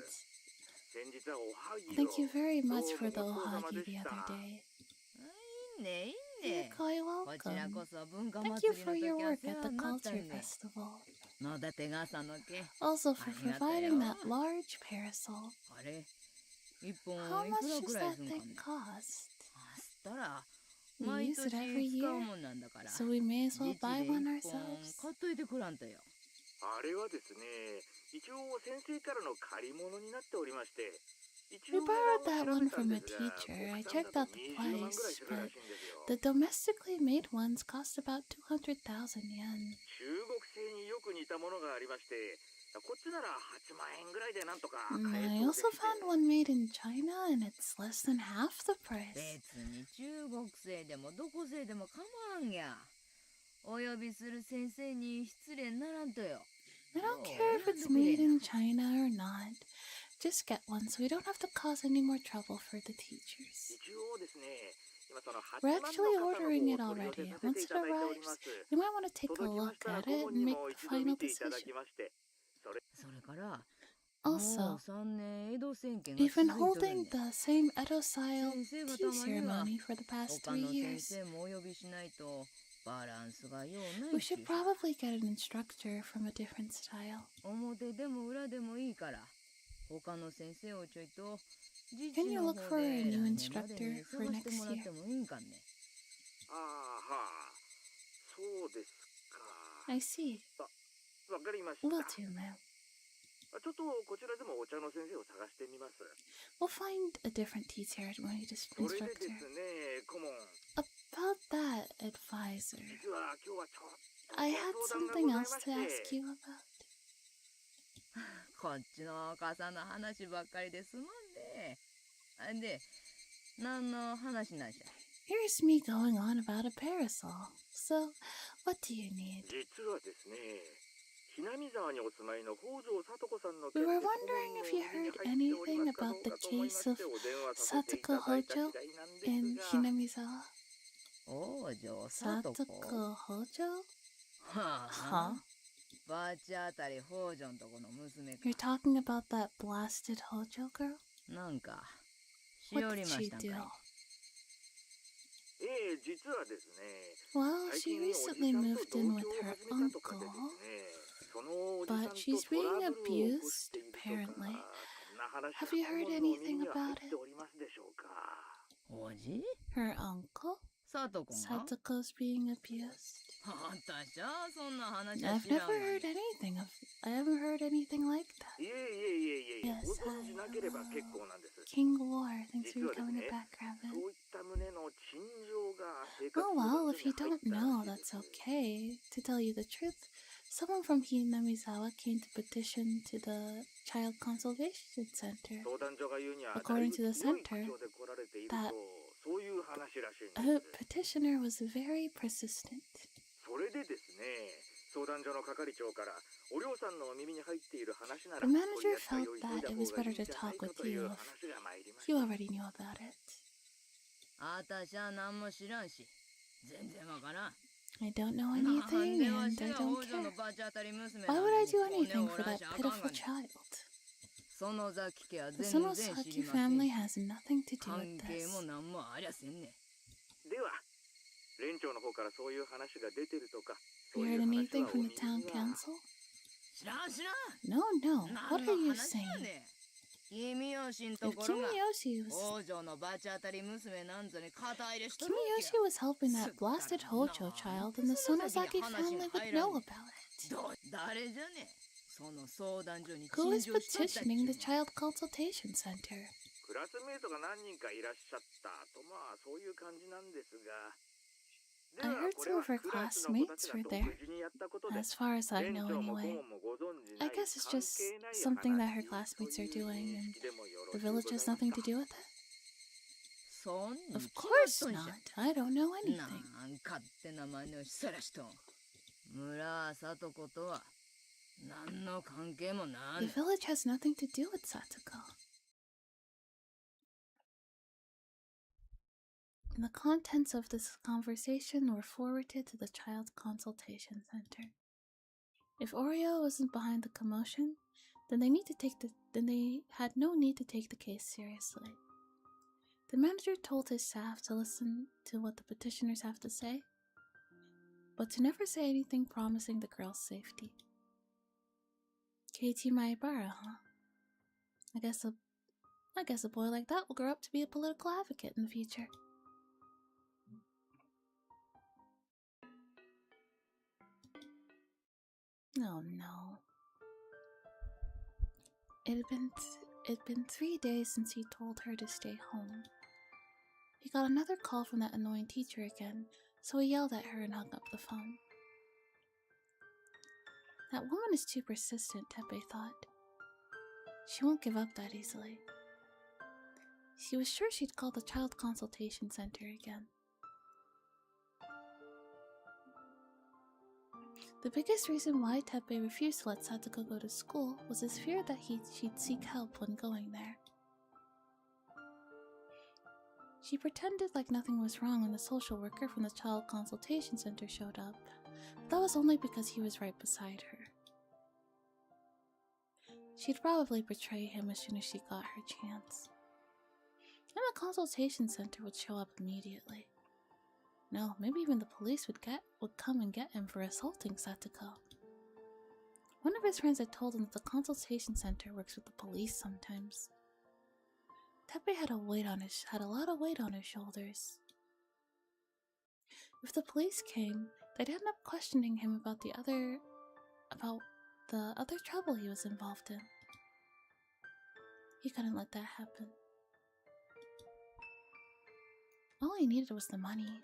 Thank you very much for the ohagi the other day. いいね、いい You're ね。 quite こちら welcome. こそ文化 Thank 祭 you り for の your 時は work 世 at 話 the になったん culture ね。 festival. 野立笠の毛。 Also for ありがとう providing よ。 that large parasol. あれ一本 How い much くら does くらい that すんか thing ね。 cost? あしたら We 毎 use it 年 every 使う year, もんなんだから。 so we may as well 自治 buy で one 一本 ourselves. 買っといてくらんとよ。あれはですね、一応先生からの借り物になっておりまして、 We borrowed that one from a teacher. I checked out the price, but the domestically made ones cost about 200,000 yen. 中国製によく似たものがありまして、こっちなら8万円ぐらいでなんとか買え I そうで also して。 found one made in China, and it's less than half the price. 別に中国製でもどこ製でも構わんや。お呼びする先生に失礼ならんとよ。 I don't care if it's made in China or not. Just get one so we don't have to cause any more trouble for the teachers. 一応ですね、今その We're 8万 actually の傘の ordering 方 it を取り寄せ already. させ Once てい it ただいており arrives, ます。 we might want to take a 届きま look したら at 顧 it 問 and に make も the 一度 final 見ていただ decision. きまして、それ それから、 Also, もう3年江戸政権が we've 続 been いとるん holding ね。 the same Edo-style 先生方 tea まには ceremony for the past 他 3の先 years. 生もお呼びしないとバランスがような We いし。 should probably get an instructor from a different style. 表でも裏でもいいから、他の先生をちょいと自 Can 治 you の look 方 for で a 来 new 年まで instructor に for 探して next もらっ year? てもいいんかね。ああはあ、そうですか。 I see. わかりました。 Will do, ma'am. ちょっとこちらでもお茶の先生を探してみます。 We'll find a different tea ceremony それで instructor. ですね、顧問。 About that advisor, 実は今日はちょっと I had ご相談が something ござい else まし to て。 ask you about. こっちの傘の話ばっかりですまんね。あんで、何の話なんじゃ。 Here's me going on about a parasol. So, what do you need? 実はですね、ひなみ沢にお住まいの北条聡子さんの We 件で were 顧問 wondering の if お you 耳に heard 入っており anything ますかど about う the かと思いま case し of てお電話させてい Satoko ただいた Hojo 次第なんです in が。 Hinamizawa. 王女さとこ。 Satoko Hojo? はあ Huh? バーチあたり北条んとこの娘か。 You're talking about that blasted Hojo girl? なんか、し What おり did ま she したんかい。 do? 実はですね、 Well, 最 she 近おじさ recently んと moved 同 in 居 with を her 始めたとか uncle, でですね、そのおじさん but と she's トラ being ブルを起こ abused, しているとか、 apparently. そんな話 Have が you 顧 heard 問のお耳 anything には入 about って it? おりますでしょうか。おじ Her uncle? さとこが Satoko's being abused? 私はそんな話は I've 知らん never わね。 heard anything of. I haven't heard anything like that. いえいえいえいえ、 Yes, ご存じなければ結構なんです。 King War thinks 実 you're はです becoming ね、 a backgammon. そういった旨の陳情が生活 Oh の well, 中 if に you 入 don't ったら know, しいで that's す。 okay. To tell you the truth, someone from Hinamizawa came to petition to the Child Conservation Center. 相談所が言うには、 According to the 強い口 center, 調で来られている that と、そういう話らしいん a です。 petitioner was very persistent. それでですね、相談所の係長からおりょうさんのお耳に入っている話なら The 取 manager り扱い felt を急い that だ it 方 was がいい better んじ to ゃない talk か with という you 話 if が参りまし you た。 already knew about it. あたしは何も知らんし、全然わからん。 I don't know なん anything でわ and し I が don't 北条の care. バチ当たり娘 Why な would I ん do に骨 anything を for 折ら that しゃあかん pitiful がね。 child? その崎家は The 全然知 Sonosaki りません family し。 has nothing to do 関 with 係 this. も何もありゃせんね。では、連長の方からそういう話が出てるとか、そ You ういう heard 話 anything はお from 耳 the town には。 council? No, no. What are you saying? Kimiyoshi If Kimiyoshi was helping that blasted Hojo child, then the Sonozaki family would know about it. Who is petitioning the Child Consultation Center? クラスメートが何人かいらっしゃったと、まあそういう感じなんですが。 I heard some of her classmates were there, as far as I know anyway. I guess it's just something that her classmates are doing, and the village has nothing to do with it. Of course not. I don't know anything. The village has nothing to do with Satoko. And the contents of this conversation were forwarded to the Child Consultation Center. If Oreo wasn't behind the commotion, then they had no need to take the case seriously. The manager told his staff to listen to what the petitioners have to say, but to never say anything promising the girl's safety. KT Maibara, huh? I guess a boy like that will grow up to be a political advocate in the future. Oh no. It'd been 3 days since he told her to stay home. He got another call from that annoying teacher again, so he yelled at her and hung up the phone. That woman is too persistent, Teppei thought. She won't give up that easily. She was sure she'd call the Child Consultation Center again. The biggest reason why Teppei refused to let Satoko go to school was his fear that she'd seek help when going there. She pretended like nothing was wrong when the social worker from the Child Consultation Center showed up, but that was only because he was right beside her. She'd probably betray him as soon as she got her chance. And the consultation center would show up immediately. No, maybe even the police would come and get him for assaulting Satoko. One of his friends had told him that the consultation center works with the police sometimes. Teppei had a lot of weight on his shoulders. If the police came, they'd end up questioning him about the other trouble he was involved in. He couldn't let that happen. All he needed was the money.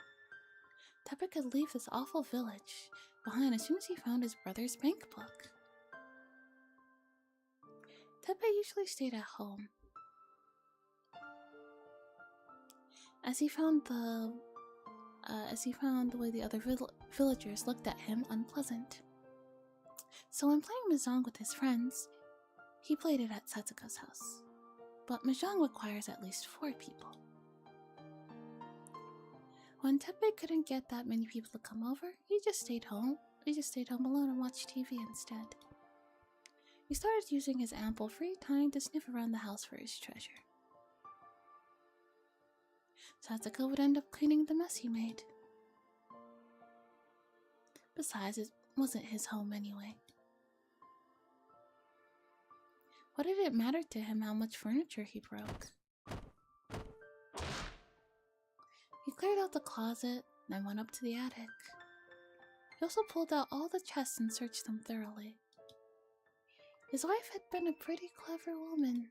Teppei could leave this awful village behind as soon as he found his brother's bank book. Teppei usually stayed at home, as he found the way the other villagers looked at him unpleasant. So when playing Mahjong with his friends, he played it at Satsuka's house. But Mahjong requires at least 4 people. When Teppei couldn't get that many people to come over, he just stayed home. He just stayed home alone and watched TV instead. He started using his ample free time to sniff around the house for his treasure. Satsuka would end up cleaning the mess he made. Besides, it wasn't his home anyway. What did it matter to him how much furniture he broke? He cleared out the closet, then went up to the attic. He also pulled out all the chests and searched them thoroughly. His wife had been a pretty clever woman.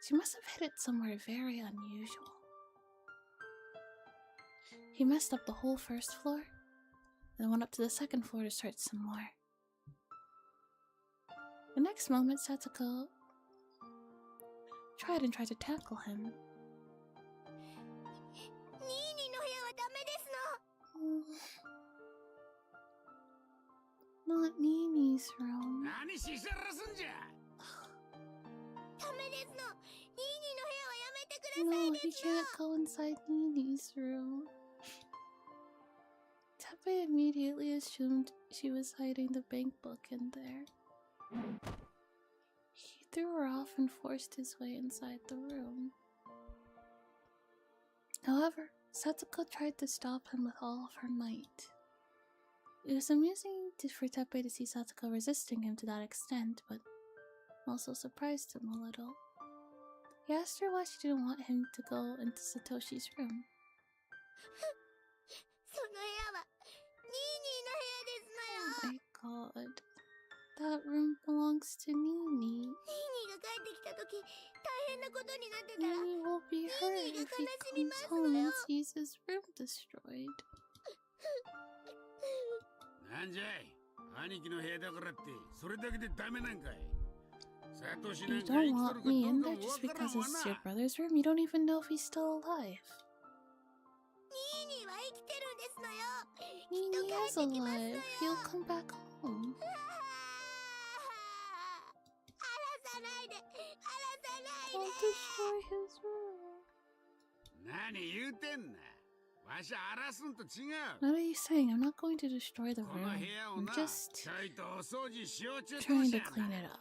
She must have hid it somewhere very unusual. He messed up the whole first floor, then went up to the second floor to search some more. The next moment, Satsuko tried to tackle him. Oh, not Nini's room. No, he can't go inside Nini's room. Teppei immediately assumed she was hiding the bank book in there. He threw her off and forced his way inside the room. However, Satsuko tried to stop him with all of her might. It was amusing for Teppei to see Satoko resisting him to that extent, but also surprised him a little. He asked her why she didn't want him to go into Satoshi's room. その部屋はニーニーの部屋ですのよ。 Oh my god. That room belongs to Nini. ニーニーが帰ってきた時大変なことになってたら Nini will be hurt if he comes home and sees his room destroyed. なんじゃい、兄貴の部屋だからってそれだけでダメなんかい。 You don't want me in there just because it's your brother's room? You don't even know if he's still alive. Nini is alive. He'll come back home. Don't destroy his room. What are you saying? I'm not going to destroy the room. I'm just trying to clean it up.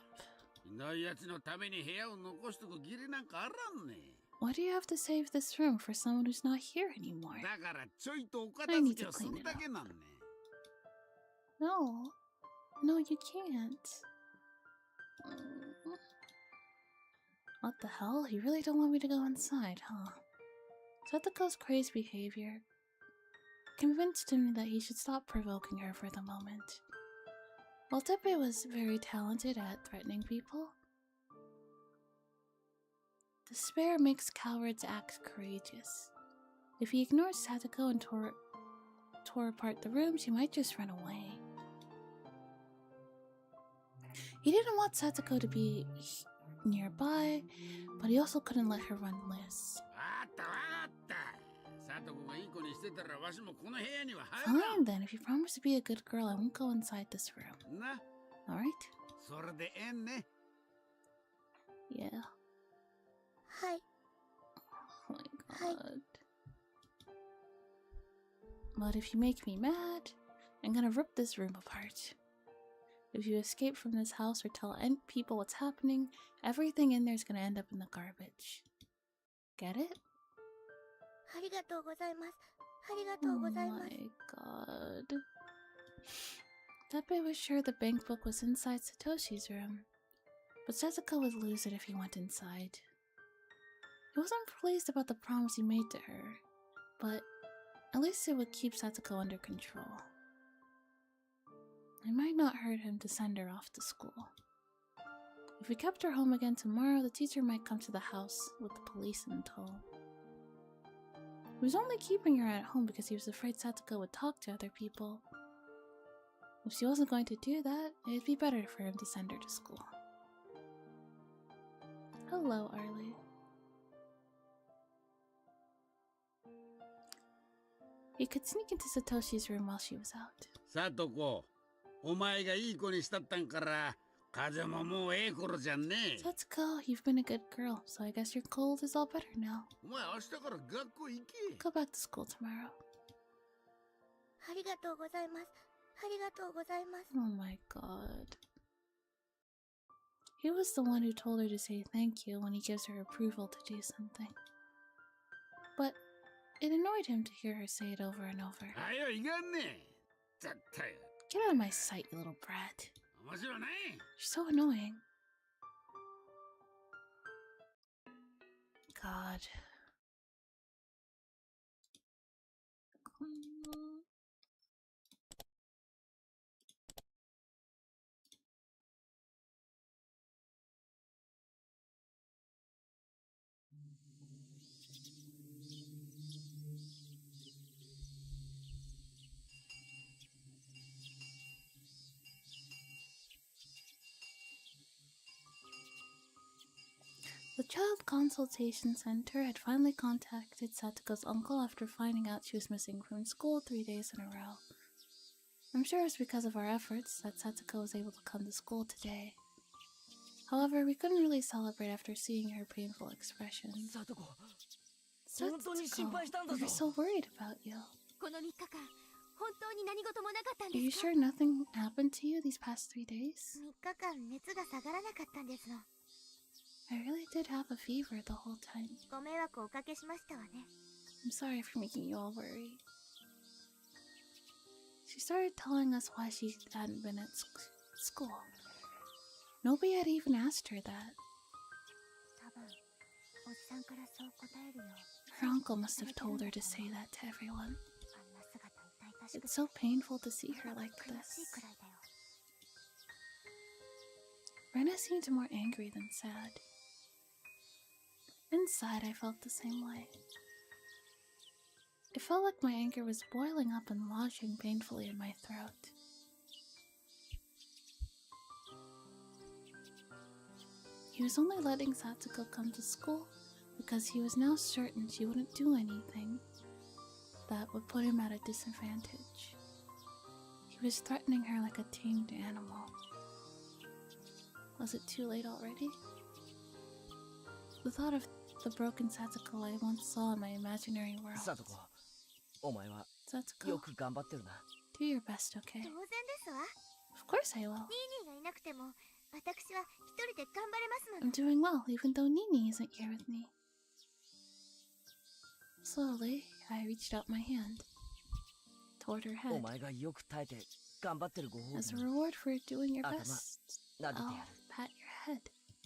Why do you have to save this room for someone who's not here anymore? I need to clean it up. No. No, you can't. What the hell? You really don't want me to go inside, huh? Satoko's crazy behavior convinced him that he should stop provoking her for the moment. While Teppei was very talented at threatening people, despair makes cowards act courageous. If he ignored Satoko and tore apart the room, she might just run away. He didn't want Satoko to be nearby, but he also couldn't let her run loose. Fine then, if you promise to be a good girl, I won't go inside this room. Alright? Yeah. Hi. Oh my god. But if you make me mad, I'm gonna rip this room apart. If you escape from this house or tell people what's happening, everything in there is gonna end up in the garbage. Get it? Oh my god. Teppei was sure the bank book was inside Satoshi's room, but Satoko would lose it if he went inside. He wasn't pleased about the promise he made to her, but at least it would keep Satoko under control. It might not hurt him to send her off to school. If we kept her home again tomorrow, the teacher might come to the house with the police in tow. He was only keeping her at home because he was afraid Satoko would talk to other people. If she wasn't going to do that, it'd be better for him to send her to school. Hello, Arlie. He could sneak into Satoshi's room while she was out. Satoko, お前がいい子にしたったんから、風邪ももうええ頃じゃんね。Satsuko, you've been a good girl, so I guess your cold is all better now. お前明日から学校行け。Go back to school tomorrow. ありがとうございます。ありがとうございます。 Oh my god. He was the one who told her to say thank you when he gives her approval to do something. But it annoyed him to hear her say it over and over. はよいかんね。絶対。 Get out of my sight, you little brat. 面白ない。 You're so annoying. God. The Child Consultation Center had finally contacted Satoko's uncle after finding out she was missing from school 3 days in a row. I'm sure it's because of our efforts that Satoko was able to come to school today. However, we couldn't really celebrate after seeing her painful expression. Satoko, we were so worried about you. Are you sure nothing happened to you these past 3 days? 3日間熱が下がらなかったんですの。 I really did have a fever the whole time. ご迷惑をおかけしましたわね。 I'm sorry for making you all worry. She started telling us why she hadn't been at school. Nobody had even asked her that. Her uncle must have told her to say that to everyone. It's so painful to see her like this. Rena seemed more angry than sad. Inside, I felt the same way. It felt like my anger was boiling up and lodging painfully in my throat. He was only letting Satsuko come to school because he was now certain she wouldn't do anything that would put him at a disadvantage. He was threatening her like a tamed animal. Was it too late already? The thought of the broken Satsuko I once saw in my imaginary world. Satsuko, お前は Satsuko, よく頑張ってるな。 do your best, okay? 当然ですわ。 Of course I will. ニーニーがいなくても私は一人で頑張れますの I'm で。 doing well, even though Nini isn't here with me. Slowly, I reached out my hand toward her お head. 前がよく耐えて頑張ってるご褒 As a 美に reward for doing your 頭 best, 撫でて I'll やる。 pat your head.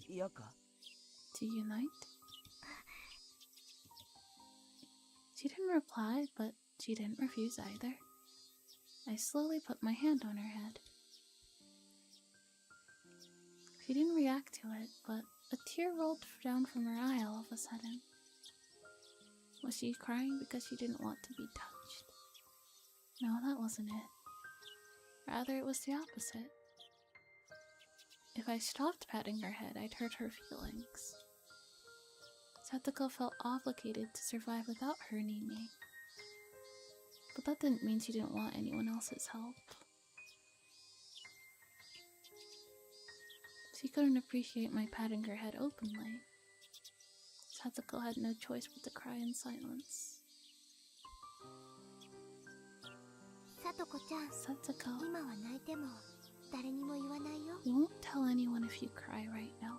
嫌か To unite? She didn't reply, but she didn't refuse either. I slowly put my hand on her head. She didn't react to it, but a tear rolled down from her eye all of a sudden. Was she crying because she didn't want to be touched? No, that wasn't it. Rather, it was the opposite. If I stopped patting her head, I'd hurt her feelings. Satsuko felt obligated to survive without her Nini. But that didn't mean she didn't want anyone else's help. She couldn't appreciate my patting her head openly. Satsuko had no choice but to cry in silence. さとこちゃん、 Satsuko, 今は泣いても誰にも言わないよ。 we won't tell anyone if you cry right now.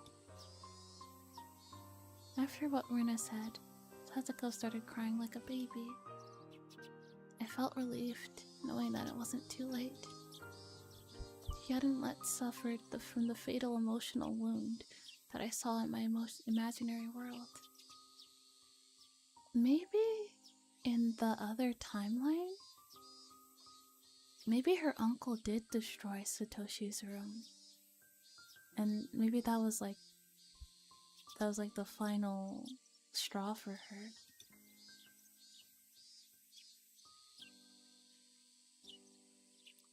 After what Runa said, Satsuko started crying like a baby. I felt relieved, knowing that it wasn't too late. She hadn't suffered from the fatal emotional wound that I saw in my imaginary world. Maybe in the other timeline? Maybe her uncle did destroy Satoshi's room. And maybe that was like the final straw for her.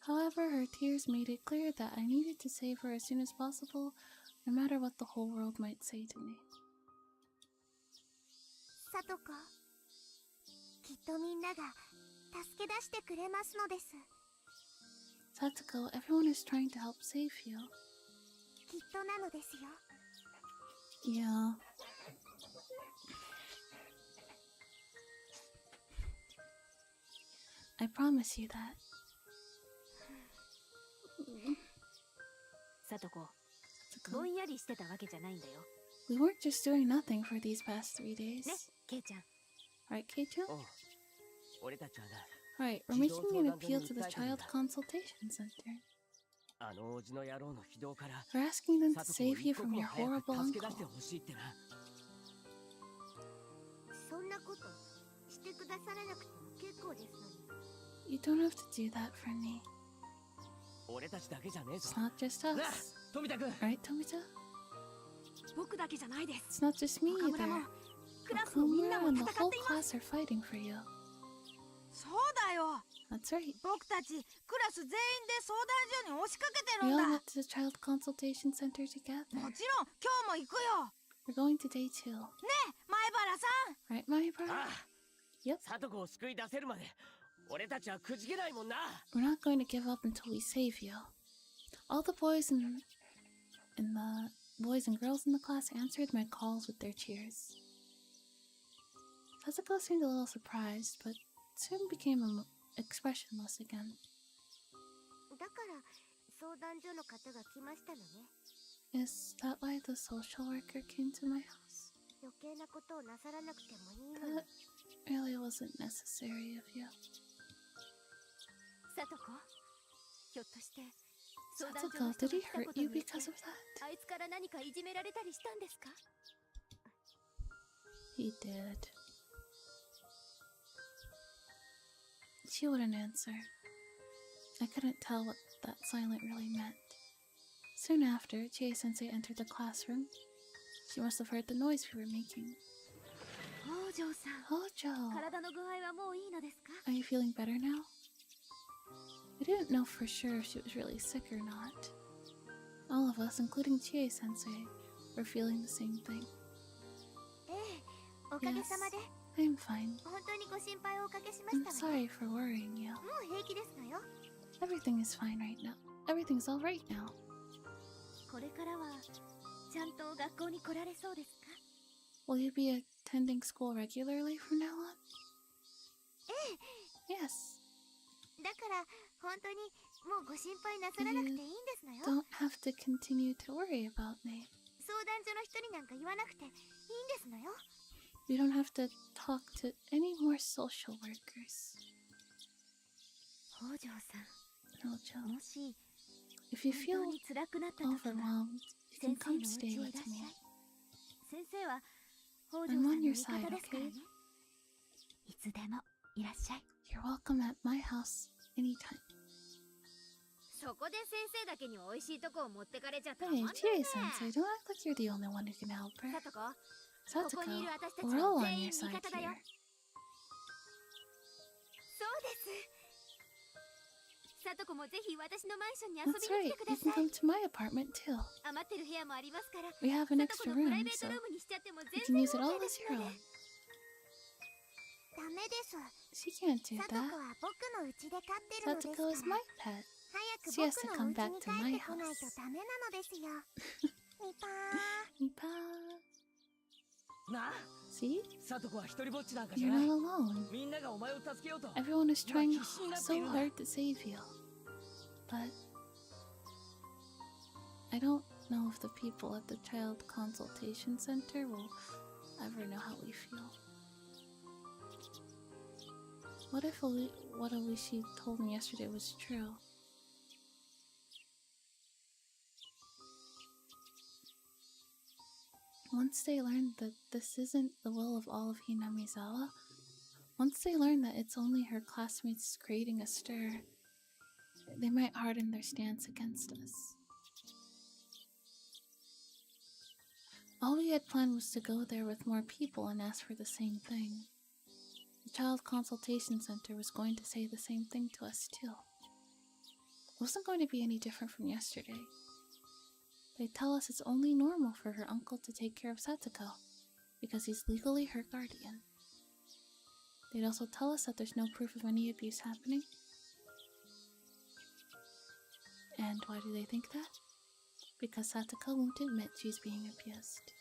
However, her tears made it clear that I needed to save her as soon as possible, no matter what the whole world might say to me. さとこ、きっとみんなが助け出してくれますのです。 Satsuko, everyone is trying to help save you. きっとなのですよ。 Yeah. I promise you that. さとこ、ぼんやりしてたわけじゃないんだよ。 We weren't just doing nothing for these past 3 days. ね、ケイちゃん。 Right, Kei-chan? おう俺たちはな Right, we're making an appeal to the Child Consultation Center. あのおじの野郎の非道から We're asking them to サトコを save you 一刻 from も your 早 horrible く助け uncle. 出してほしいってな。そんなことしてくださらなくても結構ですのに。 You don't have to do that for me. 俺たちだけじゃねえぞ It's。not just なあ us. 富田君 Right, Tomita? 僕だけじゃないです。 It's not just me 岡村も either. クラスのみんな Okumura も and 戦 the ってい whole ます class are fighting for you. そうだよ。 That's right. 僕たちクラス全員で相談所に押しかけて We るん all だ。 went to the Child Consultation Center together. もちろん今日も行くよ。 We're going to day 2. ねえ、前原さん。 Right, Maibara? ああ Yep. サトコを救い出せるまで俺たちはくじけないもんな。 We're not going to give up until we save you. All the boys and girls in the class answered my calls with their cheers. Satsuko seemed a little surprised, but soon became expressionless again. だから相談所の方が来ましたのね。 Is that why the social worker came to my house? 余計なことをなさらなくてもいいのに。 That really wasn't necessary of you. さとこ、ひょっとして相談所 Satoko, の人 did が he 来た hurt ことに you よって because of that? あいつから何かいじめられたりしたんですか？ He did. She wouldn't answer. I couldn't tell what that silence really meant. Soon after, Chie-sensei entered the classroom. She must have heard the noise we were making. Hojo! Are you feeling better now? We didn't know for sure if she was really sick or not. All of us, including Chie-sensei, were feeling the same thing. Yes, I'm fine. I'm sorry for worrying you. Everything is fine right now. Everything's all right now. Will you be attending school regularly from now on? Yes. You don't have to continue to worry about me. You don't have to talk to any more social workers. Hojo, if you feel overwhelmed, you can come stay with me. I'm on your side, okay? You're welcome at my house anytime. Hey, Chie-sensei, don't act like you're the only one who can help her. Satoko, we're all on your side here. That's right, you can come to my apartment too. We have an extra room, so you can use it all as your own. She can't do that. Satoko is my pet. She has to come back to my house. Nipa. See? You're not alone. Everyone is trying so hard to save you. But I don't know if the people at the Child Consultation Center will ever know how we feel. What if what Oishi told me yesterday was true? Once they learn that this isn't the will of all of Hinamizawa, once they learn that it's only her classmates creating a stir, they might harden their stance against us. All we had planned was to go there with more people and ask for the same thing. The Child Consultation Center was going to say the same thing to us too. It wasn't going to be any different from yesterday. They'd tell us it's only normal for her uncle to take care of Satoko, because he's legally her guardian. They'd also tell us that there's no proof of any abuse happening. And why do they think that? Because Satoko won't admit she's being abused.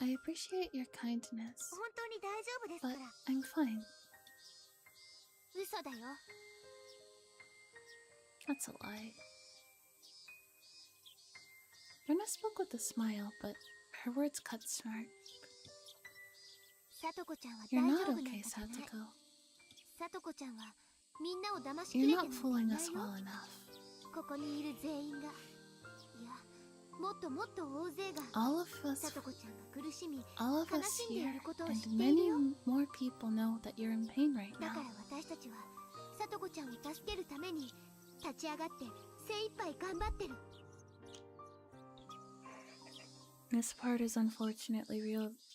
I appreciate your kindness, but I'm fine. That's a lie. Rena spoke with a smile, but her words cut smart. You're not okay, Satoko. You're not fooling us well enough. All of us here, and many more people know that you're in pain right now. This part is unfortunately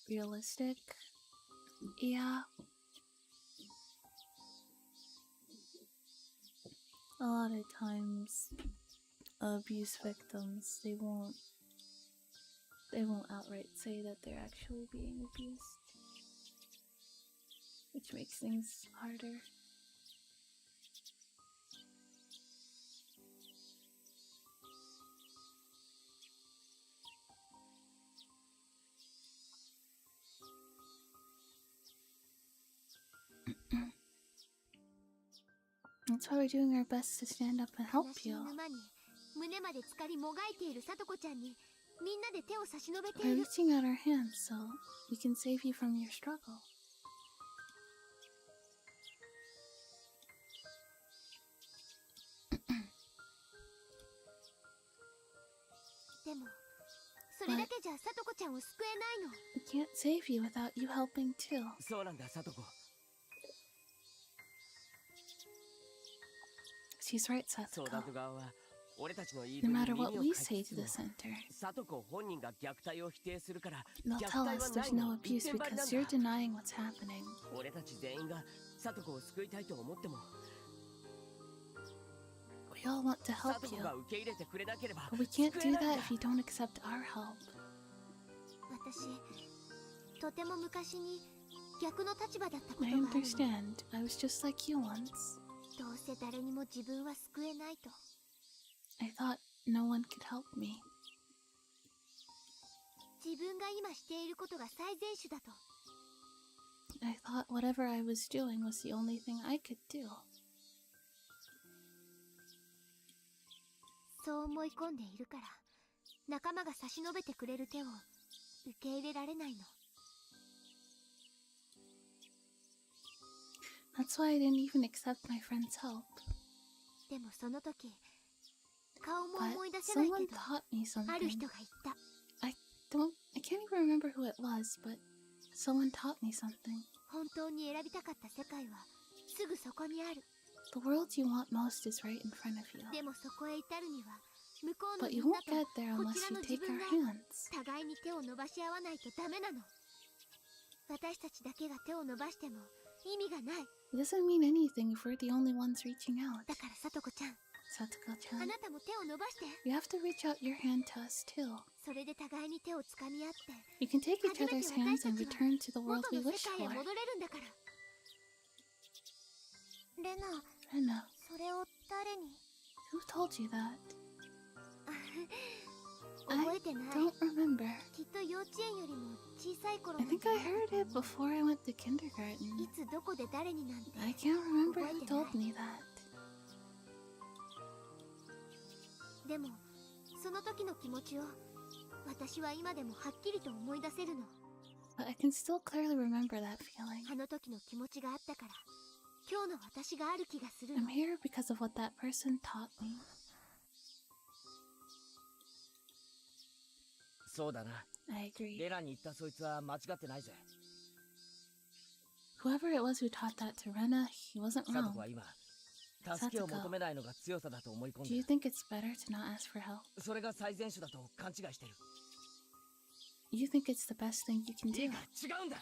realistic. Yeah. A lot of times, abuse victims, they won't outright say that they're actually being abused, which makes things harder. That's why we're doing our best to stand up and help you. We're reaching out our hands so we can save you from your struggle. それだけじゃさとこちゃんを救えないの。 We can't save you without you helping too. そうなんだ、さとこ。 She's right, 相 Satsuko. 談所側は俺たちの言い No 分に matter 耳 what を we 貸 say しつ to つも the center, さとこ本人が虐待を否定するから they'll 虐 tell 待 us はな there's いの no 一 abuse 点張りなん because だ。 you're denying what's happening. 俺たち全員がさとこを救いたいと思っても We all want to さ help とこ you, が受け入れてくれなければ but we can't 救え do ないん that だ。 if you don't accept our help. 私とても昔に逆の立場だったこと I があるの。 understand. I was just like you once. どうせ誰にも自分は救えないと。 I thought no one could help me. 自分が今していることが最善手だと。 I thought whatever I was doing was the only thing I could do. そう思い込んでいるから、仲間が差し伸べてくれる手を受け入れられないの。 That's why I didn't even accept my friend's help. でもその時、顔も But 思い出せない someone けど、 taught me ある something. 人が言った。 I can't even remember who it was, but someone taught me something. 本当に選びたかった世界はすぐそこにある。 The world you want most is right in front of you. でもそこへ至るには、向こうの But み you んな won't と get there こ unless ちら you の自 take 分 our が hands. 互いに手を伸ばし合わないとダメなの。私たちだけが手を伸ばしても意味がない。 It doesn't mean anything if we're the only ones reaching out. だからさとこちゃん、あ Satsuko-chan, なたも手を伸ばして。 you have to reach out your hand to us too. それで互いに手をつかみ合って、 You can take each 初めて other's hands 私た and ちは return to the world 元 we の wish 世界へ for. 戻れるんだから。レナ、 Rena, それを誰に？ who told you that? 覚えてない。 Don't remember. きっと幼稚園よりも小さい頃 I の think I heard it before I went to kindergarten. いつどこで誰になんて。 I can't remember who 覚えてない。 told me that. でもその時の気持ちを私は今でもはっきりと思い出せるの。 But I can still clearly remember that feeling. あの時の気持ちがあったから今日の私がある気がするの。 I'm here because of what that person taught me. そうだな。 I agree. レナに言ったそいつは間違ってないぜ。 Whoever it was who taught that to Rena, he wasn't サト wrong. コは今助けを求めないのが強さだと思い込ん Do で you る。 think it's better to not ask for help? それが最善手だと勘違いしてる。 You think it's the best thing you can いい do, か、違うんだ。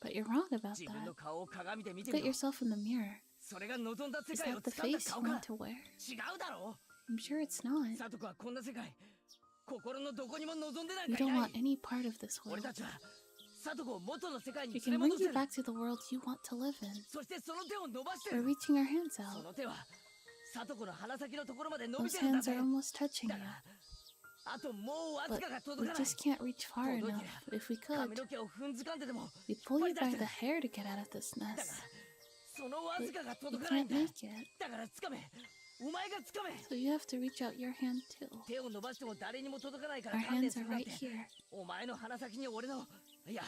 but you're wrong about 自分の that. 顔を鏡で見て Look み at ろ。 yourself in the mirror. それが望んだ世 Is 界を that the 掴んだ face 顔 you か。 want to wear? 違うだろ I'm sure it's not. サトコはこんな世界、心のどこにも望んでなん You かい don't な want い。 any part of this 俺 world. たちはサトコを元の世界に We 連れ can bring 戻せ you る。 back to the world you want to live in. そしてその手を伸ばして We're る。 reaching our hands そ out. の手はサトコの鼻先のところまで伸び Those てるんだ hands ぜ are。almost touching だ you. があともうわず But かが we 届かない。 just can't reach far 届 enough. け If we 髪 could, の毛を踏んづかんででも we'd pull you by 引っ張り the 出して hair to get out of this だが mess. そのわ But ずかが you 届かないん can't だ。 make it. だから掴め。お前が掴め。 So you have to reach out your hand too. 手を伸ばしても誰にも届かないから Our 観念 hands す are るなん right て。 here. お前の鼻先に俺の、いや、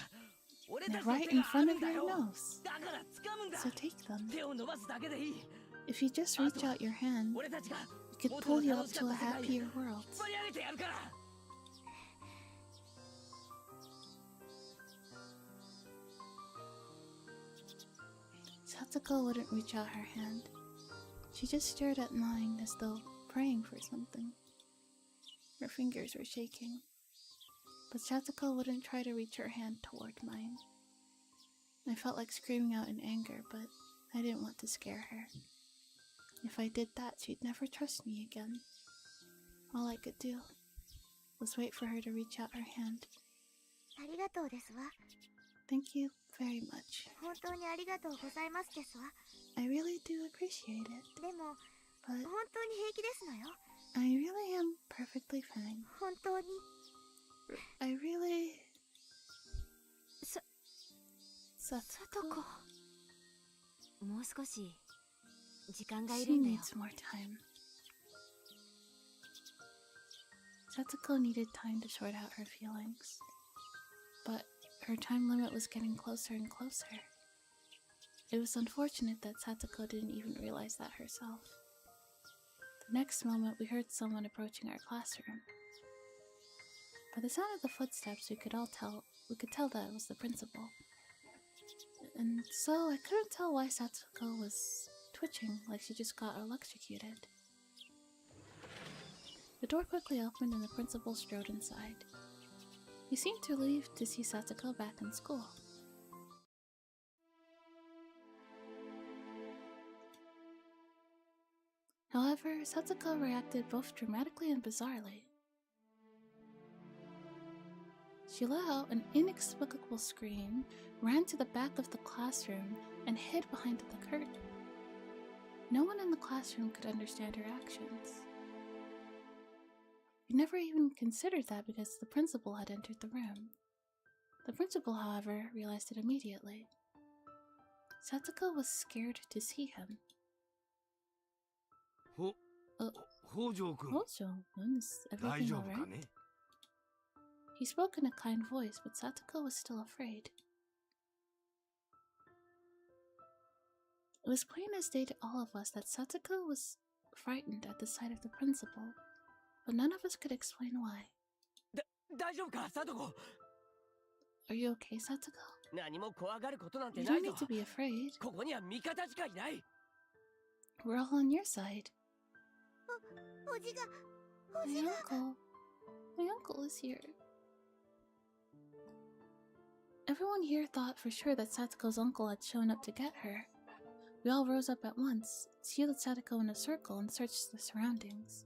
俺た They're ちの right 手 in があ front る of んだ your よ。 nose. だから掴むんだ。 So take them. 手を伸ばすだけでいい。 If you just reach out your hand, 俺たちが we could pull you up to a happier world. 引っ張り上げてやるから。 Satsuko wouldn't reach out her hand. She just stared at mine as though praying for something. Her fingers were shaking. But Satsuko wouldn't try to reach her hand toward mine. I felt like screaming out in anger, but I didn't want to scare her. If I did that, she'd never trust me again. All I could do was wait for her to reach out her hand. ありがとうですわ。 Thank you very much. 本当にありがとうございますですわ。 I really do appreciate it, でも but 本当に平気ですのよ。 I really am perfectly fine. 本当に。 I really... さと Satsuko... こ。もう少し時間がい She るんだよ。 needs more time. Satsuko needed time to sort out her feelings. But her time limit was getting closer and closer. It was unfortunate that Satsuko didn't even realize that herself. The next moment, we heard someone approaching our classroom. By the sound of the footsteps, we could tell that it was the principal. And so I couldn't tell why Satsuko was twitching like she just got electrocuted. The door quickly opened and the principal strode inside. He seemed relieved to see Satsuko back in school. However, Satsuko reacted both dramatically and bizarrely. She let out an inexplicable scream, ran to the back of the classroom, and hid behind the curtain. No one in the classroom could understand her actions. We never even considered that because the principal had entered the room. The principal, however, realized it immediately. Satsuko was scared to see him. Hojo-kun. Hojo-kun, is everything alright? He spoke in a kind voice, but Satsuko was still afraid. It was plain as day to all of us that Satsuko was frightened at the sight of the principal, but none of us could explain why. Are you okay, Satsuko? You don't need to be afraid. We're all on your side. My uncle is here. Everyone here thought for sure that Satsuko's uncle had shown up to get her. We all rose up at once, seated Satsuko in a circle, and searched the surroundings.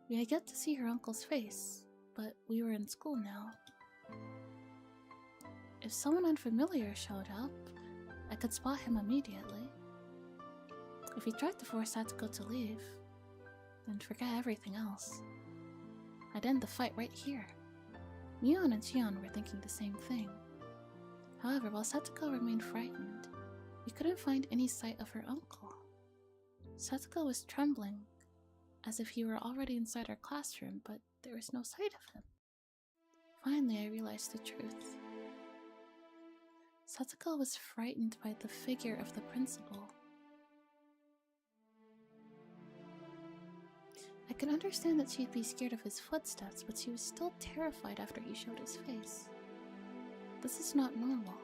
We had yet to see her uncle's face, but we were in school now. If someone unfamiliar showed up, I could spot him immediately. If he tried to force Satsuko to leave, then forget everything else. I'd end the fight right here. Mion and Shion were thinking the same thing. However, while Satsuko remained frightened, we couldn't find any sight of her uncle. Satsuko was trembling, as if he were already inside our classroom, but there was no sight of him. Finally, I realized the truth. Satsuko was frightened by the figure of the principal. I could understand that she'd be scared of his footsteps, but she was still terrified after he showed his face. This is not normal.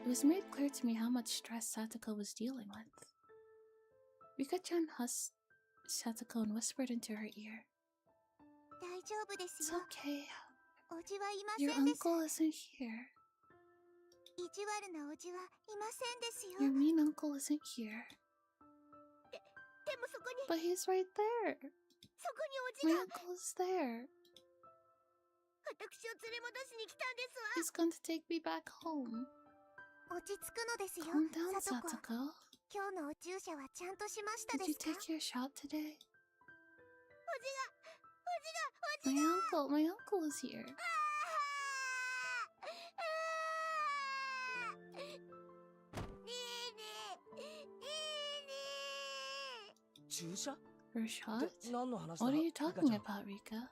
It was made clear to me how much stress Satsuko was dealing with. Rika-chan husked Satsuko and whispered into her ear. It's okay. Your uncle isn't here. Your mean uncle isn't here. But he's right there. My uncle is there. He's going to take me back home. Calm down, Satsuko. Did you take your shot today? My uncle is here. Her shot? What are you talking about, Rika?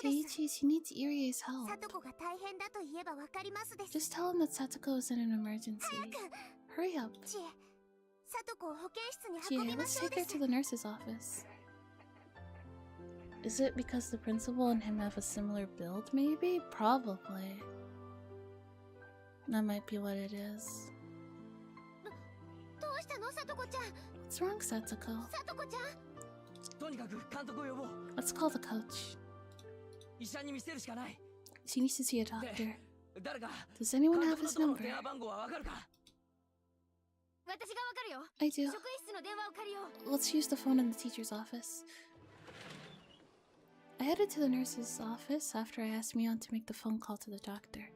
Keiichi, she needs Irie's help. Just tell him that Satsuko is in an emergency. Hurry up. Chie, let's take her to the nurse's office. Is it because the principal and him have a similar build, maybe? Probably. That might be what it is. What's wrong, Satsuko? Let's call the coach. She needs to see a doctor. Does anyone have his number? I do. Let's use the phone in the teacher's office. I headed to the nurse's office after I asked Mion to make the phone call to the doctor.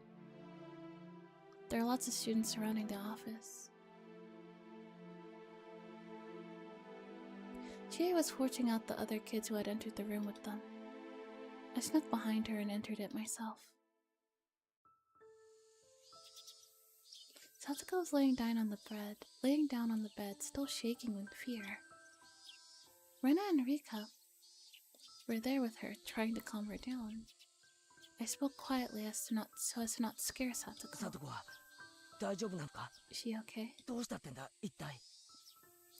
There are lots of students surrounding the office. Chie was forging out the other kids who had entered the room with them. I snuck behind her and entered it myself. Satsuko was laying down on the bed, still shaking with fear. Rena and Rika were there with her, trying to calm her down. I spoke quietly so as to not scare Satsuko. Is she okay?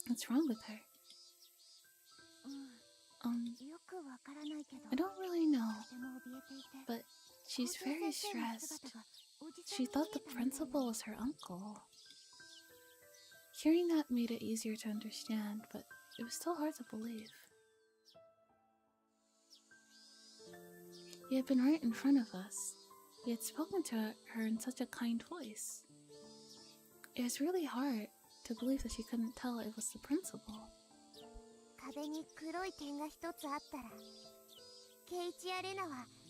What's wrong with her? I don't really know, but she's very stressed. She thought the principal was her uncle. Hearing that made it easier to understand, but it was still hard to believe. He had been right in front of us. He had spoken to her in such a kind voice. It was really hard to believe that she couldn't tell it was the principal.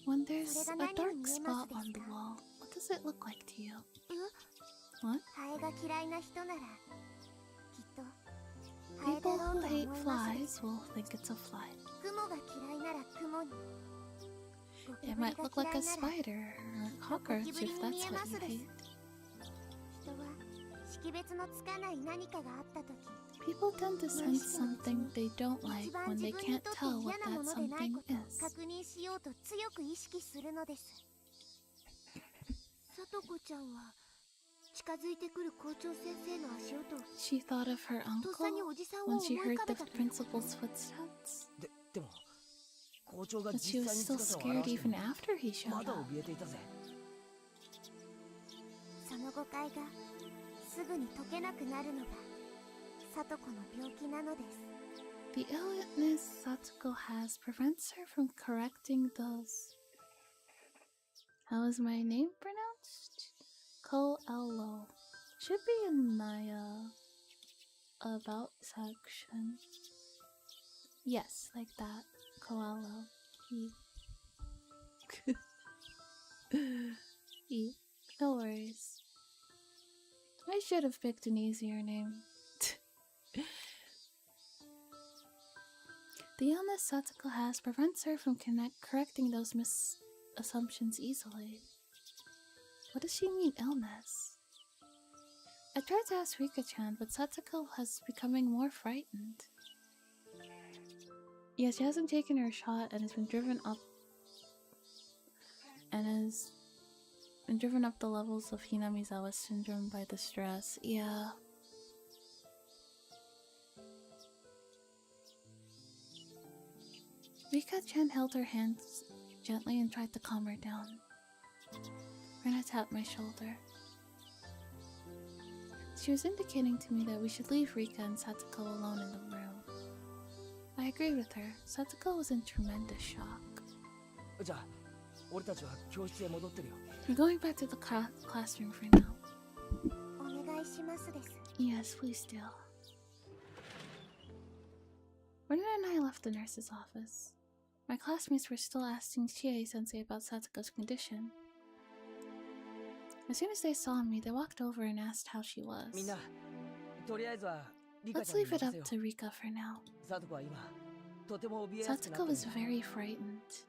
When there's a dark spot on the wall, what does it look like to you? What? People who hate flies will think it's a fly. It might look like a spider or a cockroach if that's what you hate. People tend to sense something they don't like when they can't tell what that something is. She thought of her uncle when she heard the principal's footsteps. But she was still scared even after he showed up. The illness Satoko has prevents her from correcting those. How is my name pronounced? Ko-Elo. Should be in my about section. Yes, like that. Koalo. No worries. I should have picked an easier name. The illness Satoko has prevents her from correcting those misassumptions easily. What does she mean, illness? I tried to ask Rika-chan, but Satoko has becoming more frightened. Yeah, she hasn't taken her shot and has been driven up the levels of Hinamizawa syndrome by the stress. Yeah. Rika-chan held her hands gently and tried to calm her down. Rena tapped my shoulder. She was indicating to me that we should leave Rika and Satoko alone in the room. I agreed with her. Satoko was in tremendous shock. We're going back to the classroom for now. Yes, please do. Rena and I left the nurse's office. My classmates were still asking Chie-sensei about Satoko's condition. As soon as they saw me, they walked over and asked how she was. Let's leave it up to Rika for now. Satoko is very frightened.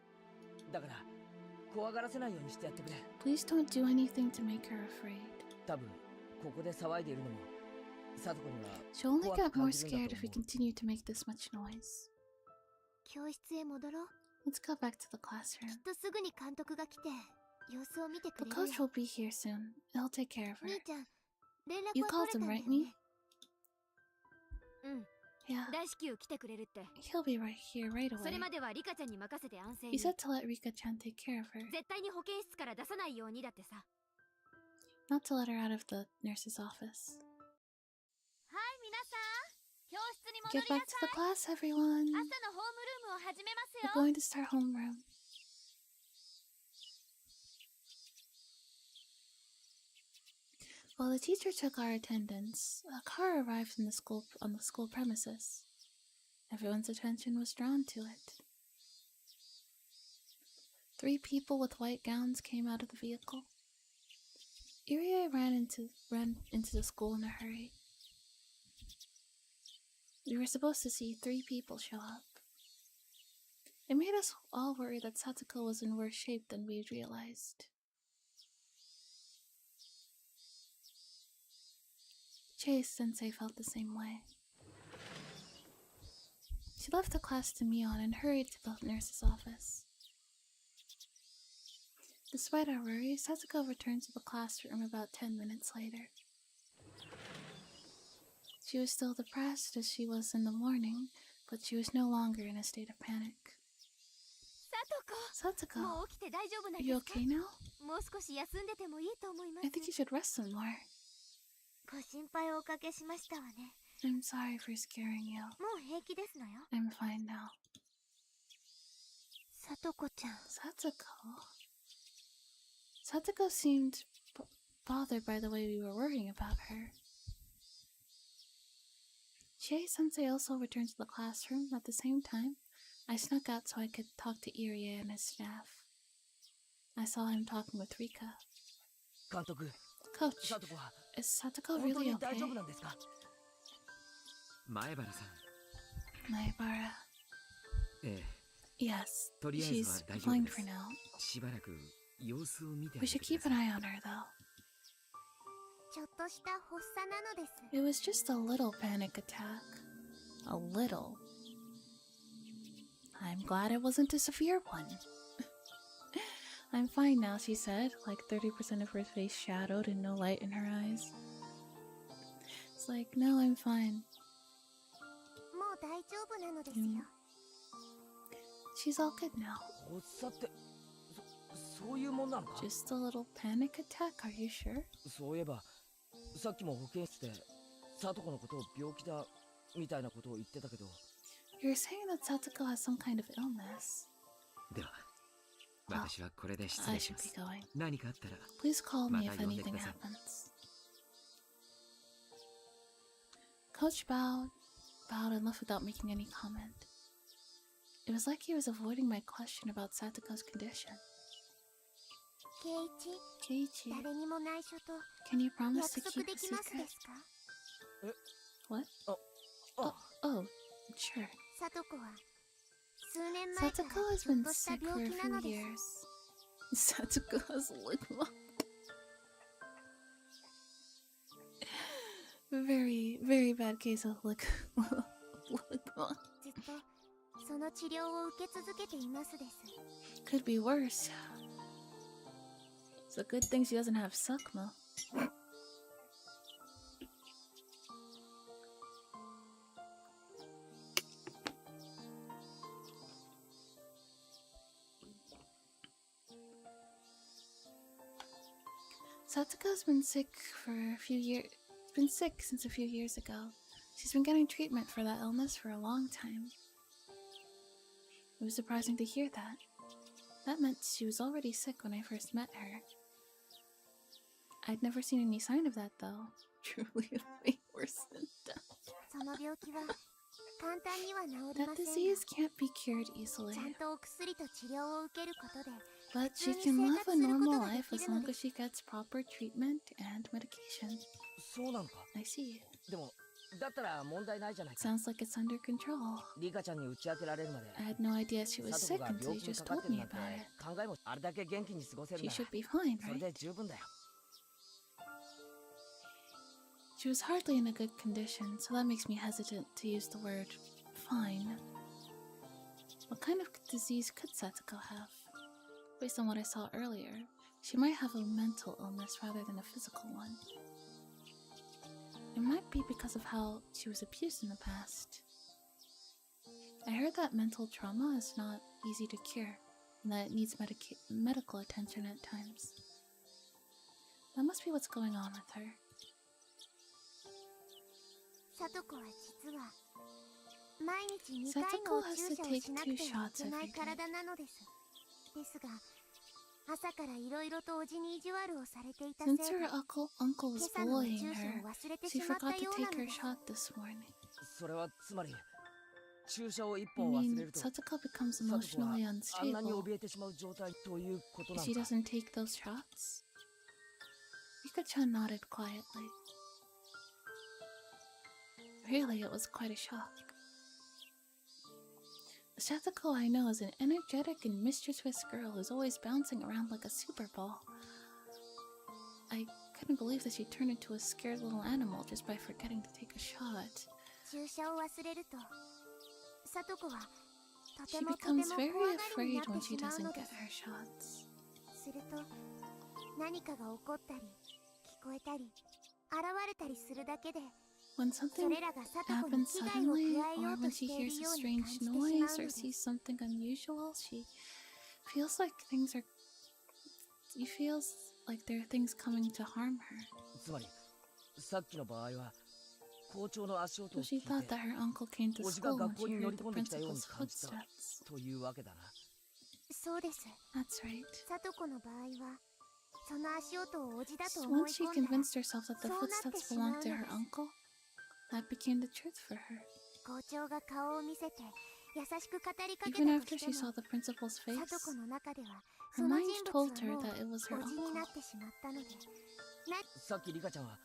Please don't do anything to make her afraid. She'll only get more scared if we continue to make this much noise. Let's go back to the classroom. The coach will be here soon. He'll take care of her. You called him, right, Mi? Yeah. He'll be right here right away. He said to let Rika-chan take care of her. Not to let her out of the nurse's office. Get back to the class, everyone. We're going to start homeroom. While the teacher took our attendance, a car arrived on the school premises. Everyone's attention was drawn to it. 3 people with white gowns came out of the vehicle. Irie ran into the school in a hurry. We were supposed to see 3 people show up. It made us all worry that Satoko was in worse shape than we'd realized. Chie-sensei felt the same way. She left the class to Mion and hurried to the nurse's office. Despite our worries, Satoko returned to the classroom about 10 minutes later. She was still depressed as she was in the morning, but she was no longer in a state of panic. さとこ、 Satoko, もう起きて大丈夫なん are で you すか？ okay now? もう少し休んでてもいいと思いま I す。 think you should rest some more. ご心配をおかけしましたわね。 I'm sorry for scaring you. もう平気ですのよ。 I'm fine now. さとこちゃん。 Satoko seemed bothered by the way we were worrying about her. Chie-sensei also returned to the classroom. At the same time, I snuck out so I could talk to Irie and his staff. I saw him talking with Rika. 監督、 Coach, さとこは is Satoko 本当 really に okay? 大丈夫なんですか？前原さん。 Naibara. ええ。 Yes, とりあえず she's は大丈夫 fine です for now. しばらく様子を見てあ We げて should くだ keep さ an い。 eye on her, though. ちょっとした発作なのです。 It was just a little panic attack. A little. I'm glad it wasn't a severe one. I'm fine now, she said, like 30% of her face shadowed and no light in her eyes. It's like, no, I'm fine. もう大丈夫なのですよ。 She's all good now. 発作ってそういうもんなのか？ Just a little panic attack, are you sure? そういえばさっきも保健室でさとこのことを病気だみたいなことを言ってたけど。 You're saying that Satoko has some kind of illness. では、私はこれで失 I 礼し should ま be す。 going. 何かあったら、 Please call me if また呼んでく anything ださい。 happens. Coach bowed and left without making any comment. It was like he was avoiding my question about Satoko's condition. 圭一、 Keiichi, 誰にも内緒と can you promise 約 to 束 keep で a きますで secret? すか？ What? あ、 Oh, sure. さとこは数年前から Satoko has ちょっ been とした sick for 病 a 気なの few です。 years. Satoko has ligma. Very, very bad case of ligma. ずっとその治療を受け続けていますです。 Could be worse. It's a good thing she doesn't have Sukma. Satoko's been sick for a few years. Been sick since a few years ago. She's been getting treatment for that illness for a long time. It was surprising to hear that. That meant she was already sick when I first met her. I'd never seen any sign of that, though. Truly a fate worse than death. その病気は簡単には治り That ませんが、 disease can't be cured easily. ちゃんとお薬と治療を受けることで But she 普通に can 生 live 活 a すること normal がで life き as るの long で as she gets proper treatment and medication. そうなのか？ I see. でもだったら問題ないじゃないか。 Sounds like it's under control. リカちゃんに打ち明けられるまで I had no idea she was さと sick こが until 病 you 気に just かかっ told てる me なんて about it. 考えもあれだけ元気に過ごせる She なら should be fine, それ right? で十分だよ。 She was hardly in a good condition, so that makes me hesitant to use the word fine. What kind of disease could Satoko have? Based on what I saw earlier, she might have a mental illness rather than a physical one. It might be because of how she was abused in the past. I heard that mental trauma is not easy to cure, and that it needs medical attention at times. That must be what's going on with her. さとこは実は毎日2回の注射をしなくてはいけない体なのです。ですが朝からいろいろとおじに意地悪をされていたせい Since で her uncle 今 was 朝のお注 bullying 射 her, を忘れて she しまった forgot to ような take の her です。 shot this morning. それはつまり注射を一 I 本忘 mean, れると Satoko becomes さとこは emotionally あんなに unstable 怯えてしまう状態ということな if の she か。 doesn't take those shots. Rika-chan nodded quietly. Really, it was quite a shock. The Satoko I know is an energetic and mischievous girl who's always bouncing around like a super ball. I couldn't believe that she turned into a scared little animal just by forgetting to take a shot. 注射を忘れるとさとこはと She てもとて becomes も怖 very がりにな afraid っ when て she しまう doesn't ので get す。 her shots. すると何かが起こったり聞こえたり現れたりするだけで when something happens suddenly, or when she hears a strange noise or sees something unusual, she feels like she feels like there are things coming to harm her. つまりさっきの場合は校長の足音を So 聞い she て thought that her uncle came to おじが school 学 when 校 she に乗 heard り the 込んできたように principal's 感じた footsteps. というわけだな。そうです。 That's right. さとこの場合はその足音をおじだと So 思 once い she 込んだら convinced herself that the そうなって footsteps しまうの belonged で to す。 her uncle, that became the truth for her. 校長が顔を見せて優しく語りかけ Even たと after して she も saw the principal's さ face, とこの中では her その mind 人物 told her はもう that it was her おじに uncle. なってしまったのでさっきリカちゃんは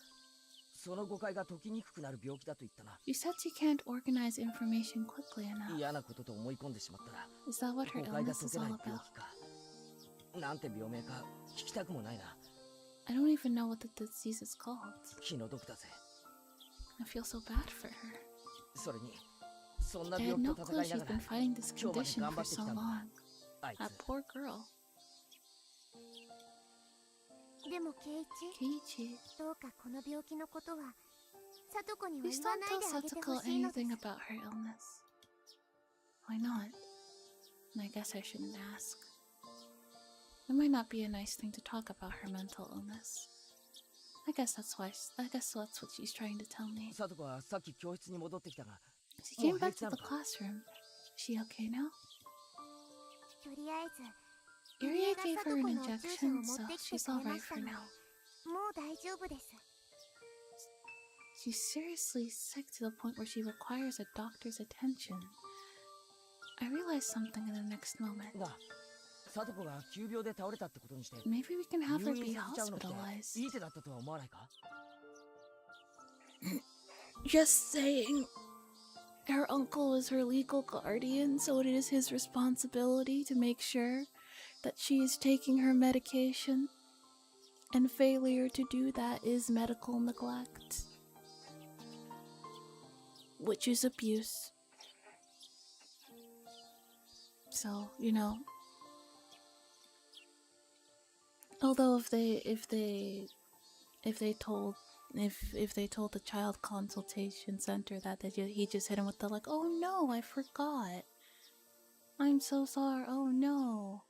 その誤解が解きにくくなる病気だと言ったな。 You said she can't organize information quickly enough. 嫌なことと思い込んでしまったら Is that what her 誤解が illness 解 is けない all 病 about? 気かなんて病名か聞きたくもないな。 I don't even know what the disease is called. 気の毒だぜ。 I feel so bad for her. それにそんな I 病 had 気 no と clue 戦いな she's がら been fighting this 今日まで condition 頑張 for ってき so たんだ。 long. あい That つ poor girl. でも圭一 Keiichi, どうかこの病気のことはさとこには please 言わ don't ない tell であげて Satoko ほしいのです anything about her illness. Why not? And I guess I shouldn't ask. It might not be a nice thing to talk about her mental illness. I guess that's what she's trying to tell me. さとこはさっき教室に戻ってきたが She もう came 平 back 気 to な the のか？ classroom. Is she okay now? とりあえず Irie が gave さと her こ an のお注射を injection, 持 so ってきて she's くれ alright ました for ので now. もう大丈夫です。 She's seriously sick to the point where she requires a doctor's attention. I realized something in the next moment. なあさとこが急病で倒れたってことにして Maybe we can have her 入 be 院させちゃうのって hospitalized. いい手だったとは思わないか？ Just saying. Her uncle is her legal guardian, so it is his responsibility to make sure that she is taking her medication. And failure to do that is medical neglect, which is abuse. So, you know, although if they told the child consultation center that he just hit him with the like, oh no, I forgot, I'm so sorry, oh no,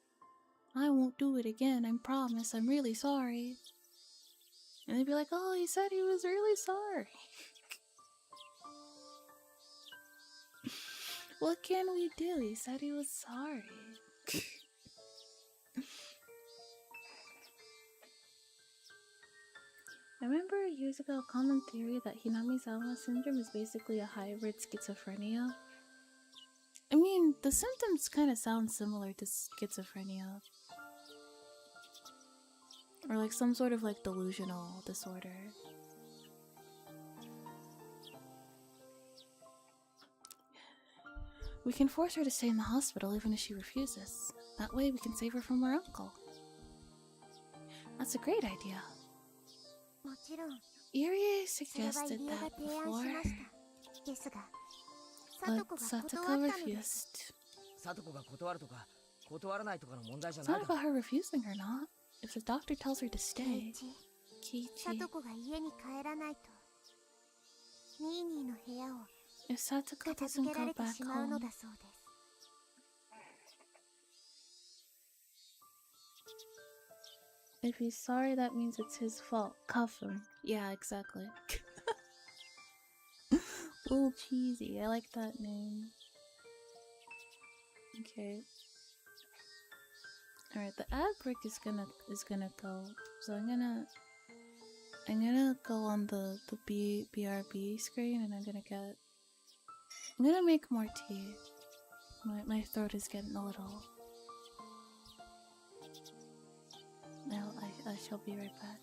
I won't do it again, I promise, I'm really sorry. And they'd be like, oh, he said he was really sorry. What can we do? He said he was sorry. I remember years ago a common theory that Hinamizawa syndrome is basically a hybrid schizophrenia. I mean, the symptoms kind of sound similar to schizophrenia. Or like some sort of like delusional disorder. We can force her to stay in the hospital even if she refuses. That way we can save her from her uncle. That's a great idea. もちろん Irie それは suggested 入江が that 提案 before, しましたですがさ but とこが Satoko 断ったのです refused. さとこが断るとか断らないとかの問題じゃ It's ない not だろ about her refusing or not. If the doctor tells her to 圭 stay, 一さ Keiichi, とこが家に帰らないとニーニーの部屋を if Satoko 片付 doesn't けら go れて back しまうの home, だそうです if he's sorry, that means it's his fault. Cuff him. Yeah, exactly. Little cheesy. I like that name. Okay. Alright, the ad break is gonna go. So I'm gonna go on the BRB screen and I'm gonna make more tea. My throat is getting a little. I shall be right back.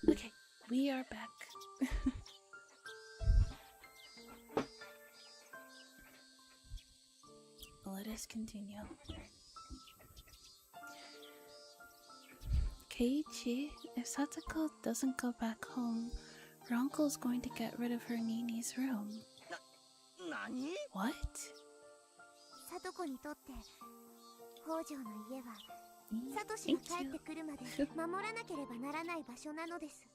Okay, we are back. Let us continue. Keiichi, if Satoko doesn't go back home, her uncle is going to get rid of her Nini's room. Nani? What? サトコにとって北条の家はサトシが帰ってくるまで守らなければならない場所なのです。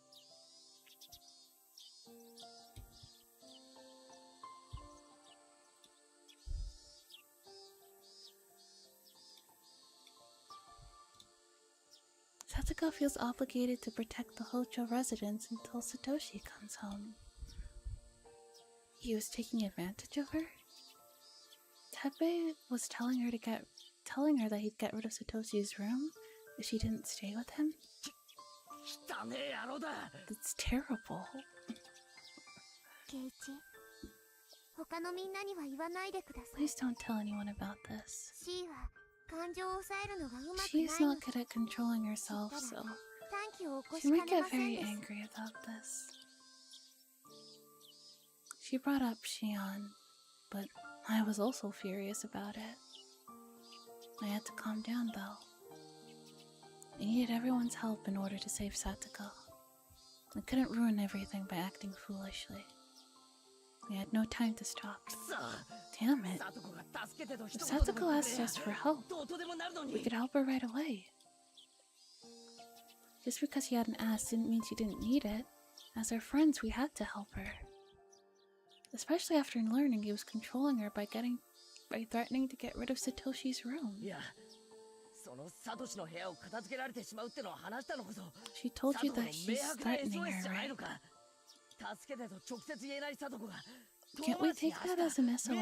Satoko feels obligated to protect the Hojo residence until Satoshi comes home. He was taking advantage of her? Teppei was telling her that he'd get rid of Satoshi's room if she didn't stay with him? That's terrible. ケイチ、他のみんなには言わないでください。 Please don't tell anyone about this. C は感情を抑えるのがうまくない She's の not good at controlling herself, so 短気を起こ she しか might ね get ません very です。 angry about this. She brought up Shion, but I was also furious about it. I had to calm down though. I needed everyone's help in order to save Satoko. I couldn't ruin everything by acting foolishly. We had no time to stop. Damn it. If Satoko asked us for help, we could help her right away. Just because she hadn't asked didn't mean she didn't need it. As her friends, we had to help her. Especially after learning he was controlling her by threatening to get rid of Satoshi's room. She told you that he's threatening her, right? Can't we take that as an SOS?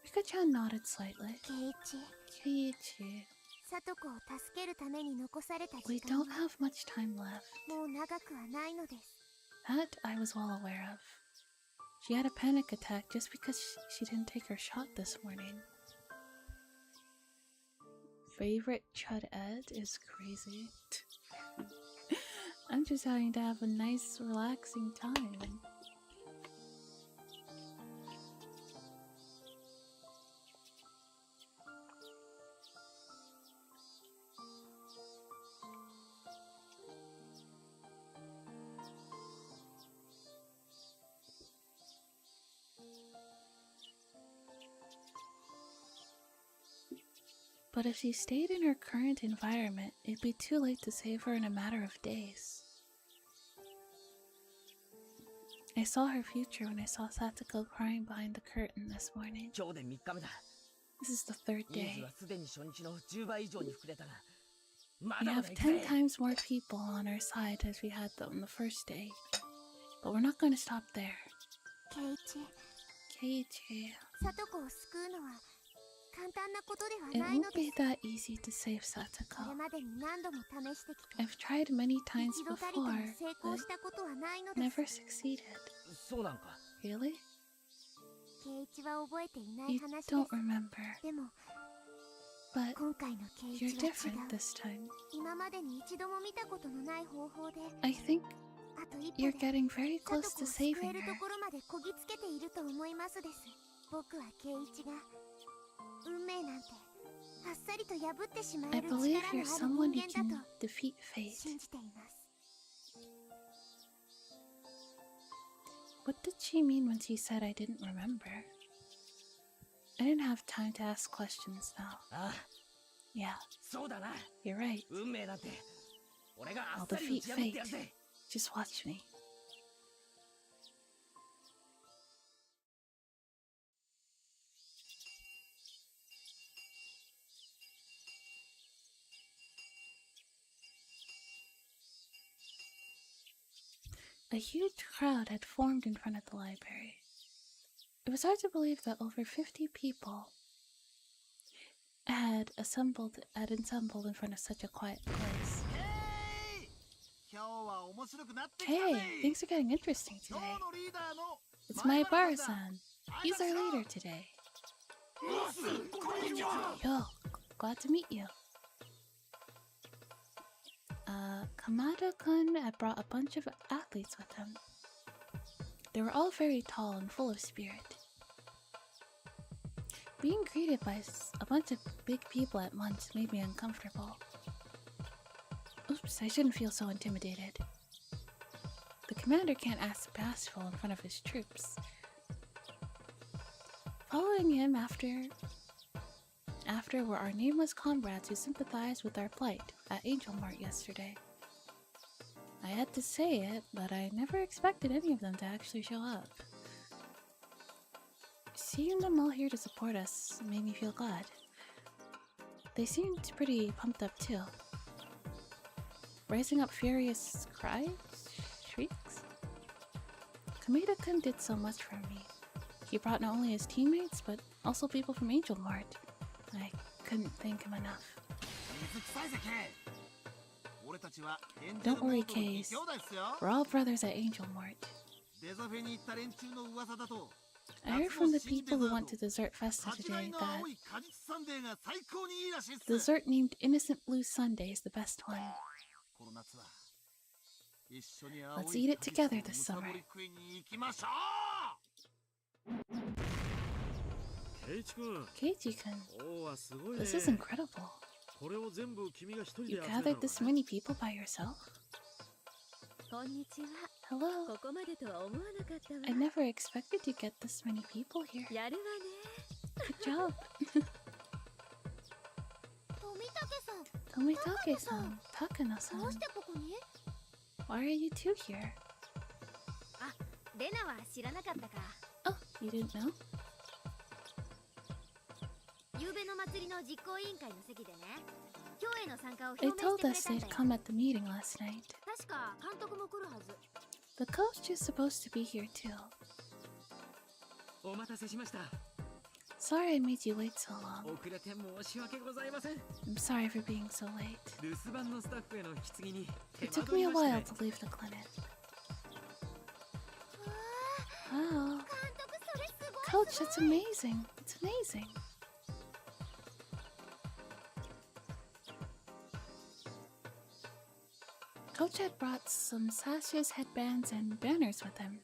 Pikachu nodded slightly. Keiichi. サトコを助けるために残された We 時間 don't have much time left. もう長くはないのです。 That I was well aware of. She had a panic attack just because she didn't take her shot this morning. Favorite Chud Ed is crazy. I'm just having to have a nice, relaxing time. But if she stayed in her current environment, it'd be too late to save her in a matter of days. I saw her future when I saw Satoko crying behind the curtain this morning. This is the third day. We have 10 times more people on our side as we had on the first day. But we're not going to stop there. Keiichi. It won't be that easy to save Satoko. I've tried many times before, but never succeeded. Really? You don't remember. But you're different this time. I think you're getting very close to saving her. I believe you're someone who can defeat fate. What did she mean when she said I didn't remember? I didn't have time to ask questions now. Yeah, you're right. I'll defeat fate. Just watch me. A huge crowd had formed in front of the library. It was hard to believe that over 50 people had assembled in front of such a quiet place. Hey, things are getting interesting today. It's my Bar-san. He's our leader today. Yo, glad to meet you. Kamada-kun had brought a bunch of athletes with him. They were all very tall and full of spirit. Being greeted by a bunch of big people at once made me uncomfortable. Oops, I shouldn't feel so intimidated. The commander can't act bashful in front of his troops. Following him after were our nameless comrades who sympathized with our plight at Angel Mart yesterday. I had to say it, but I never expected any of them to actually show up. Seeing them all here to support us made me feel glad. They seemed pretty pumped up too. Raising up furious cries? Shrieks? Kameda-kun did so much for me. He brought not only his teammates, but also people from Angel Mart. I couldn't thank him enough. Don't worry, Case. We're all brothers at Angel Mart. I heard from the people who went to Dessert Festa today that the dessert named Innocent Blue Sundae is the best one. Let's eat it together this summer. Keiichi-kun, this is incredible. You gathered this many people by yourself? Hello. I never expected to get this many people here. Good job. Tomitake-san, Takano-san. Why are you two here? Oh, you didn't know? They told us they'd come at the meeting last night. The coach is supposed to be here too. Sorry I made you wait so long. I'm sorry for being so late. It took me a while to leave the clinic. Wow. Coach, that's amazing. It's amazing. Coach had brought some sashes, headbands, and banners with him.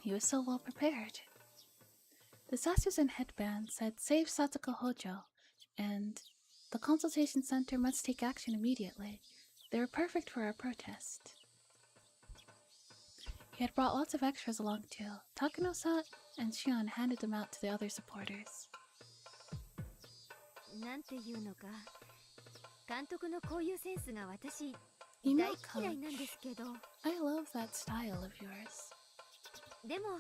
He was so well prepared. The sashes and headbands said "Save Satoko Hojo" and "The consultation center must take action immediately." They were perfect for our protest. He had brought lots of extras along too. Takano-san and Shion handed them out to the other supporters. なんていうのか、監督のこういうセンスが私 You 大 know, 嫌いなんですけど。 I love that style of yours. でも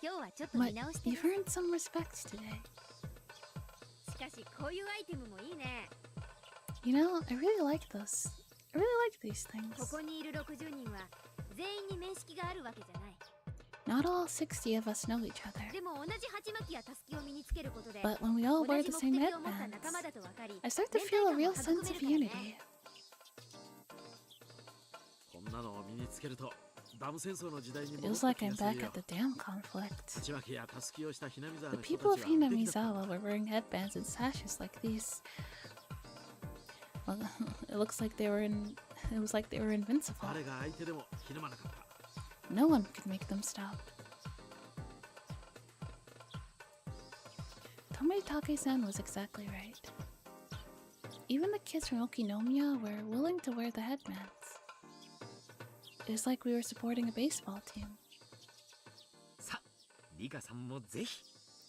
今日はちょっと But 見直してま you've す。 earned some respect today. しかしこういうアイテムもいいね。 You know, I really like those. I really like these こ things. こにいる60人は全員に面識があるわけじゃない。 Not all 60 of us know each other. でも同じ鉢巻きやタスキを身につけることで But when we all 同 wear じ the 目 same 的を持った仲間 headbands, だと分かり、 I start to feel a real sense of unity. こんなのを身につけるとダム戦争の時代に It 戻っ feels た like 気 I'm がする back よ at the dam conflict. 鉢巻きやタスキをしたひなみ沢 The の人 people た of ちは敵だ Hinamizawa were wearing headbands and sashes like these. Well, it looks like they were it was like they were invincible. 誰が相手でもひるまなかった No one could make them stop. Tomitake-san was exactly right. Even the kids from Okinomiya were willing to wear the headbands. It was like we were supporting a baseball team. さ、リカさんもぜひ。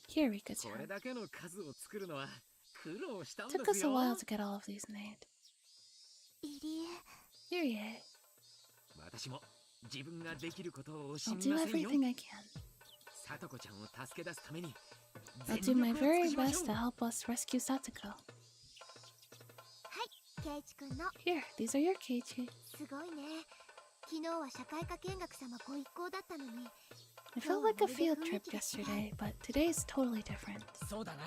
Here, こ Rika-chan. れだけの数を作るのは苦労したん Took で us す a よ。 while to get all of these made. 入江 Here, yeah. 私も自分ができることを惜し I'll み do ませんよ。 everything I can. さとこちゃんを助け出すために I'll 全 do my 力を very 尽くしましょ best う to help us rescue Satoko. ケイチくんの Here, these are your Keiichi. すごいね。昨日は社会科見学様ご一行だったのに。 It felt like a field trip yesterday, but today is totally different. そうだな。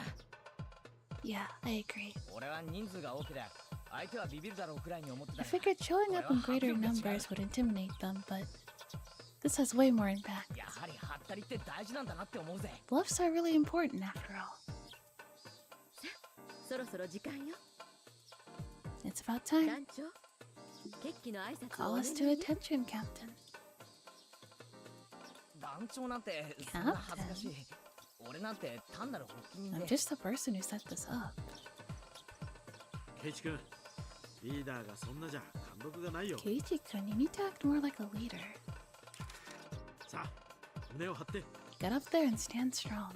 Yeah, I agree. 俺は人数が多ければ相手はビビるだろうくらいに思ってた I が figured showing up in greater numbers would intimidate them, but this has way more impact. やはりハッタリって大事なんだなって思うぜ。 Bluffs are really important after all. そろそろ時間よ。 It's about time. 団長、決起の挨拶を Call お願 us い to よ。 attention, Captain. 団長なんてそんな恥ずかしい。俺なんて単なる発起人 I'm で。 just the person who set this up. ケイチ君リーダーがそんなじゃ貫禄がないよ Keiichi-kun, you need to act more like a leader. さあ胸を張って Get up there and stand strong.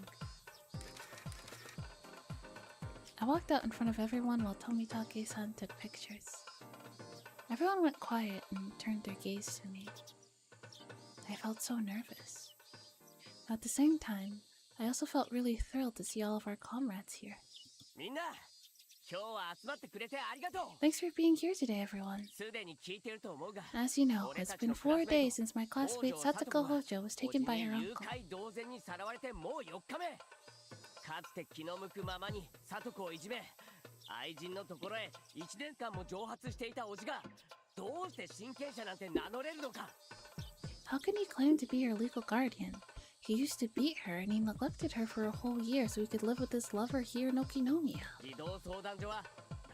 I walked out in front of everyone while Tomitake-san took pictures. Everyone went quiet and turned their gaze to me. I felt so nervous. At the same time, I also felt really thrilled to see all of our comrades here. みんな、今日は集まってくれてありがとう。 Thanks for being here today, everyone. すでに聞いてると思うが。 As you know, it's been 4 days since my classmate Satoko Hojo was taken by her 誘 uncle. 拐同然にさらわれてもう4日目。かつて気の向くままに里子をいじめ、愛人のところへ1年間も蒸発していた叔父がどうして親権者なんて名乗れるのか。 How can he claim to be her legal guardian? He used to beat her and he neglected her for a whole year so he could live with his lover here in Okinomiya. 児童相談所は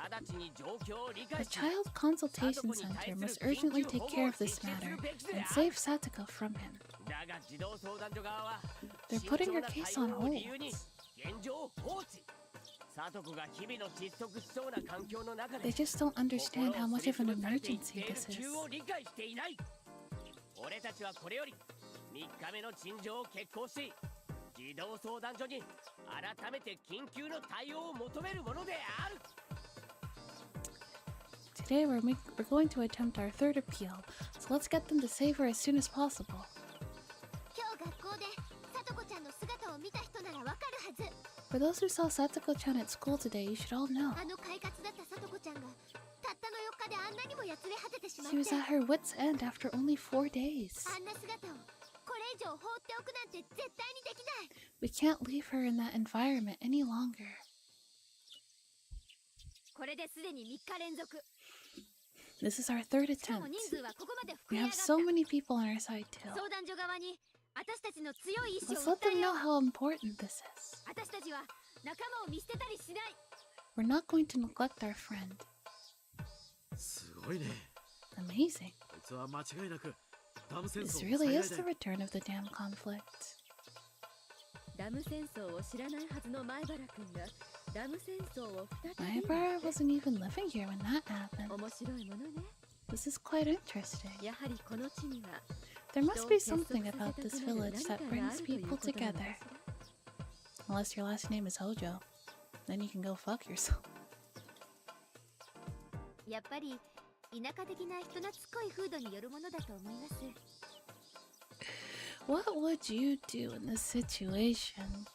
直ちに状況を理 The 解し、 Child Consultation Center must urgently take care of this matter and save Satoko from him. だが児童相談所側は They're putting her case on を hold. 理由に現状を放置。里子が日々の窒息しそうな環境の中で They just don't understand how much of an emergency this 急 is. を理解していない。俺たちはこれより3日目の陳情を決行し、児童相談所に改めて緊急の対応を求めるものである。 Today we're going to attempt our third appeal, so let's get them to save her as soon as possible. 今日学校でさとこちゃんの姿を見た人ならわかるはず。 For those who saw Satoko-chan at school today, you should all know. あの快活だったさとこちゃんがたったの4日であんなにもやつれ果ててしまっ She て、 was at her wit's end after only 4 days. あんな姿をこれ以上放っておくなんて絶対にできない。 We can't leave her in that environment any longer. これですでに3日連続。 This is our third しかも attempt. 人数はここまで We 膨れ上が have った so many people on our side too. 相談所側に私たちの強い意志 Let's を let 訴 them えよ know う。 how important this is. 私たちは仲間を見捨てたりしない。 We're not going to neglect our friend. すごいね Amazing. こいつは間違いなくダム戦 This 争の really 最 is 大 the だよ return of the dam conflict. ダム戦争を知らないはずの前原くんがダム戦争を再び Maibara wasn't even living here when that happened. 面白いものね。 This is quite interesting. やはりこの地には There must be something about this village that brings people together. Unless your last name is Hojo. then you can go fuck yourself. やっぱり田舎的な人懐っこい風土によるものだと思います。 What would you do in this situation?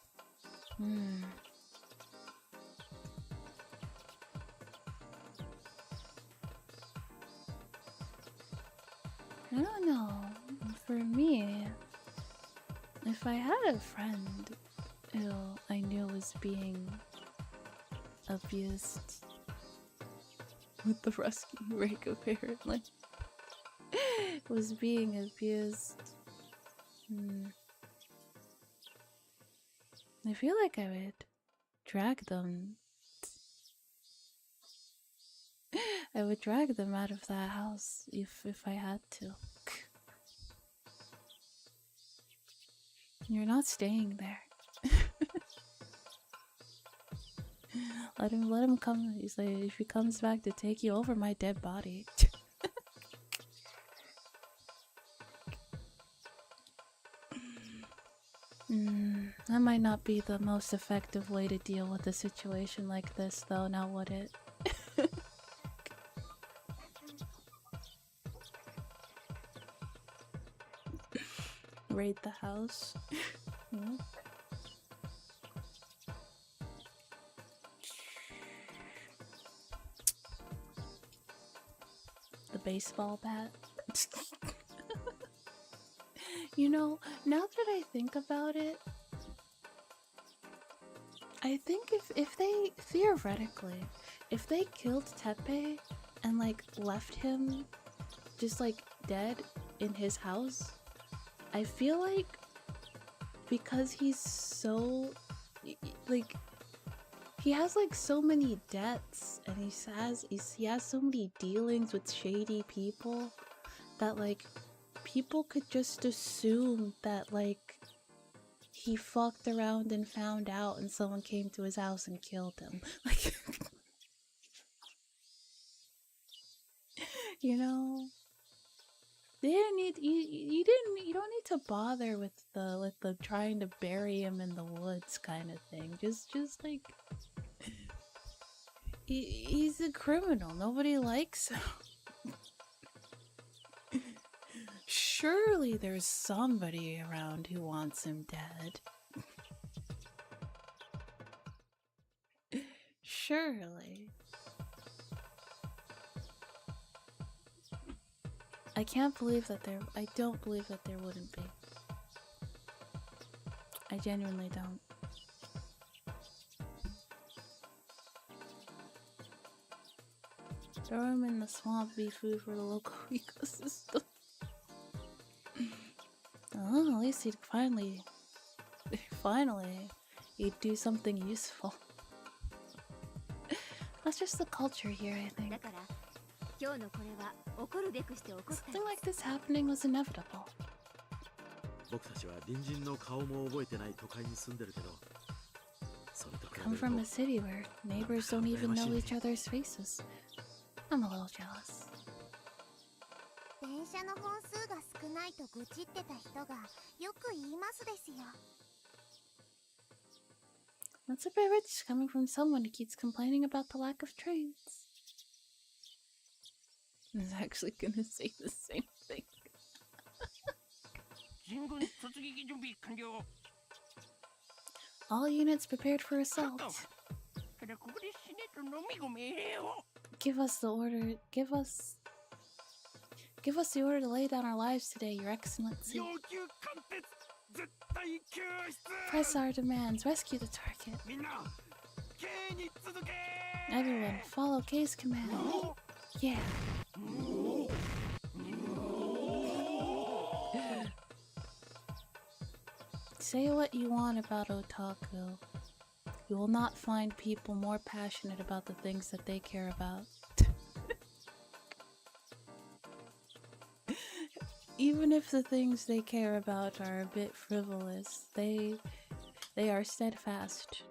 I don't know. For me, if I had a friend who I knew was being abused with the rescue rig, apparently was being abused, I feel like I would drag them. I would drag them out of that house if I had to. You're not staying there. Let him come. He's like, if he comes back to take you over my dead body. That might not be the most effective way to deal with a situation like this, though, now would it? Raid the house. The baseball bat. You know, now that I think about it, I think if they, theoretically, if they killed Tepe and like left him just like dead in his house, I feel like because he's so like he has like so many debts and he has so many dealings with shady people that like people could just assume that like he fucked around and found out and someone came to his house and killed him. Like you know, they didn't need you don't need to bother with the trying to bury him in the woods kind of thing. Just like he's a criminal. Nobody likes him. Surely there's somebody around who wants him dead. Surely. I don't believe that there wouldn't be. I genuinely don't. Throw him in the swamp, be food for the local ecosystem. Oh, at least he'd finally, he'd do something useful. That's just the culture here, I think. Something like this happening was inevitable. Come from a city where neighbors don't even know each other's faces. I'm a little jealous. 電車の本数が少ないと愚痴ってた人がよく言いますですよ。 That's a bit rich coming from someone who keeps complaining about the lack of trains. I was actually gonna say the same thing. All units prepared for assault. Give us the order. Give us the order to lay down our lives today, Your Excellency. Press our demands. Rescue the target. Everyone, follow K's command. Yeah. Say what you want about otaku. You will not find people more passionate about the things that they care about. Even if the things they care about are a bit frivolous, they are steadfast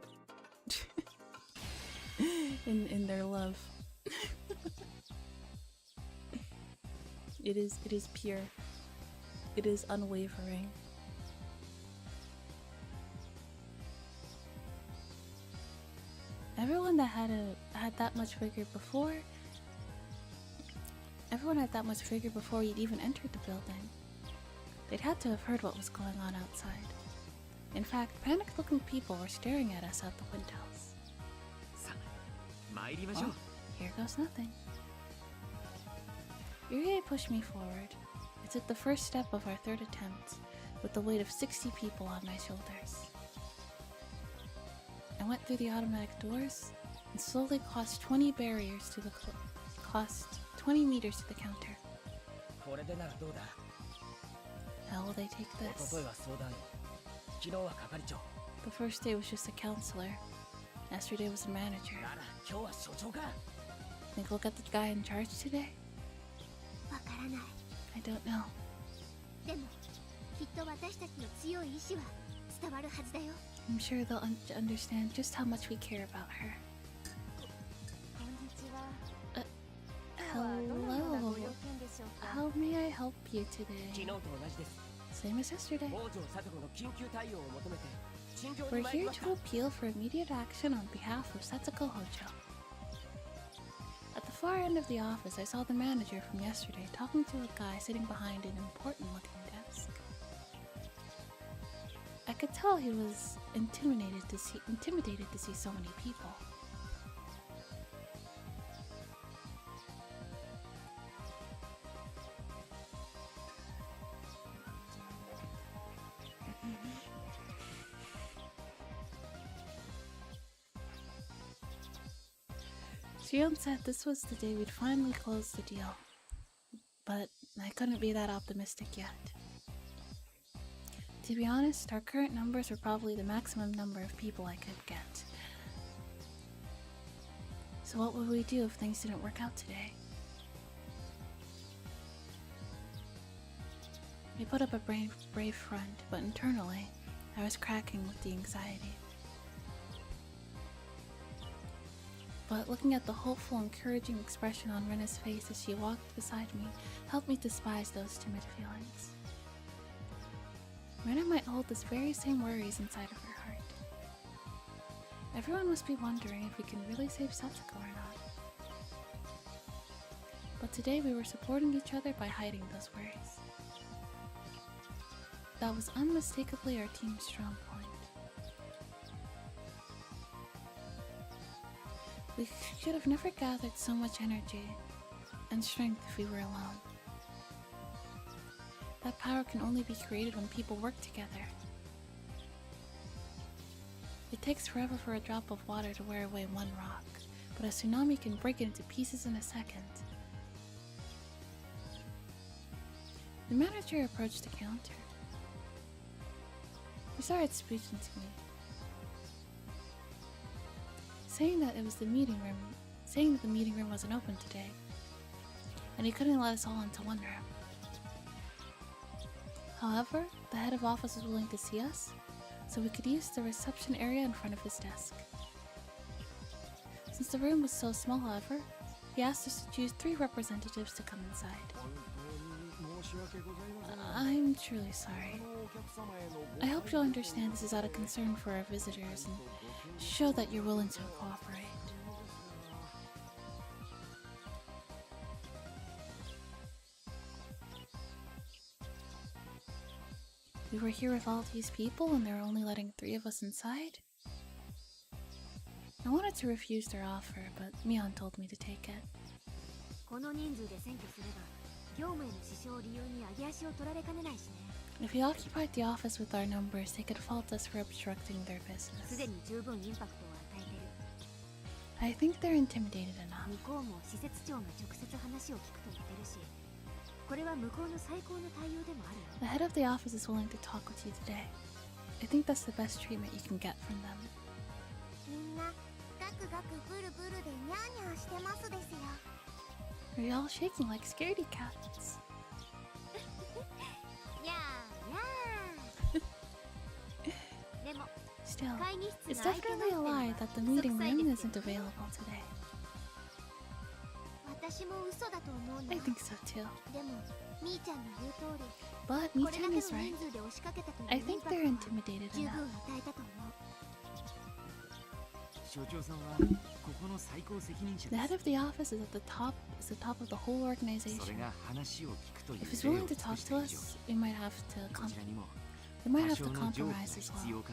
in their love. It is pure. It is unwavering. Everyone that had that much figure before. Everyone had that much figure before you'd even entered the building. They'd had to have heard what was going on outside. In fact, panicked-looking people were staring at us out the windows. Oh, here goes nothing. Yurie pushed me forward. I took the first step of our third attempt, with the weight of 60 people on my shoulders. I went through the automatic doors and slowly crossed 20 barriers to the crossed 20 meters to the counter. How will they take this? The first day was just a counselor. Yesterday was a manager. Think we'll get the guy in charge today? I don't know. I'm sure they'll understand just how much we care about her. Hello. How may I help you today? Same as yesterday. We're here to appeal for immediate action on behalf of Setsuko Hojo. At the far end of the office, I saw the manager from yesterday talking to a guy sitting behind an important-looking desk. I could tell he was intimidated to see so many people. Shion said this was the day we'd finally close the deal, but I couldn't be that optimistic yet. To be honest, our current numbers were probably the maximum number of people I could get. So what would we do if things didn't work out today? We put up a brave front, but internally, I was cracking with the anxiety. But looking at the hopeful, encouraging expression on Rena's face as she walked beside me helped me despise those timid feelings. Rena might hold this very same worries inside of her heart. Everyone must be wondering if we can really save Setsuko or not. But today we were supporting each other by hiding those worries. That was unmistakably our team's strong point. We should have never gathered so much energy and strength if we were alone. That power can only be created when people work together. It takes forever for a drop of water to wear away one rock, but a tsunami can break it into pieces in a second. The manager approached the counter. He started speaking to me, saying that the meeting room wasn't open today, and he couldn't let us all into one room. However, the head of office was willing to see us, so we could use the reception area in front of his desk. Since the room was so small, however, he asked us to choose 3 representatives to come inside. I'm truly sorry. I hope you'll understand this is out of concern for our visitors and show that you're willing to cooperate. We were here with all these people and they're only letting 3 of us inside? I wanted to refuse their offer, but Mion told me to take it. If we occupied the office with our numbers, they could fault us for obstructing their business. I think they're intimidated enough. The head of the office is willing to talk with you today. I think that's the best treatment you can get from them. Are you all shaking like scaredy cats? Still, it's definitely a lie that the meeting room isn't available today. I think so too. But Mi-chan is right. I think they're intimidated enough. The head of the office is at the top of the whole organization. If he's willing to talk to us, we might have to compromise as well.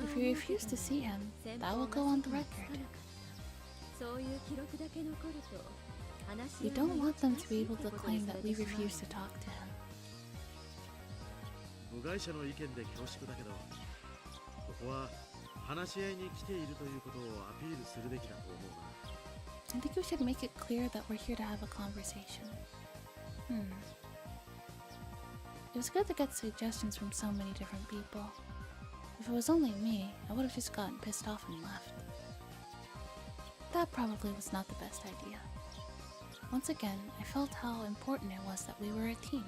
If we refuse to see him, that will go on the record. We don't want them to be able to claim that we refuse to talk to him. 部外者の意見で恐縮だけど、ここは話し合いに来ているということをアピールするべきだと思うな。I think we should make it clear that we're here to have a conversation. It was good to get suggestions from so many different people. If it was only me, I would have just gotten pissed off and left. That probably was not the best idea. Once again, I felt how important it was that we were a team.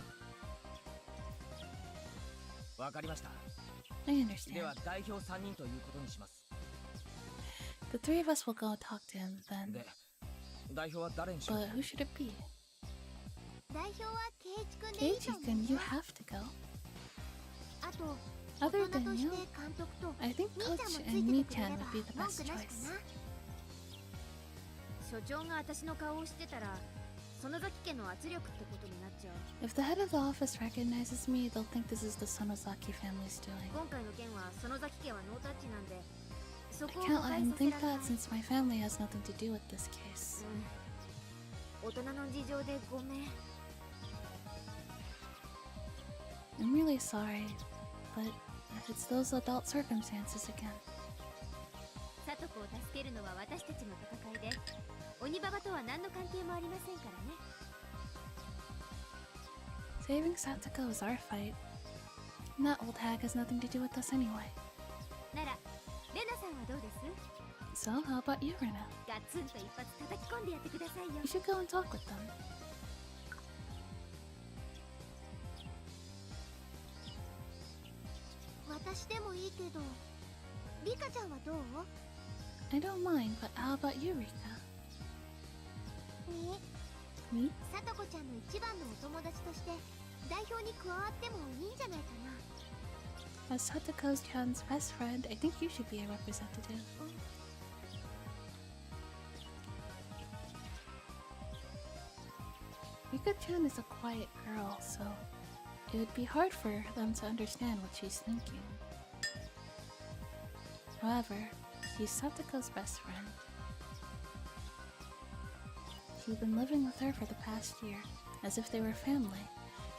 わかりました。 I understand. では代表3人ということにします。 The three of us will go talk to him then. で、代表は誰にしよう。 But who should it be? 代表は圭一君でいいと思う。 Keiji-kun, you have to go. あと、 Other 大人 than とし you, て監督と I think 兄ちゃんも Coach つい and ててくれ Mi-chan れば would be the 文 best 句ないか choice. な。所長が私の顔を知ってたら園崎家の圧力ってことになっちゃう。 If the head of the office recognizes me, they'll think this is the Sonozaki family's doing. 今回の件は園崎家はノータッチなんで、そ I こを can't 誤 let 解 him させ think られない。 that since my family has nothing to do with this case. 大人の事情でごめん。 I'm really sorry, but it's those adult circumstances again. サトコを助けるのは私たちの戦いで、鬼ババとは何の関係もありませんからね。 Saving Satoko is our fight. And that old hag has nothing to do with us anyway. なら、レナさんはどうです？ So, how about you, Rena? ガツンと一発叩き込んでやってくださいよ。 You should go and talk with them. 私でもいいけど、リカちゃんはどう？ I don't mind, but how about you, Rika? Me? さとこちゃんの一番のお友達として代表に加わってもいいんじゃないかな。 As Satoko's-chan's best friend, I think you should be a representative. Rika-chan is a quiet girl, so it would be hard for them to understand what she's thinking. However, she's Satoko's best friend. She's been living with her for the past year, as if they were family.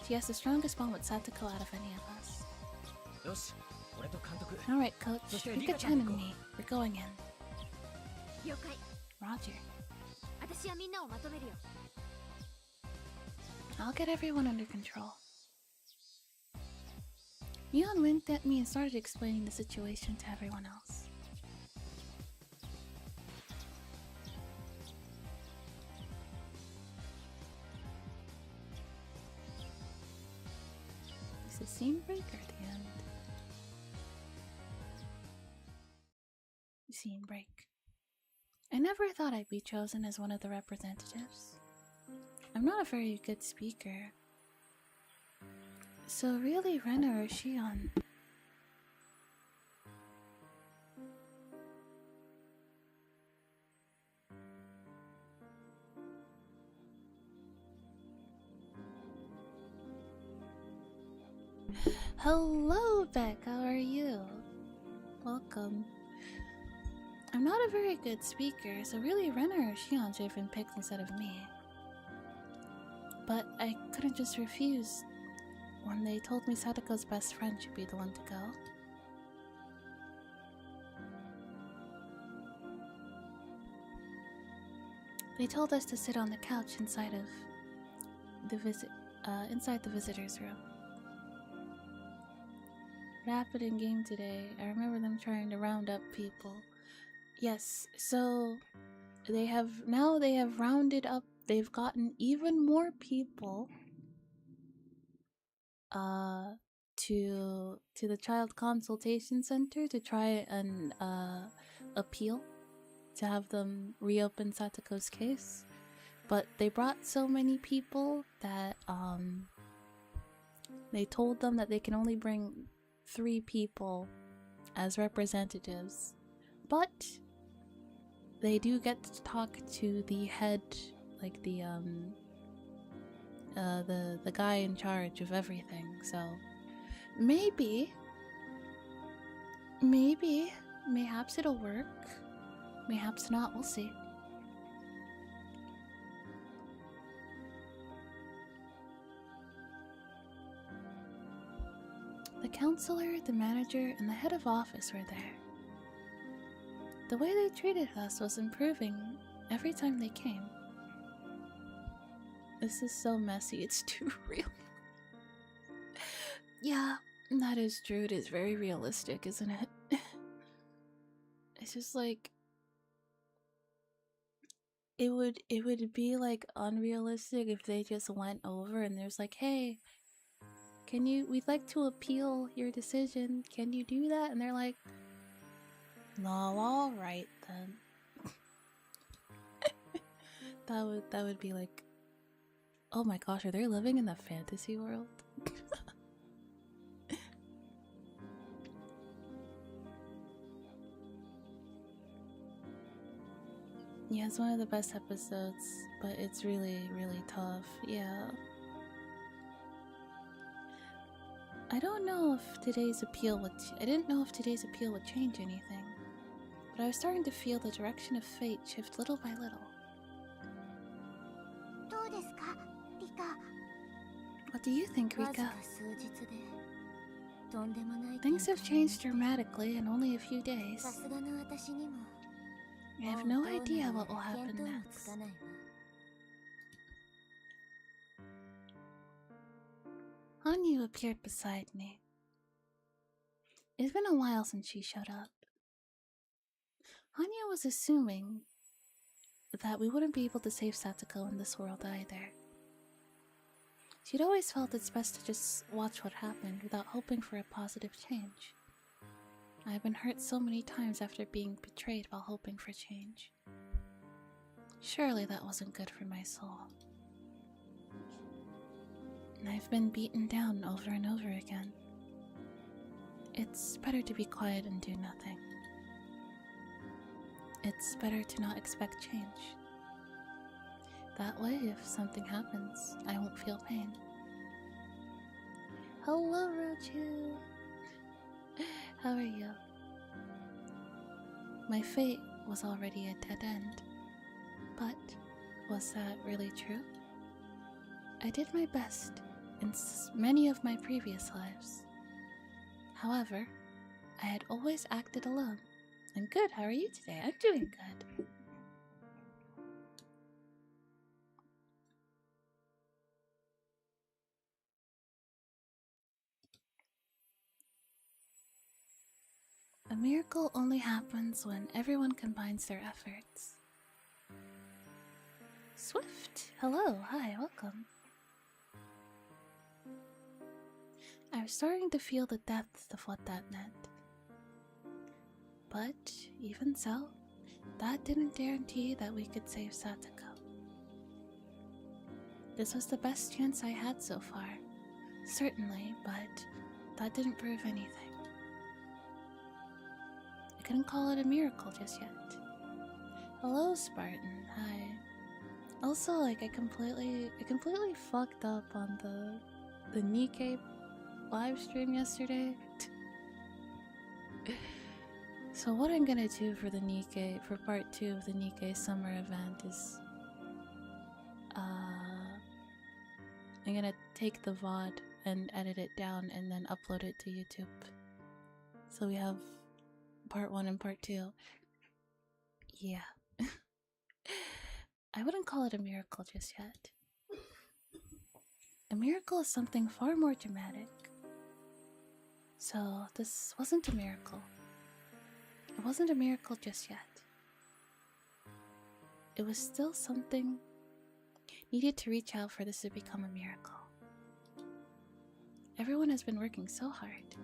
She has the strongest bond with Satoko out of any of us. よし、俺と監督。 Alright, Coach. Rika-chan and me. We're going in. 了解。 Roger. 私はみんなをまとめるよ。 I'll get everyone under control. Mion winked at me and started explaining the situation to everyone else. Is the scene break or the end? Scene break. I never thought I'd be chosen as one of the representatives. I'm not a very good speaker. So really, Rena or Shion? Hello, Beck. How are you? Welcome. I'm not a very good speaker, so really Rena or Shion should have been picked instead of me. But I couldn't just refuse when they told me Satoko's best friend should be the one to go. They told us to sit on the couch inside the visitor's room. What happened in game today? I remember them trying to round up people. Yes, so they have rounded up. They've gotten even more people to the Child Consultation Center to try and appeal to have them reopen Satoko's case. But they brought so many people that they told them that they can only bring 3 people as representatives, but they do get to talk to the head, like the guy in charge of everything. So maybe, mayhaps it'll work, mayhaps not. We'll see. The counselor, the manager, and the head of office were there. The way they treated us was improving every time they came. This is so messy, it's too real. Yeah, that is true. It is very realistic, isn't it? It's just like it would be like unrealistic if they just went over and there's like, hey, we'd like to appeal your decision. Can you do that? And they're like, no, all right then. that would be like, oh my gosh, are they living in the fantasy world? Yeah, it's one of the best episodes, but it's really, really tough. Yeah. I don't know if today's appeal would... I didn't know if today's appeal would change anything, but I was starting to feel the direction of fate shift little by little. What do you think, Rika? Things have changed dramatically in only a few days. I have no idea what will happen next. Hanyu appeared beside me. It's been a while since she showed up. Hanyu was assuming that we wouldn't be able to save Satoko in this world either. She'd always felt it's best to just watch what happened without hoping for a positive change. I've been hurt so many times after being betrayed while hoping for change. Surely that wasn't good for my soul. And I've been beaten down over and over again. It's better to be quiet and do nothing. It's better to not expect change. That way, if something happens, I won't feel pain. Hello, Rochu! How are you? My fate was already a dead end. But was that really true? I did my best in many of my previous lives. However, I had always acted alone. I'm good, how are you today? I'm doing good. A miracle only happens when everyone combines their efforts. Swift! Hello, hi, welcome. I was starting to feel the depth of what that meant. But, even so, that didn't guarantee that we could save Satoko. This was the best chance I had so far, certainly, but that didn't prove anything. I couldn't call it a miracle just yet. Hello, Spartan, hi. Also, like, I completely fucked up on the Nikkei live stream yesterday. So what I'm gonna do for the Nikkei, for part 2 of the Nikkei summer event is, I'm gonna take the VOD and edit it down and then upload it to YouTube. So we have part 1 and part 2. Yeah. I wouldn't call it a miracle just yet. A miracle is something far more dramatic. So this wasn't a miracle. It wasn't a miracle just yet. It was still something needed to reach out for this to become a miracle. Everyone has been working so hard.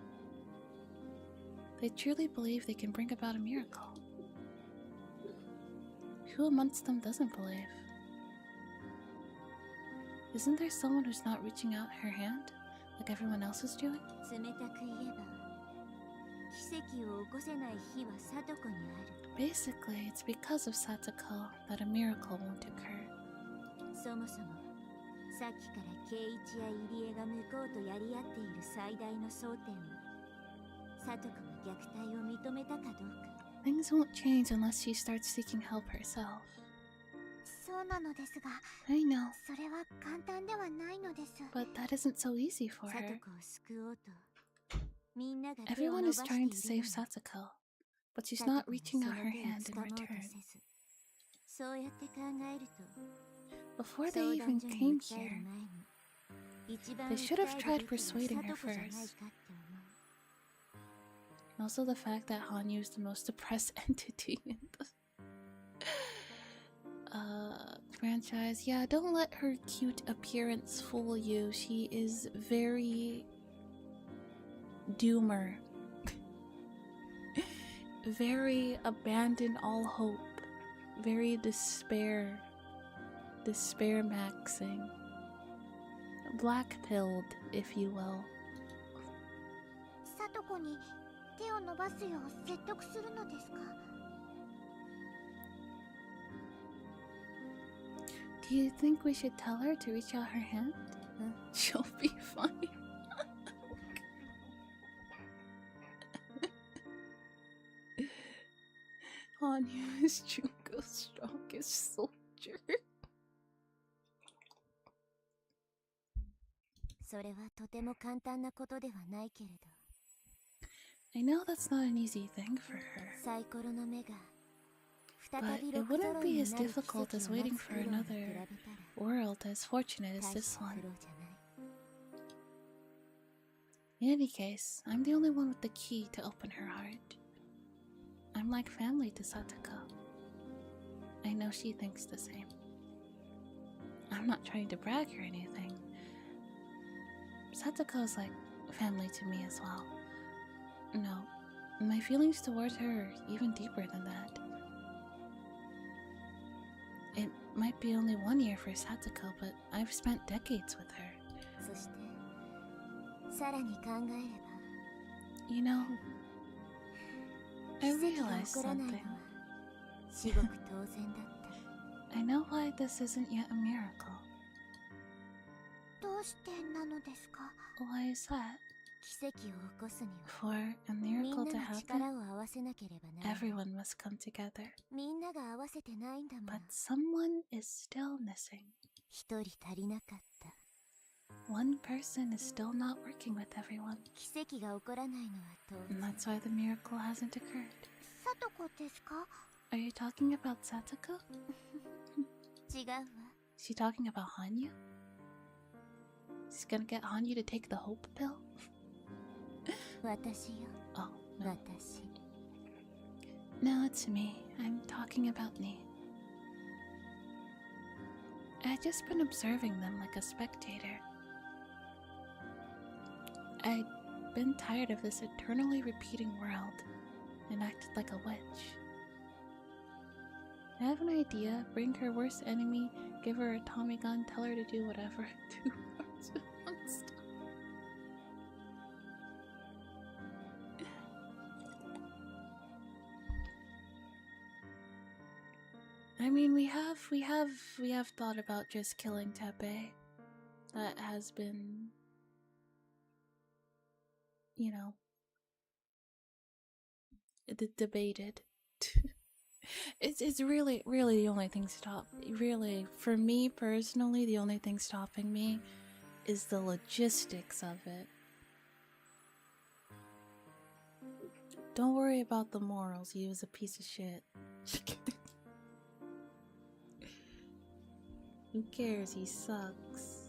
They truly believe they can bring about a miracle. Who amongst them doesn't believe? Isn't there someone who's not reaching out her hand like everyone else is doing? Basically, it's because of Satoko that a miracle won't occur. そもそもさっきから圭一や入江が向こうとやり合っている最大の争点はサトコが虐待を認めたかどうか。 Things won't change unless she starts seeking help herself. そうなのですが、 I know, それは簡単ではないのです。 but that isn't so easy for サト her. コを救おうとみんなが手を Everyone 伸ば is してい trying る to のに save Satoko, but she's サト not コは reaching そ out の her 手を hand in 掴もうと return. せず、そうやって考えると Before 相 they 談 even 所に came 訴える here, 前に一番 they 訴 should have え tried るべきは persuading サ her トコじゃない first. かって思う。 And also the fact that Hanyu is the most depressed entity in the franchise. Yeah, don't let her cute appearance fool you. She is very doomer. Very abandon all hope. Very despair maxing. Black-pilled, if you will. サトコに手を伸ばすよう説得するのですか？ Do you think we should tell her to reach out her hand? She'll be fine. Hanyu is Junko's strongest soldier. それはとても簡単なことではないけれど。 I know that's not an easy thing for her. サイコロの目が But it wouldn't be as difficult as waiting for another world as fortunate as this one. In any case, I'm the only one with the key to open her heart. I'm like family to Satoko. I know she thinks the same. I'm not trying to brag or anything. Satoko's like family to me as well. No, my feelings towards her are even deeper than that. It might be only 1 year for Satoko, but I've spent decades with her. そしてさらに考えれば You know, I 奇跡が realized 起こらないの something. は至極当然だった。 I know why this isn't yet a miracle. どうしてなのですか？ Why is that? 奇跡を起こすには For a みん miracle な to が力 happen, を合わせなければならない。 everyone must come together. みんなが合わせてないんだもん。 But someone is still missing. 一人足りなかった。 One person is still not working with everyone. 奇跡が起こらないのは当 And 然。 that's why the miracle hasn't occurred. サトコですか？ Are you talking about Satoko? 違うわ。 Is she talking about Hanyu? She's gonna get Hanyu to take the hope pill? 私よ。 Oh, no. 私。 No, it's me. I'm talking about me. I'd just been observing them like a spectator. I'd been tired of this eternally repeating world and acted like a witch. I have an idea. Bring her worst enemy, give her a Tommy gun, tell her to do whatever. Do stuff. I mean, we have thought about just killing Tepe. That has been, you know, debated. It's really the only thing for me personally, the only thing stopping me is the logistics of it. Don't worry about the morals. He was a piece of shit. Who cares? He sucks.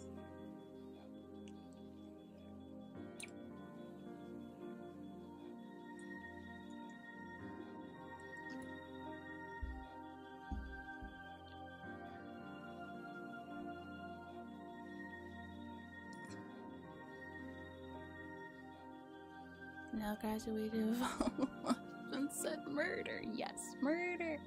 Now graduated and said murder. Yes, murder.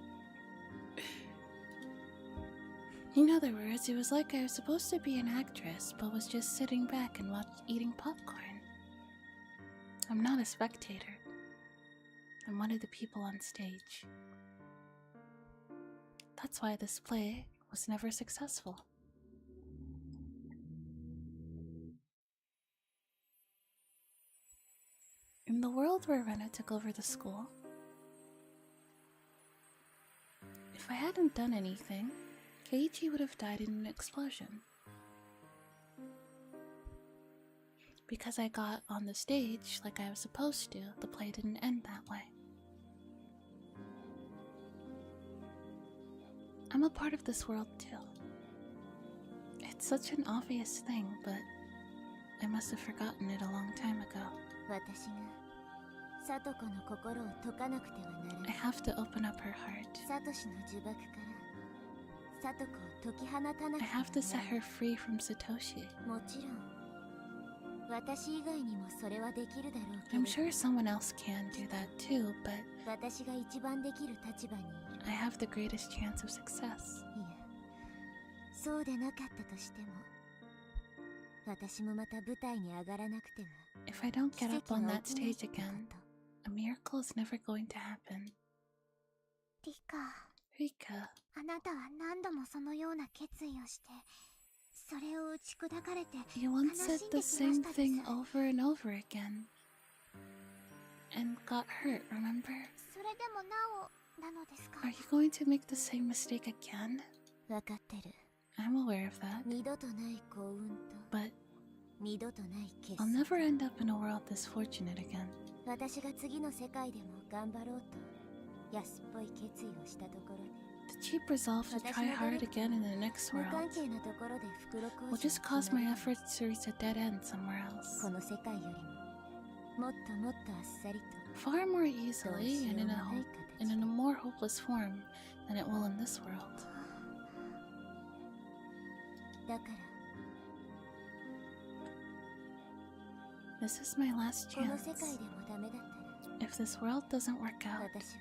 In other words, it was like I was supposed to be an actress, but was just sitting back and eating popcorn. I'm not a spectator. I'm one of the people on stage. That's why this play was never successful. In the world where Rena took over the school, if I hadn't done anything, Keiichi would have died in an explosion. Because I got on the stage like I was supposed to, the play didn't end that way. I'm a part of this world too. It's such an obvious thing, but I must have forgotten it a long time ago. I have to open up her heart. I have to set her free from Satoshi. I'm sure someone else can do that too, but I have the greatest chance of success. If I don't get up on that stage again, a miracle is never going to happen. Rika, あなたは何度もそのような決意をして、それを打ち砕かれて you once said the same thing over and over again and got hurt, remember? それでもなおなのですか? Are you going to make the same mistake again? わかってる。 I'm aware of that. 二度とない幸運と But 二度とない決 I'll 心。 never end up in a world this fortunate again. 私が次の世界でも頑張ろうと安っぽい決意をしたところで The cheap resolve to try hard again in the next 無 world 関係なところで袋小 will 路 just cause my efforts to reach a dead end somewhere else. この世界よりももっともっとあっさりと Far more easily and in a more hopeless form than it will in this world. だから This is my last この chance. 世界でもダメだったら If this world doesn't work out, 私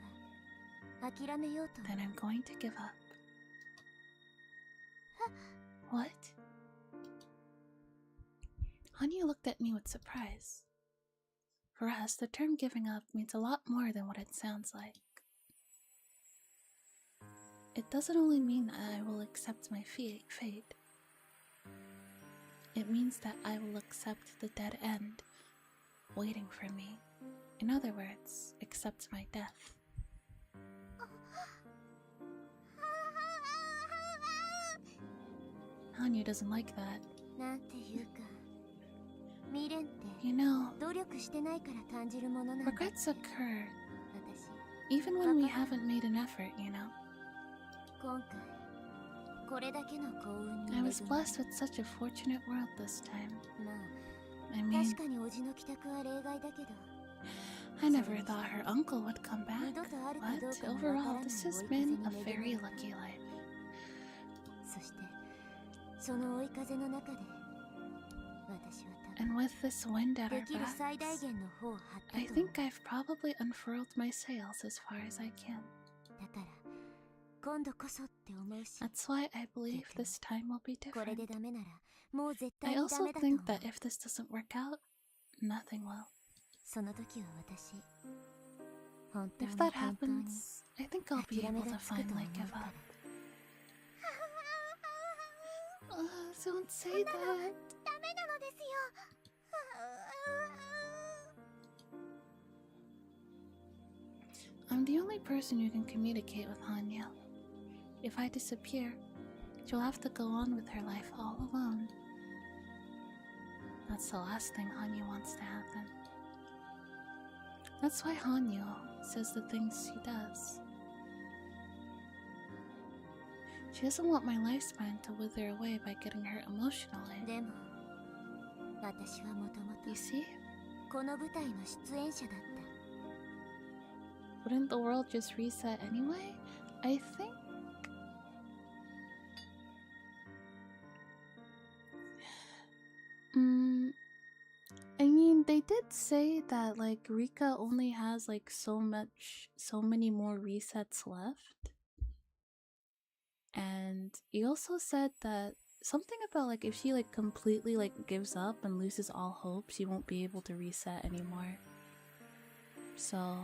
は諦めようと then I'm going to give up. What? Hanyu looked at me with surprise. For us, the term giving up means a lot more than what it sounds like. It doesn't only mean that I will accept my fate. It means that I will accept the dead end waiting for me. In other words, accept my death. Hanyu doesn't like that. なんていうか未練って You know, 努力してないから感じるものなんだって regrets occur 私 even when we haven't made an effort, you know. 今回これだけの幸運に I 恵ま was れ blessed with such a fortunate world this time. ま I あ mean, 確かに叔父の帰宅は例外だけど I never thought her uncle would come back. 二度とあるかどう But かもわから overall, ない this has 追い風 been に a 恵まれ very た lucky life. そしてその追い風の中で私は多 And 分 with this wind at で our きる最大 backs, 限の方を張った I と思う think I've probably unfurled my sails as far as I can. だから今度こそって思うし That's why I believe this time will be これで different. ダメならもう絶 I 対にダ also メだと思 think う that if this doesn't work out, nothing will. その時は私本当に If that 本当に happens, I think I'll be 諦め able が to つくと思 finally う give から up. Don't say こんなの that. ダメなのですよ I'm the only person who can communicate with Hanyu. If I disappear, she'll have to go on with her life all alone. That's the last thing Hanyu wants to happen. That's why Hanyu says the things he does. She doesn't want my lifespan to wither away by getting hurt emotionally. でも私はもとも You と see? この舞台の出演者だった Wouldn't the world just reset anyway? I think... I mean, they did say that, like, Rika only has, like, so many more resets left. And he also said that something about, like, if she, like, completely, like, gives up and loses all hope, she won't be able to reset anymore. So...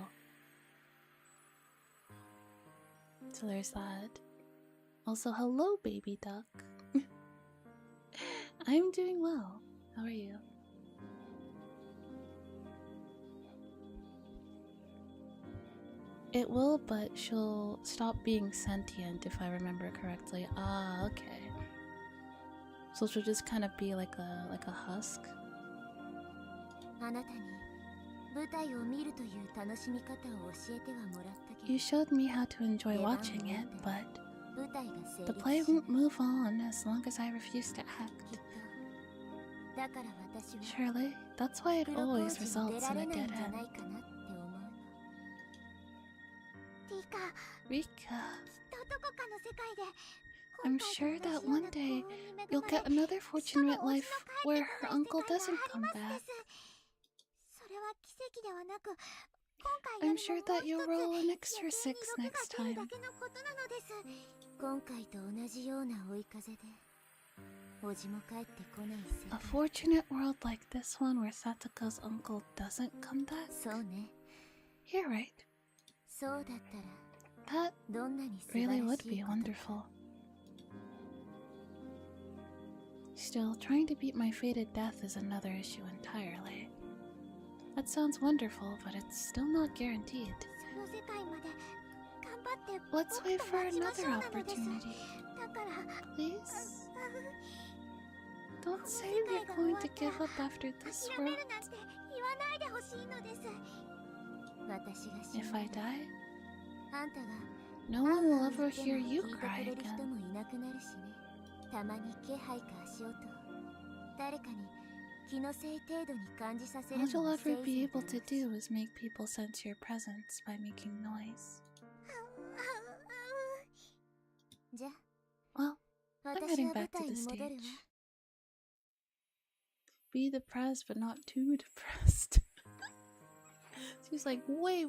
So there's that. Also, hello, baby duck. I'm doing well. How are you? It will, but she'll stop being sentient if I remember correctly. Ah, okay. So she'll just kind of be like a husk. You showed me how to enjoy watching it, but the play won't move on as long as I refuse to act. Surely, that's why it always results in a dead end. Rika, I'm sure that one day you'll get another fortunate life where her uncle doesn't come back. I'm sure that you'll roll an extra 6 next time. A fortunate world like this one where Satoko's uncle doesn't come back? You're right. That really would be wonderful. Still, trying to beat my fated death is another issue entirely. That sounds wonderful, but it's still not guaranteed. Let's wait for another opportunity. Please? Don't say you're going to give up after this world. If I die, no one will ever hear you cry again. All you'll ever be able to do is make people sense your presence by making noise. Well, I'm heading back to the stage. Be depressed, but not too depressed. She's like, wait.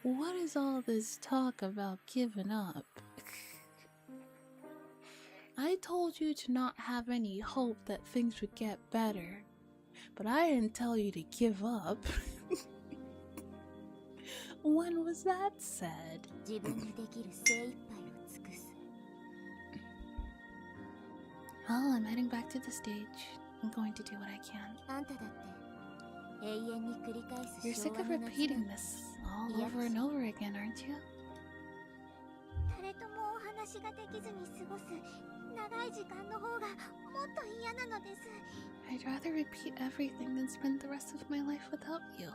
What is all this talk about giving up? I told you to not have any hope that things would get better, but I didn't tell you to give up. When was that said? Well, I'm heading back to the stage. I'm going to do what I can. You're sick of repeating this all over and over again, aren't you? I'd rather repeat everything than spend the rest of my life without you.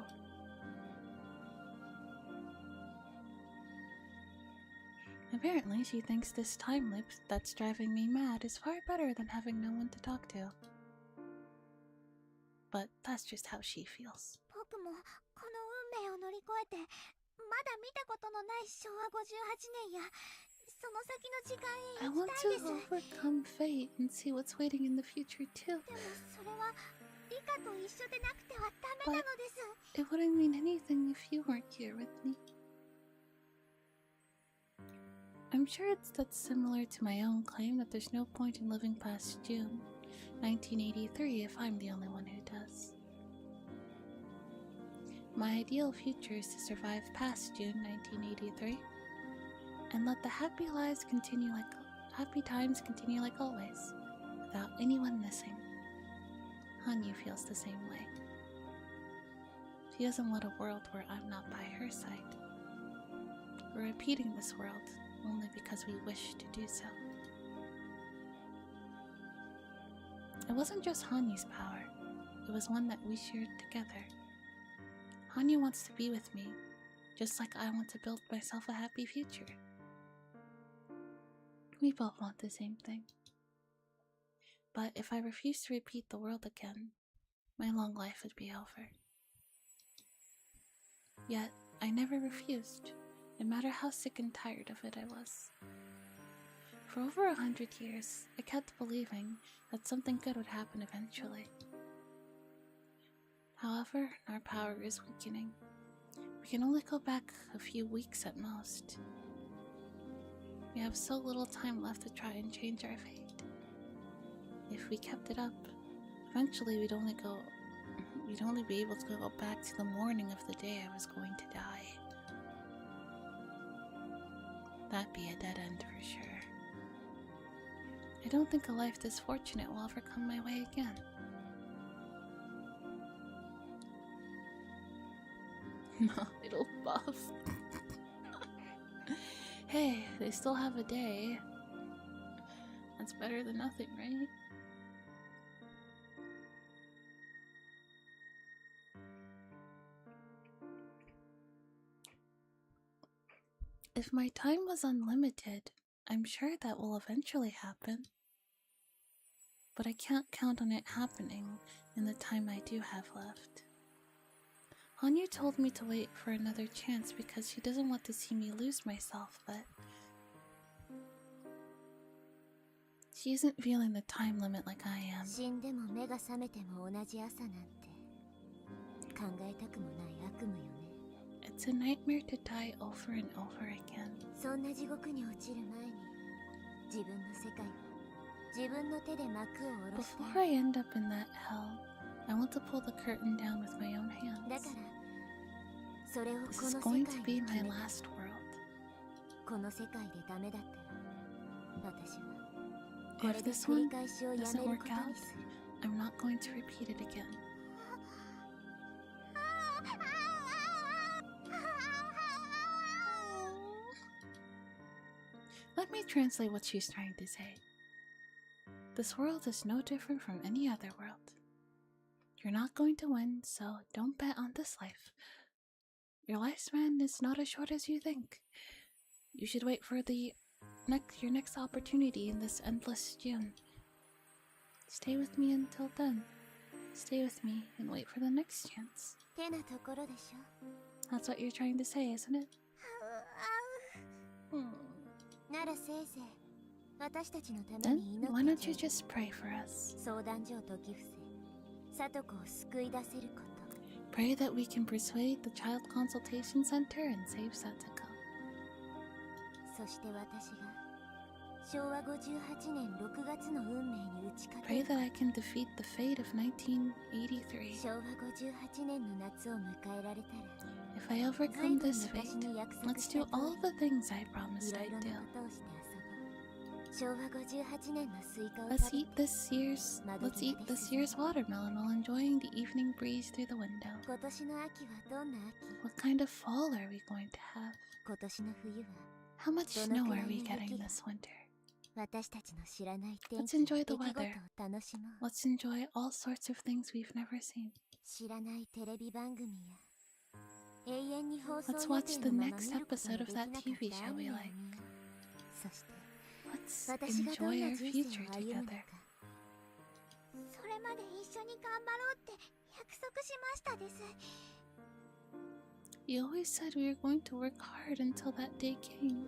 Apparently, she thinks this time loop that's driving me mad is far better than having no one to talk to. But that's just how she feels. I want to overcome fate and see what's waiting in the future too. But it wouldn't mean anything if you weren't here with me. I'm sure that's similar to my own claim that there's no point in living past June 1983 if I'm the only one who does. My ideal future is to survive past June 1983 and let the happy times continue like always, without anyone missing. Hanyu feels the same way. She doesn't want a world where I'm not by her side. We're repeating this world only because we wish to do so. It wasn't just Hanyu's power, it was one that we shared together. Hanyu wants to be with me, just like I want to build myself a happy future. We both want the same thing. But if I refuse to repeat the world again, my long life would be over. Yet, I never refused, no matter how sick and tired of it I was. For over 100 years, I kept believing that something good would happen eventually. However, our power is weakening. We can only go back a few weeks at most. We have so little time left to try and change our fate. If we kept it up, eventually we'd only be able to go back to the morning of the day I was going to die. That'd be a dead end for sure. I don't think a life this fortunate will ever come my way again. No, it'll buff. Hey, they still have a day. That's better than nothing, right? If my time was unlimited, I'm sure that will eventually happen. But I can't count on it happening in the time I do have left. Hanyu told me to wait for another chance because she doesn't want to see me lose myself, but she isn't feeling the time limit like I am. It's a nightmare to die over and over again. Before I end up in that hell, I want to pull the curtain down with my own hands. This is going to be my last world. If this one doesn't work out, I'm not going to repeat it again. Let me translate what she's trying to say. This world is no different from any other world. You're not going to win, so don't bet on this life. Your lifespan is not as short as you think. You should wait for your next opportunity in this endless June. Stay with me until then. Stay with me and wait for the next chance. That's what you're trying to say, isn't it? Then why don't you just pray for us? Pray that we can persuade the Child Consultation Center and save Satoko. Pray that I can defeat the fate of 1983. If I overcome this fate, let's do all the things I promised I'd do. Let's eat this year's watermelon while enjoying the evening breeze through the window. What kind of fall are we going to have? How much snow are we getting this winter? Let's enjoy the weather. Let's enjoy all sorts of things we've never seen. Let's watch the next episode of that TV show we like. Let's enjoy our future together. You always said we were going to work hard until that day came.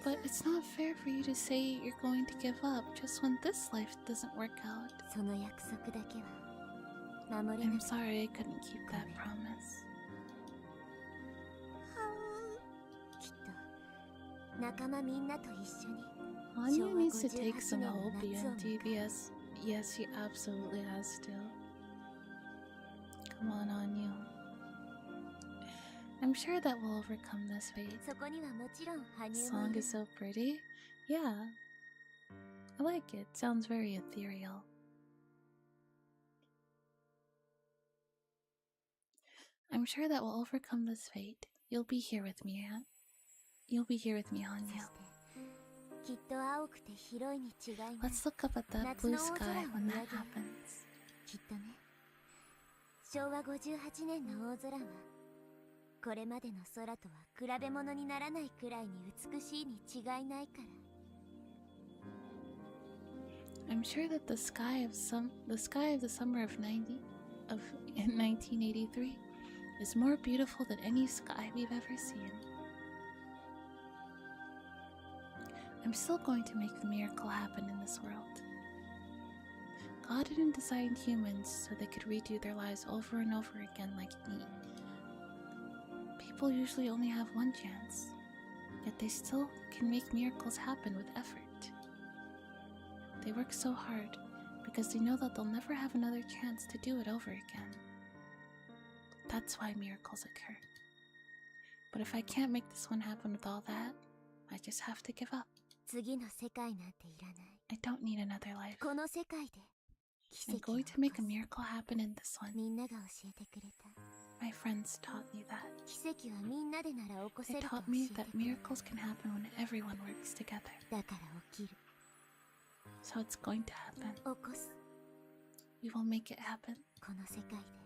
But it's not fair for you to say you're going to give up just when this life doesn't work out. I'm sorry I couldn't keep that promise. Hanyu needs to take some opium, TBS. Yes, she absolutely has to. Come on, Hanyu. I'm sure that we'll overcome this fate. Song is so pretty. Yeah. I like it. Sounds very ethereal. I'm sure that we'll overcome this fate. You'll be here with me, Aunt. You'll be here with me, Hanyu. Let's look up at that blue sky when that happens. I'm sure that the sky of the summer of 1983 is more beautiful than any sky we've ever seen. I'm still going to make the miracle happen in this world. God didn't design humans so they could redo their lives over and over again like me. People usually only have one chance, yet they still can make miracles happen with effort. They work so hard because they know that they'll never have another chance to do it over again. That's why miracles occur. But if I can't make this one happen with all that, I just have to give up. 次の世界なんていらない。 I don't need another life. この世界で奇 I'm 跡を going 起 to make こ a す。 miracle happen in this one. みんなが教えてくれた。 My friends taught me that. 奇跡はみんなでなら起こ They せると教 taught え me て that くれた。 miracles can happen when everyone works together. だから起きる。 So it's going to happen. 起こす。 We will make it happen. この世界で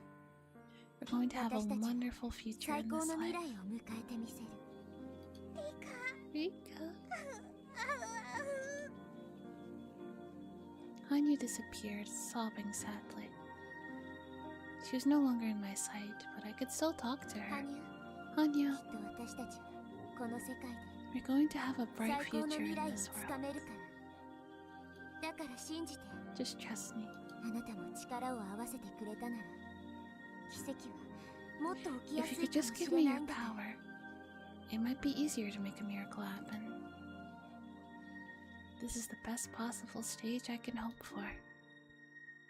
We're going to have a 私たちは wonderful future 最 in 高 this の未 life. 来を迎えてみせる。 Rika. Hanyu disappeared, sobbing sadly. She was no longer in my sight, but I could still talk to her. ハニュ Hanyu, きっと私たちはこの世界 we're going to have a で bright 最高の future 未 in 来を this つ world. かめるから。だから信じて。 Just trust me. あなたも力を合わせてくれたなら奇跡はもっと起きや If す you い could か just もし give れ me な your いんだから。 power, it might be easier to make a miracle happen. This is the best possible stage I can hope for.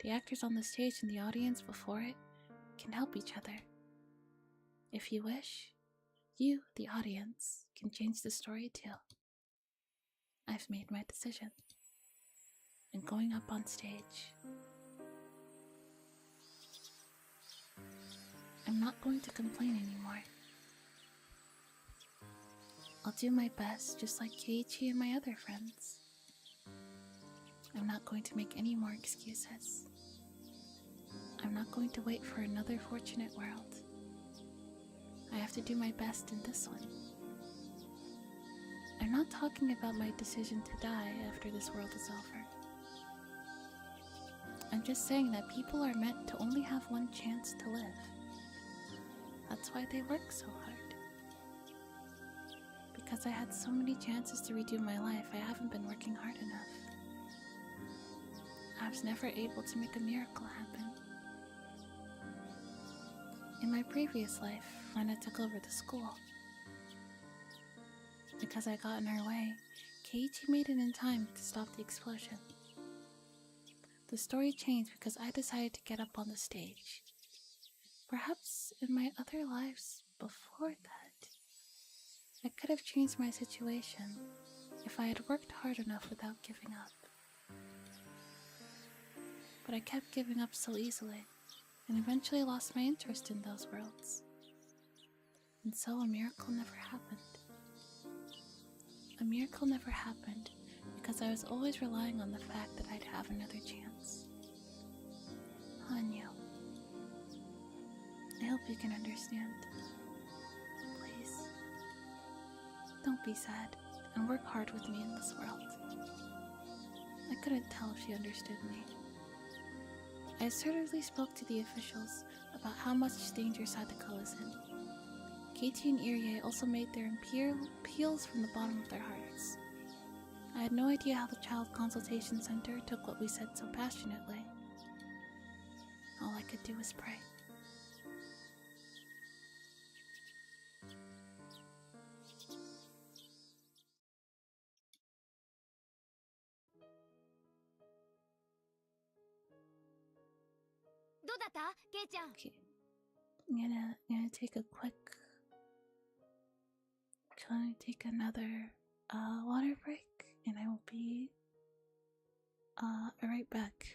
The actors on the stage and the audience before it can help each other. If you wish, you, the audience, can change the story too. I've made my decision. I'm going up on stage. I'm not going to complain anymore. I'll do my best just like Keiichi and my other friends. I'm not going to make any more excuses. I'm not going to wait for another fortunate world. I have to do my best in this one. I'm not talking about my decision to die after this world is over. I'm just saying that people are meant to only have one chance to live. That's why they work so hard. Because I had so many chances to redo my life, I haven't been working hard enough. I was never able to make a miracle happen. In my previous life, Lena took over the school. Because I got in her way, Keiichi made it in time to stop the explosion. The story changed because I decided to get up on the stage. Perhaps in my other lives before that, I could have changed my situation if I had worked hard enough without giving up. But I kept giving up so easily, and eventually lost my interest in those worlds. And so a miracle never happened. A miracle never happened because I was always relying on the fact that I'd have another chance. Hanyu, I hope you can understand. Please, don't be sad and work hard with me in this world. I couldn't tell if you understood me. I assertively spoke to the officials about how much danger Sadako is in. Keiichi and Irie also made their appeals from the bottom of their hearts. I had no idea how the Child Consultation Center took what we said so passionately. All I could do was pray. Okay. I'm gonna take a quick. Can I take another water break? And I will be right back.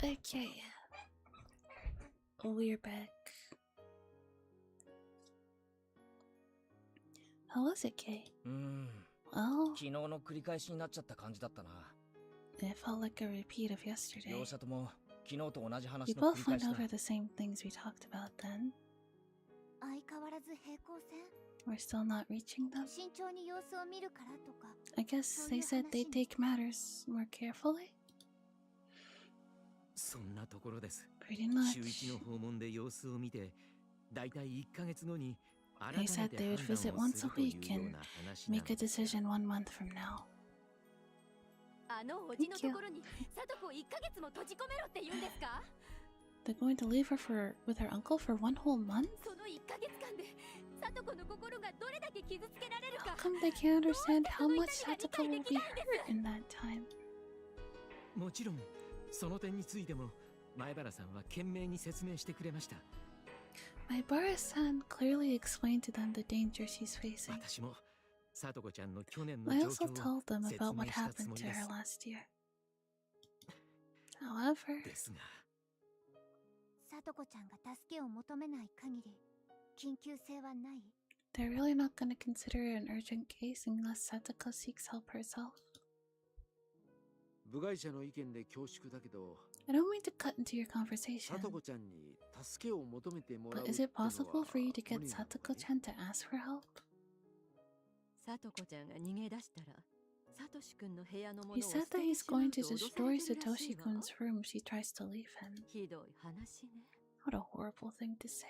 Okay. We're back. How was it, Kay? Well, 昨日の繰り返しになっちゃった感じだったな。it felt like a repeat of yesterday. 両者とも昨日と同じ We 話の both 繰り返 went しだ。 over the same things we talked about then. 相変わらず平行線 We're still not reaching them. 慎重に様子を見るからとか I guess they said they take matters more carefully. そんなところです。 Pretty much. 週一の訪問で様子を見て、だいたい1ヶ月後に They said they would visit once a week and make a decision 1 month from now. あのおじのところにサトコを1ヶ月も閉じ込めろって言うんですか？ They're going to leave her with her uncle for 1 whole month? その1ヶ月間でサトコの心がどれだけ傷つけられるか。 How come they can't understand how much Satoko will be hurt in that time? もちろんその点についても前原さんは懸命に説明してくれました。 My Bara-san clearly explained to them the danger she's facing. 私もサトコちゃんの去年の I 状 also 況 told を them 説 about 明 what したつ happened も to りで her す。 last year. However, ですが、さとこちゃんが助けを求めない限り緊急性はない they're really not going to consider it an urgent case unless Satoko seeks help herself. 部外者の意見で恐縮だけど、 I don't mean to cut into your conversation, さとこちゃんに助けを求めてもらう but って is のは it possible for you to get 無理なのかね Satoko-chan to ask for help? さとこちゃんが逃げ出したら、サトシ君の部屋のも He のを said 捨て that て he's しまう going と to 脅さ destroy れてるらしいわ。 Satoshi-kun's room if she tries to leave him. ひどい話ね。 What a horrible thing to say.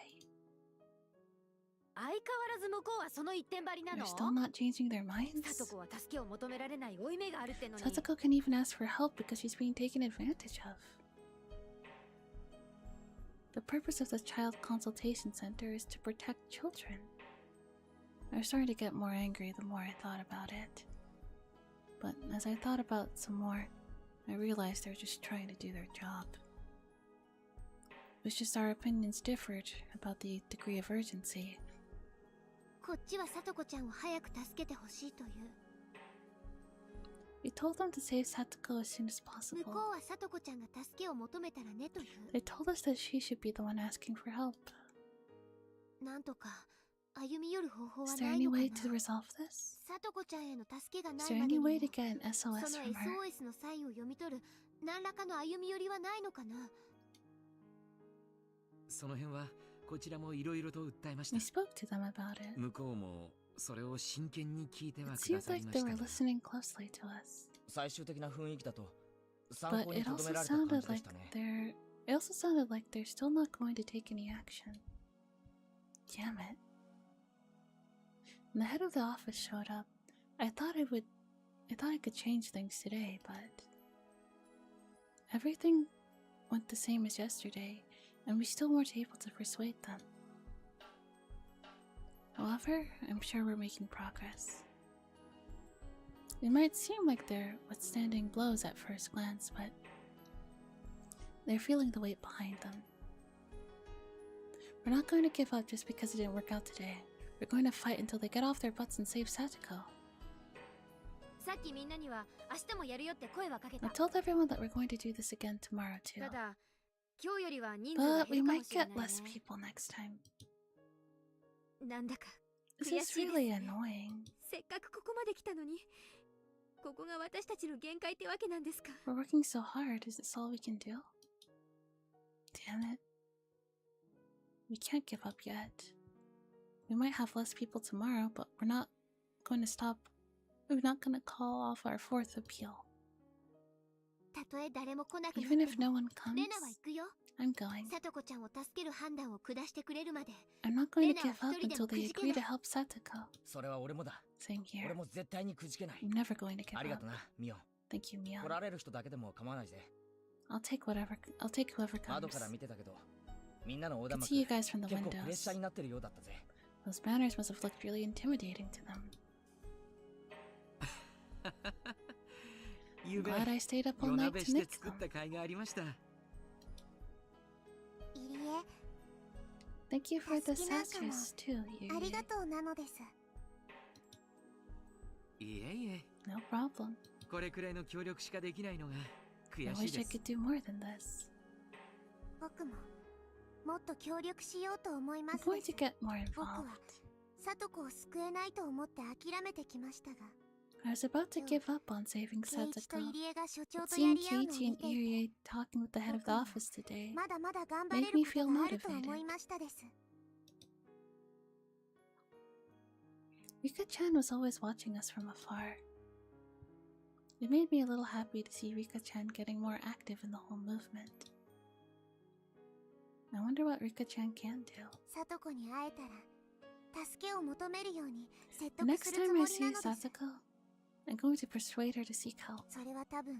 相変わらず向こうはその一点張りな They're の？ still not changing their minds? サトコは助けを求められない負い目があるってのに。 Satoko can even ask for help because she's being taken advantage of. The purpose of the Child Consultation Center is to protect children. I was starting to get more angry the more I thought about it. But as I thought about some more, I realized they were just trying to do their job. It was just our opinions differed about the degree of urgency. こっちはさとこちゃんを早く助けてほしいという We told them to save Satoko as soon as 向 possible. こうはさとこちゃんが助けを求めたらねという They told us that she should be the one asking for help. なんとか歩み寄る方法 Is は there ない any のかな way to resolve this? さとこちゃんへの助けがな Is い there まで any にも way to get an その SOS from her? SOS のサインを読み取る何らかの歩み寄りはないのかなその辺はこちらもいろいろと訴えまし We た。 spoke to them about it. 向こうもそれを真剣に聞いては It くだ seemed さい like ま they した were が。 listening closely to us. 最終的な雰囲気だと参 But 考に it とど also められた感 sounded じで like したね。 it also sounded like they're still not going to take any action. Damn it. When the head of the office showed up, I thought I could change things today, but everything went the same as yesterday, and we still weren't able to persuade them. However, I'm sure we're making progress. It might seem like they're withstanding blows at first glance, but they're feeling the weight behind them. We're not going to give up just because it didn't work out today. We're going to fight until they get off their butts and save Satoko. さっきみんなには明日もやるよって声はかけ I た。 told everyone that we're going to do this again tomorrow too. ただ今日よりは人数が But we 減るかも might しれ get ない less ね。 people next time. なんだか This 悔 is しいです really ね。 annoying. せっかくここまで来たのに、ここが私たちの限界ってわけなんですか。 We're working so hard. Is this all we can do? Damn it. We can't give up yet. We might have less people tomorrow, but we're not going to stop. We're not going to call off our fourth appeal. たとえ誰も来なくなって Even if no も one comes, レナは行くよ I'm going. さとこちゃんを助ける判断を下してくれるまで I'm not going to Lena give は up 一人で until も they くじけ agree ない to help Satoko. それは俺もだ。 Same here. 俺も絶対にくじけない I'm never going to give ありが up. とな、ミオン。 Thank you, Mia. 来られる人だけでも構わないぜ。 I'll take whoever 窓 comes. から見てたけど、みんなの横 I 断 could 幕 see you guys from the 結構プレッ windows. シャーになってるようだったぜ。 Those banners must have looked really intimidating to them. ゆ I'm べ glad I stayed up all 夜 night 鍋 to して make 作っ them. た甲斐がありました。いいえ Thank you for the 好きなんかも sassers too, ありが Yuri. とうなのです いえいえ、 No problem. これくらいの協力しかできないのが悔 I しい wish で I す could do more than this. 僕ももっと協力しようと思いま I'm す going to get more 僕は involved. サトコを救えないと思って諦めてきましたが I was about to give up on saving ケイイチと Satsuko. 入江が所長 But とや seeing り合うのを Keiichi 見 and ていて Irie talking with the head of the office today まだまだ頑張れ made る me こ feel とがあると思 motivated. いましたです Rika-chan was always watching us from afar. It made me a little happy to see Rika-chan getting more active in the whole movement. I wonder what Rika-chan can do. サトコに会えたら助けを求めるように説 The 得 next するつ time も I り see なのです Satsuko, I'm going to persuade her to seek help. それは多分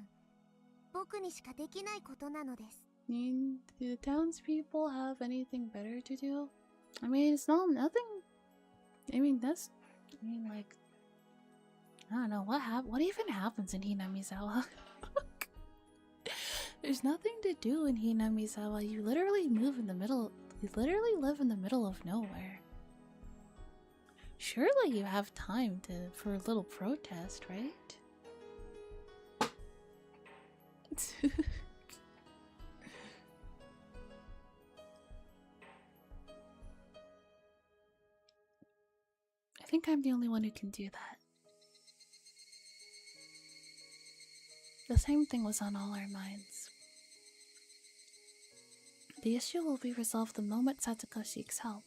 僕にしかできないことなのです I mean, do the townspeople have anything better to do? I mean, it's not nothing. I mean, that's. I mean, like. I don't know what even happens in Hinamizawa. There's nothing to do in Hinamizawa. You literally move in the middle. You literally live in the middle of nowhere. Surely you have time for a little protest, right? I think I'm the only one who can do that. The same thing was on all our minds. The issue will be resolved the moment Satsuko seeks help.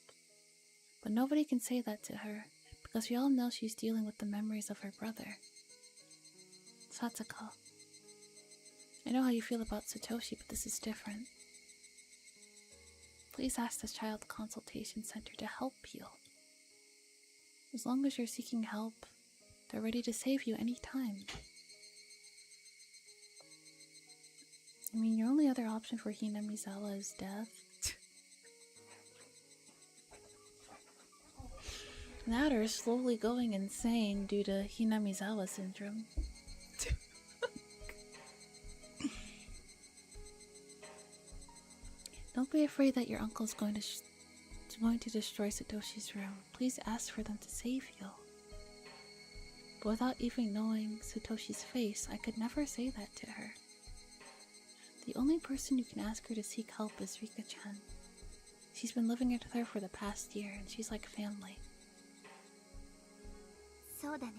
But nobody can say that to her, because we all know she's dealing with the memories of her brother. Satsuko. I know how you feel about Satoshi, but this is different. Please ask the Child Consultation Center to help you. As long as you're seeking help, they're ready to save you anytime. I mean, your only other option for Hinamizawa is death. That or slowly going insane due to Hinamizawa syndrome. Don't be afraid that your uncle's going to destroy Satoshi's room. Please ask for them to save you. But without even knowing Satoshi's face, I could never say that to her. The only person you can ask her to seek help is Rika-chan. She's been living with her for the past year, and she's like family. そうだね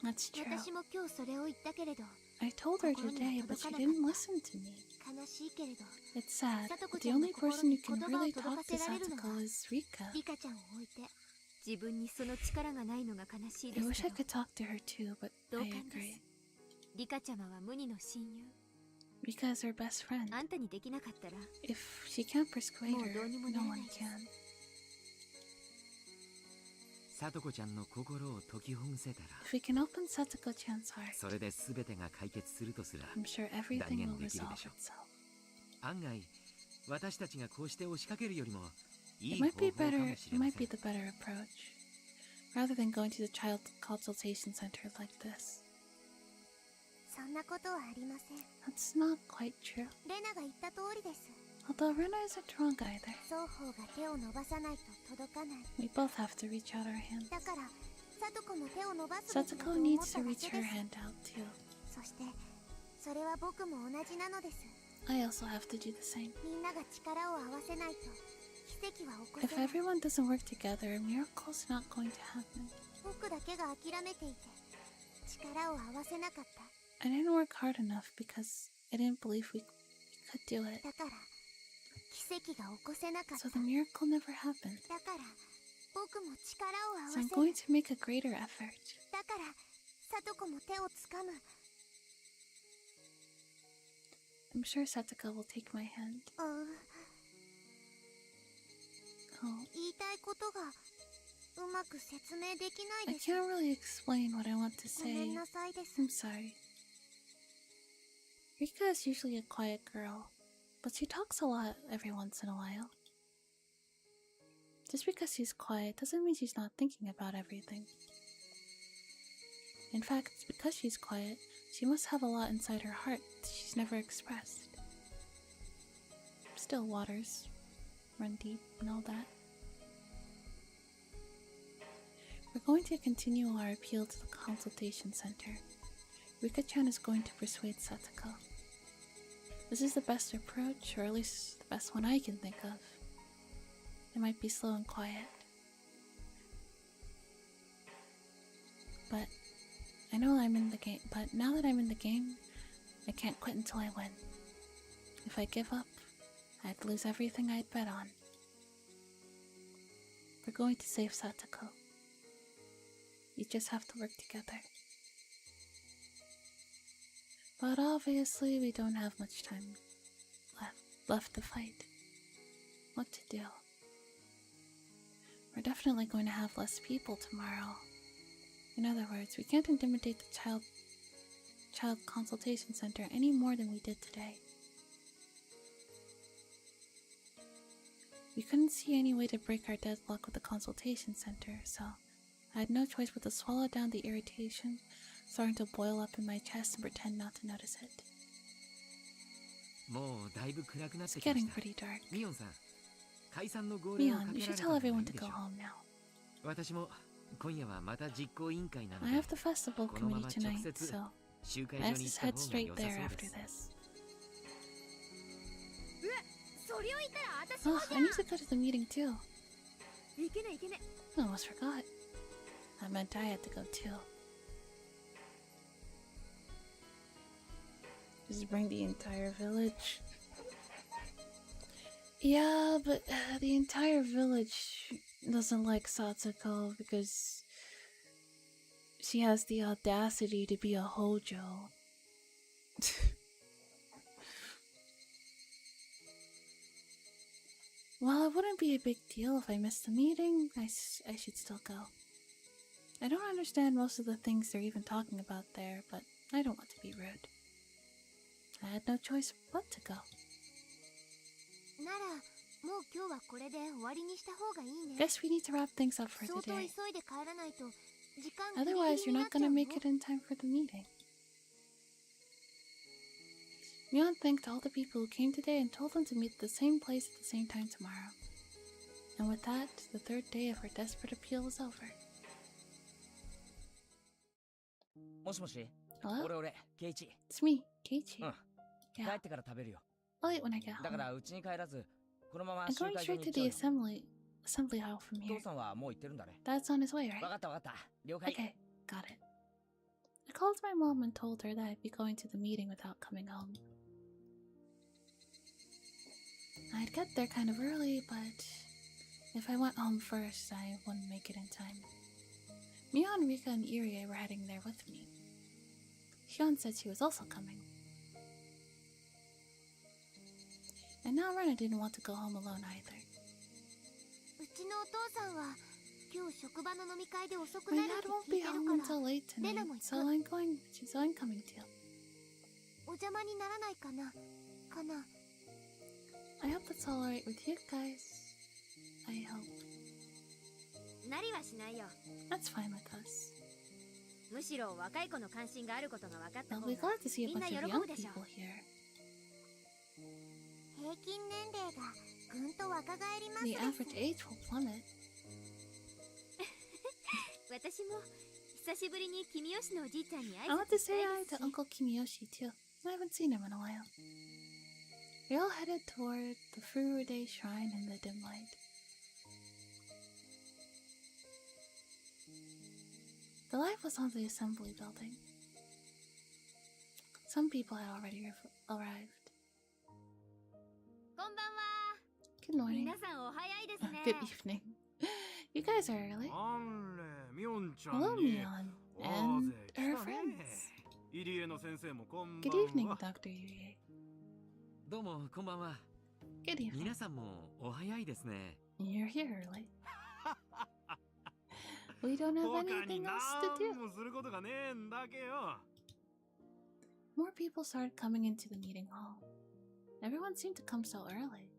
That's true. 私も今日それを言ったけれど I told her today, but she didn't listen to me. 悲しいけれど It's sad, サトコ but ち the ゃんの only 心 person に who can 言葉を really 届 talk か to せられるのは Satsuko is Rika. リカちゃんを置いて自分にその力がないのが悲しいで I す wish け I ど could talk to her too, but 同 I 感です agree. リカちゃまは無二の親友 Rika is her best friend. あんたにできなかったら If she can't persuade もうどう her, にもな no らな one いです can. さとこちゃんの心を解きほぐせたら If we can open Satsuko-chan's heart, それで全てが解決するとすら I'm sure everything 断 will 言できる resolve でしょう itself. 案外私たちがこうして押しかけるよりもい It い might 方 be 法か better. も It しれま might せ be ん the better approach, rather than going to the child consultation center like this. そんなことはありません That's not quite true. レナが言った通りです Although Rena isn't wrong either. 双方が手を伸ばさないと届かない We both have to reach out our hands. だからサトコも手を伸ばすべきだと Satsuko 思 needs った to だ reach けで her す hand out too. そしてそれは僕も同じなのです I also have to do the same. みんなが力を合わせないと奇跡は起こ If せない everyone doesn't work together, a miracle's not going to happen. 僕だけが諦めていて力を合わせなかった I didn't work hard enough because I didn't believe we could do it. だから奇跡が起こせなかった So the miracle never happened. だから僕も力を合わ So せ I'm る going to make a greater effort. だからサトコも手をつかむ I'm sure Satsuko will take my hand. うん Oh, 言いたいことがうまく説明できな I いです can't really explain what I want to ごめ say. んなさいです I'm sorry. Rika is usually a quiet girl, but she talks a lot every once in a while. Just because she's quiet doesn't mean she's not thinking about everything. In fact, because she's quiet, she must have a lot inside her heart that she's never expressed. Still waters run deep and all that. We're going to continue our appeal to the consultation center. Rika-chan is going to persuade Satsuko. This is the best approach, or at least the best one I can think of. It might be slow and quiet, but I know I'm in the game. But now that I'm in the game, I can't quit until I win. If I give up, I'd lose everything I'd bet on. We're going to save Satoko. You just have to work together. But obviously we don't have much time left to fight. What to do? We're definitely going to have less people tomorrow. In other words, we can't intimidate the child consultation center any more than we did today. We couldn't see any way to break our deadlock with the consultation center, so I had no choice but to swallow down the irritation starting to boil up in my chest and pretend not to notice it. It's getting pretty dark. Mion, you should tell everyone to go home now. I have the festival committee tonight, so I have to head straight there after this. Oh, I need to go to the meeting too. I almost forgot. I meant I had to go too. Just bring the entire village. Yeah, but the entire village doesn't like Satsuko because she has the audacity to be a Hojo. Well, it wouldn't be a big deal if I missed the meeting. I should still go. I don't understand most of the things they're even talking about there, but I don't want to be rude. I had no choice but to go. Guess we need to wrap things up for today. Otherwise, you're not gonna make it in time for the meeting. Mion thanked all the people who came today and told them to meet at the same place at the same time tomorrow. And with that, the third day of her desperate appeal was over. Hello? It's me, Keiichi. Yeah. I'll eat when I get home. I'm going straight to the assembly hall from here. Dad's on his way, right? Okay, got it. I called my mom and told her that I'd be going to the meeting without coming home. I'd get there kind of early, but if I went home first, I wouldn't make it in time. Mion, Rika, and Irie were heading there with me. Hyun said she was also coming. And now Rena didn't want to go home alone either. My dad won't be home until late tonight, so I'm coming too. I hope that's alright with you guys. I hope. That's fine with us. I'll be glad to see a bunch of young people here. The average age will plummet. I want to say hi to Uncle Kimiyoshi too. I haven't seen him in a while. We all headed toward the Furude Shrine in the dim light. The light was on the assembly building. Some people had already arrived. Good morning. Good evening. You guys are early. Hello, Mion. And her friends. Good evening, Dr. Yurie. Good evening. You're here early. We don't have anything else to do. More people started coming into the meeting hall. Everyone seemed to come so early.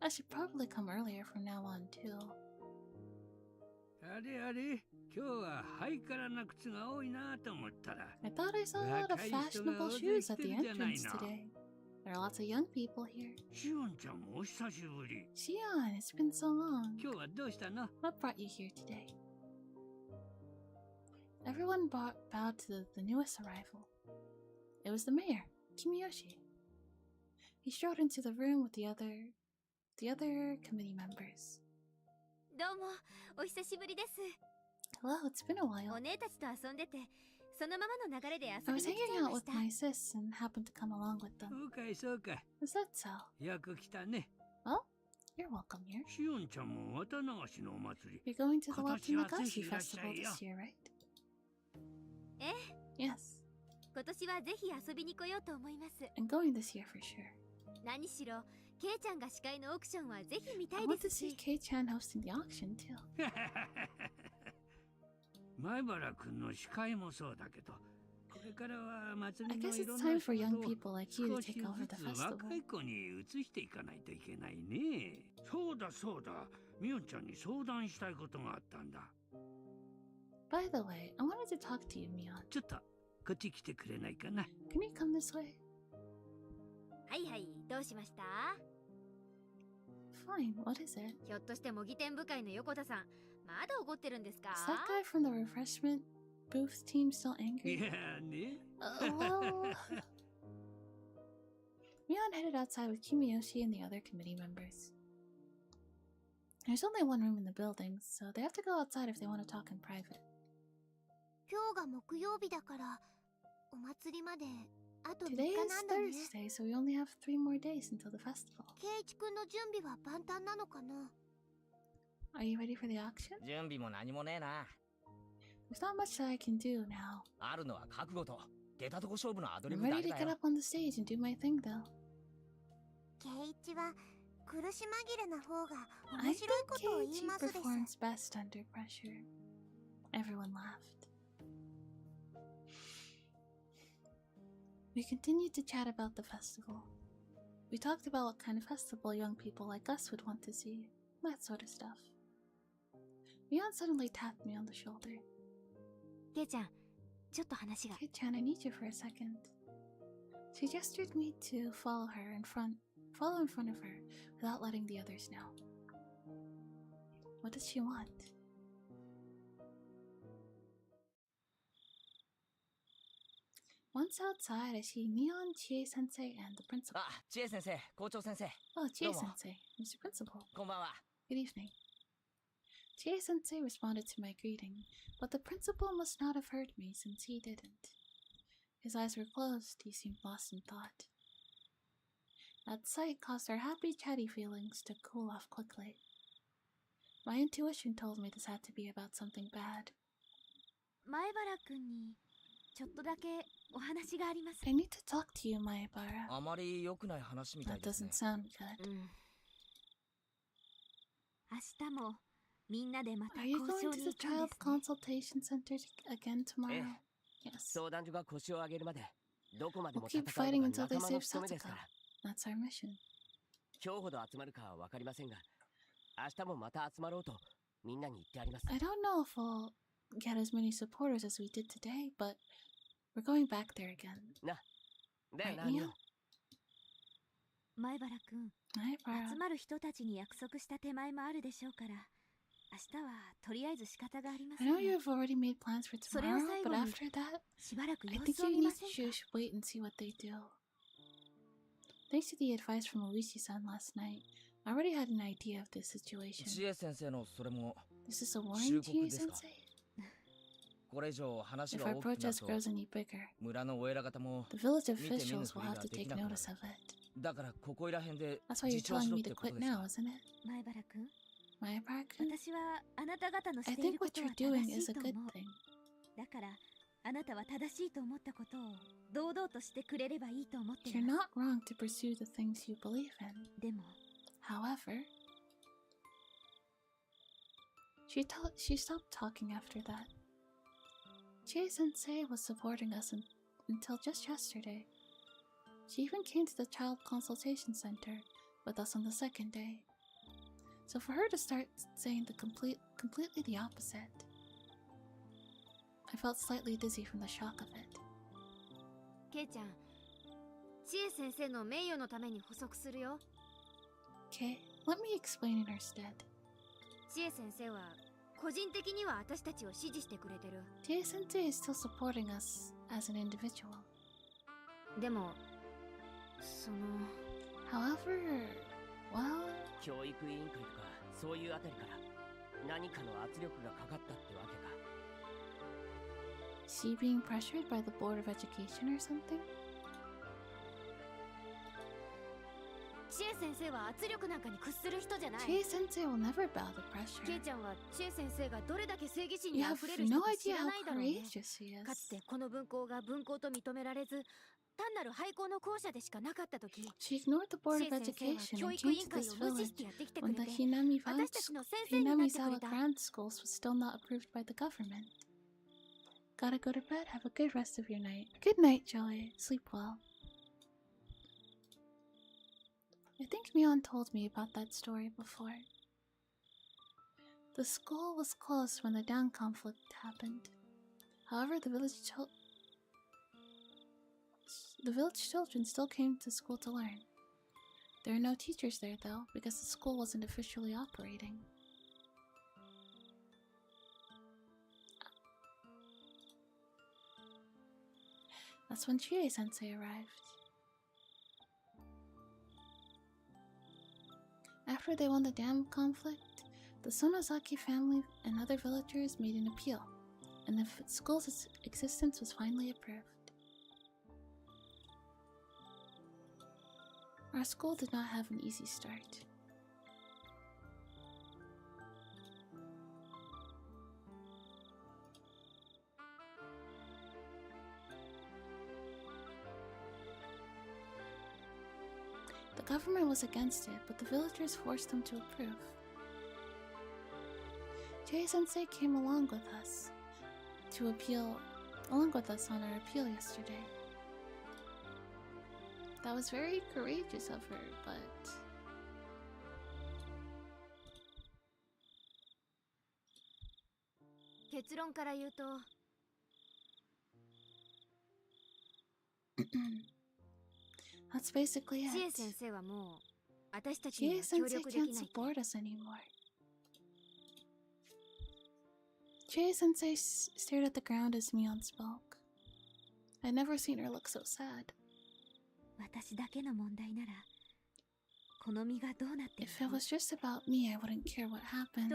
I should probably come earlier from now on, too. I thought I saw a lot of fashionable shoes at the entrance today. There are lots of young people here. Shion, it's been so long. What brought you here today? Everyone bowed to the newest arrival. It was the mayor, Kimiyoshi. He strode into the room with the other committee members. どうも、お久しぶりです。 Hello, it's been a while. お姉たちと遊んでて、そのままの流れで遊 I び was に来ち hanging ゃい out ま with した。 my sis and happened to come along with them. そうかいそうかい。 Is that so? よく来たね。 Oh, you're welcome here. しおんちゃんも綿流しのお祭り。 You're going to the 今年はぜ Nyalpaca ひいらっしゃ festival いよ。 this year, right? ええ、 Yes, 今年はぜひ遊びに来ようと思います。 I'm going this year for sure. 何しろ、ケイちゃんが司会のオークションはぜひ見た I い want で to す see し。 Kei-chan hosting the auction too. 前原くんの司会もそうだけど、これからは祭 I りの guess いろ it's んな time 仕 for 事 young を people like you to 少し take over ず the つ festival. 若い子に移していかないといけないね。そうだそうだ、みおんちゃんに相談したいことがあったんだ。 By the way, I wanted to talk to you, Mion. ちょっとこっち来てくれないかな。 Can you come this way? はいはい、どうしました？ Fine, what is it? ひょっとして模擬店部会の横田さん、まだ怒ってるんですか？ Is that guy from the refreshment booth team still い angry? やね。Well... Mion headed outside with Kimiyoshi and the other committee members. There's only one room in the building, so they have to go outside if they want to talk in private. 今日が木曜日だからお祭りまであと3日 Today is なんだね。 Thursday, so we only have 3 more days until the festival. ケイイチくんの準備は万端なのかな？ Are you ready for the auction? 準備も何もねえな。 There's not much that I can do now. あるのは覚悟と出たとこ勝負のアドリ I'm ブだ ready け to だ get よ。 up on the stage and do my thing, though. ケイイチは苦し紛れな方が I 面 think 白いことを言い Keiichi ますです。 performs best under pressure. Everyone laughed. We continued to chat about the festival. We talked about what kind of festival young people like us would want to see, that sort of stuff. Mion suddenly tapped me on the shoulder. ケイちゃん、ちょっと話が。 Kei-chan, I need you for a second. She gestured me to follow in front of her without letting the others know. What does she want? Once outside, I see Mion, Chie-sensei, and the principal. あ、知恵先生、校長先生。 Oh, どうも。 Chie-sensei, Mr. Principal. こんばんは。 Good evening. Chie-sensei responded to my greeting, but the principal must not have heard me since he didn't. His eyes were closed, he seemed lost in thought. That sight caused our happy, chatty feelings to cool off quickly. My intuition told me this had to be about something bad. 前原くんにちょっとだけお話があります。 I need to talk to you, Maebara. あまり良くない話みたい That ですね doesn't。sound good. 明日もみんなでまた Are you 交 going 渉 to に the 行くん child ですね。 consultation center again tomorrow? Yes. 相談所が腰を上げるまでどこまで We'll も keep 戦う fighting の until が they 仲間の save 務めですか Satsuka. ら。 That's our mission. 今日ほど集まるかは分かりませんが、明日もまた集まろうとみんなに言ってあります。 I don't know if we'll get as many supporters as we did today, but we're going back there again. だよな、 Right, ミオ Mia? ン。前原くん、 Maebara. 集まる人たちに約束した手前もあるでしょうから、明日はとりあえず仕方がありませ I ん know ね。 you've already made plans for それを tomorrow, 最 but 後に after that, しばらく I 様 think 子を you 見ま need せん to か？ just wait and see what they do. Thanks to the advice from Luigi-san last night, I already had an idea of this situation. 知恵先生のそれも Is this a warning to you, 忠告ですか？ Sensei? これ以上話 If が our 大きくなる protest と grows any bigger, 村のお偉方も the village 見て見ぬ officials ふ will り have が to で take きなくなる。 notice of it. だからここいら辺で That's why you're 自重 telling しろ me って to こと quit です now, か？ isn't it? 前原くん、 Maebara-kun? 私はあなた方のし I てい think るこ what とは you're 正 doing し is い a と good 思う。 thing. だからあなたは正しいと思ったことを堂々としてくれればいいと思ってい You're ます。 not wrong to pursue the things you believe in. でも However, she stopped talking after that. Chie-sensei was supporting us until just yesterday. She even came to the child consultation center with us on the second day. So for her to start saying completely the opposite, I felt slightly dizzy from the shock of it. ケイちゃん、知恵先生の名誉のために補足するよ。 Okay, let me explain in her stead. 知恵先生は個人的には私たちを支持してくれてる。 Chie-sensei is still supporting us as an individual. でも、その However, well... 教育委員会とかそういうあたりから何かの圧力がかかったってわけか。 Is she being pressured by the Board of Education or something? 知恵先生は圧力なんかに屈する人じゃない。 Chie Sensei will never bow to pressure. ケイちゃんは知恵先生がどれだけ正義心 You に have 溢れる人 no か知 idea ら how ないだろうね。 courageous he is. かつてこの分校が分校と認められず、単なる廃校の校舎でしかなかった時、 She ignored the Board 知 of 恵先生は Education 教 and 育委員 changed 会 this を無視 village してやってきてく when れ the て、 Hinami 私たちの先生になってくれ Hinamizawa た。 Grand Schools was still not approved by the government. Gotta go to bed. Have a good rest of your night. Good night, Joey. Sleep well. I think Mion told me about that story before. The school was closed when the dam conflict happened. However, the village children still came to school to learn. There are no teachers there, though, because the school wasn't officially operating. That's when Chie-sensei arrived. After they won the dam conflict, the Sonozaki family and other villagers made an appeal, and the school's existence was finally approved. Our school did not have an easy start. The government was against it, but the villagers forced them to approve. Chie-sensei came along with us on our appeal yesterday. That was very courageous of her, but... That's basically it. Chie-sensei can't support us anymore. Chie-sensei stared at the ground as Mion spoke. I'd never seen her look so sad. If it was just about me, I wouldn't care what happened.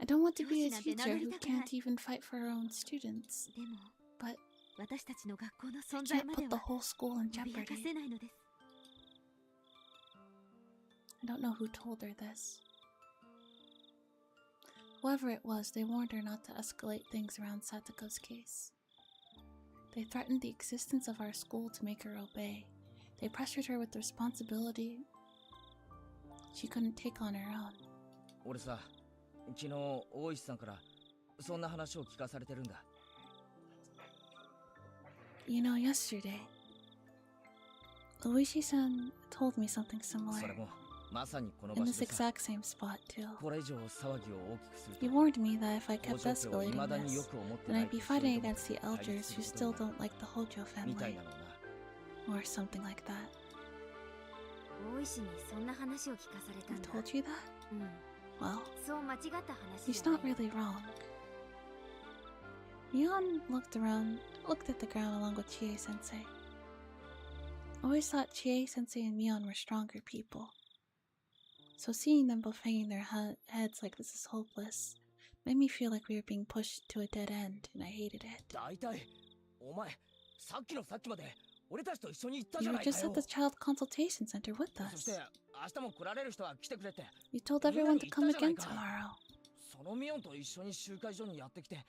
I don't want to be a teacher who can't even fight for her own students. But I can't put the whole school in jeopardy. I don't know who told her this. Whoever it was, they warned her not to escalate things around Satoko's case. They threatened the existence of our school to make her obey. They pressured her with responsibility she couldn't take on her own. 俺さ、昨日大石さんからそんな話を聞かされてるんだ。You know, yesterday, Oishi-san told me something similar. それもまさにこの In 場 this 所でさ。 exact same spot, too. これ以上騒ぎを大きくすると He warned me that if I kept 工場長を escalating 未だによ this, く思って then ない I'd be という fighting 人 against the と対 elders 立す who る still ことに don't like the Hojo みたい family, なのな。 or something like that. 大石にそんな話を聞かされた I んだ。 told you that? うん。 Well, そう間違った話 he's じゃな not い。 really wrong. Mion looked at the ground along with Chie-sensei. Always thought Chie-sensei and Mion were stronger people. So seeing them both hanging their heads like this is hopeless made me feel like we were being pushed to a dead end, and I hated it. 大体お前さっきのさっきまで俺たちと一緒に行ったじ You ゃ were ないか just よ at the child consultation center with そし us. て明日も来られる人は来てくれて You told everyone to come again tomorrow. そのミオンと一緒に集会所にやってきて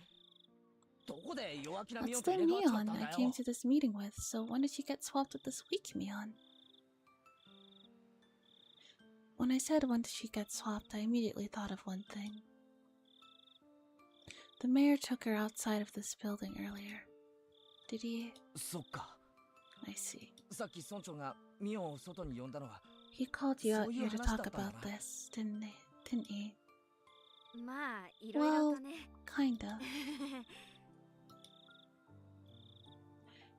どこで弱気なミオ That's ンと the 入れ替わっちまっ Mion たんだ I よ came to this meeting with, so when did she get swapped with this weak Mion? When I said when did she get swapped, I immediately thought of one thing. The mayor took her outside of this building earlier. Did he? そっか I see. さっき村長がミオンを外に呼んだのは He called you out here to talk そういう話だったんだな。 about this, didn't he? まあ、いろいろとね。 Kinda.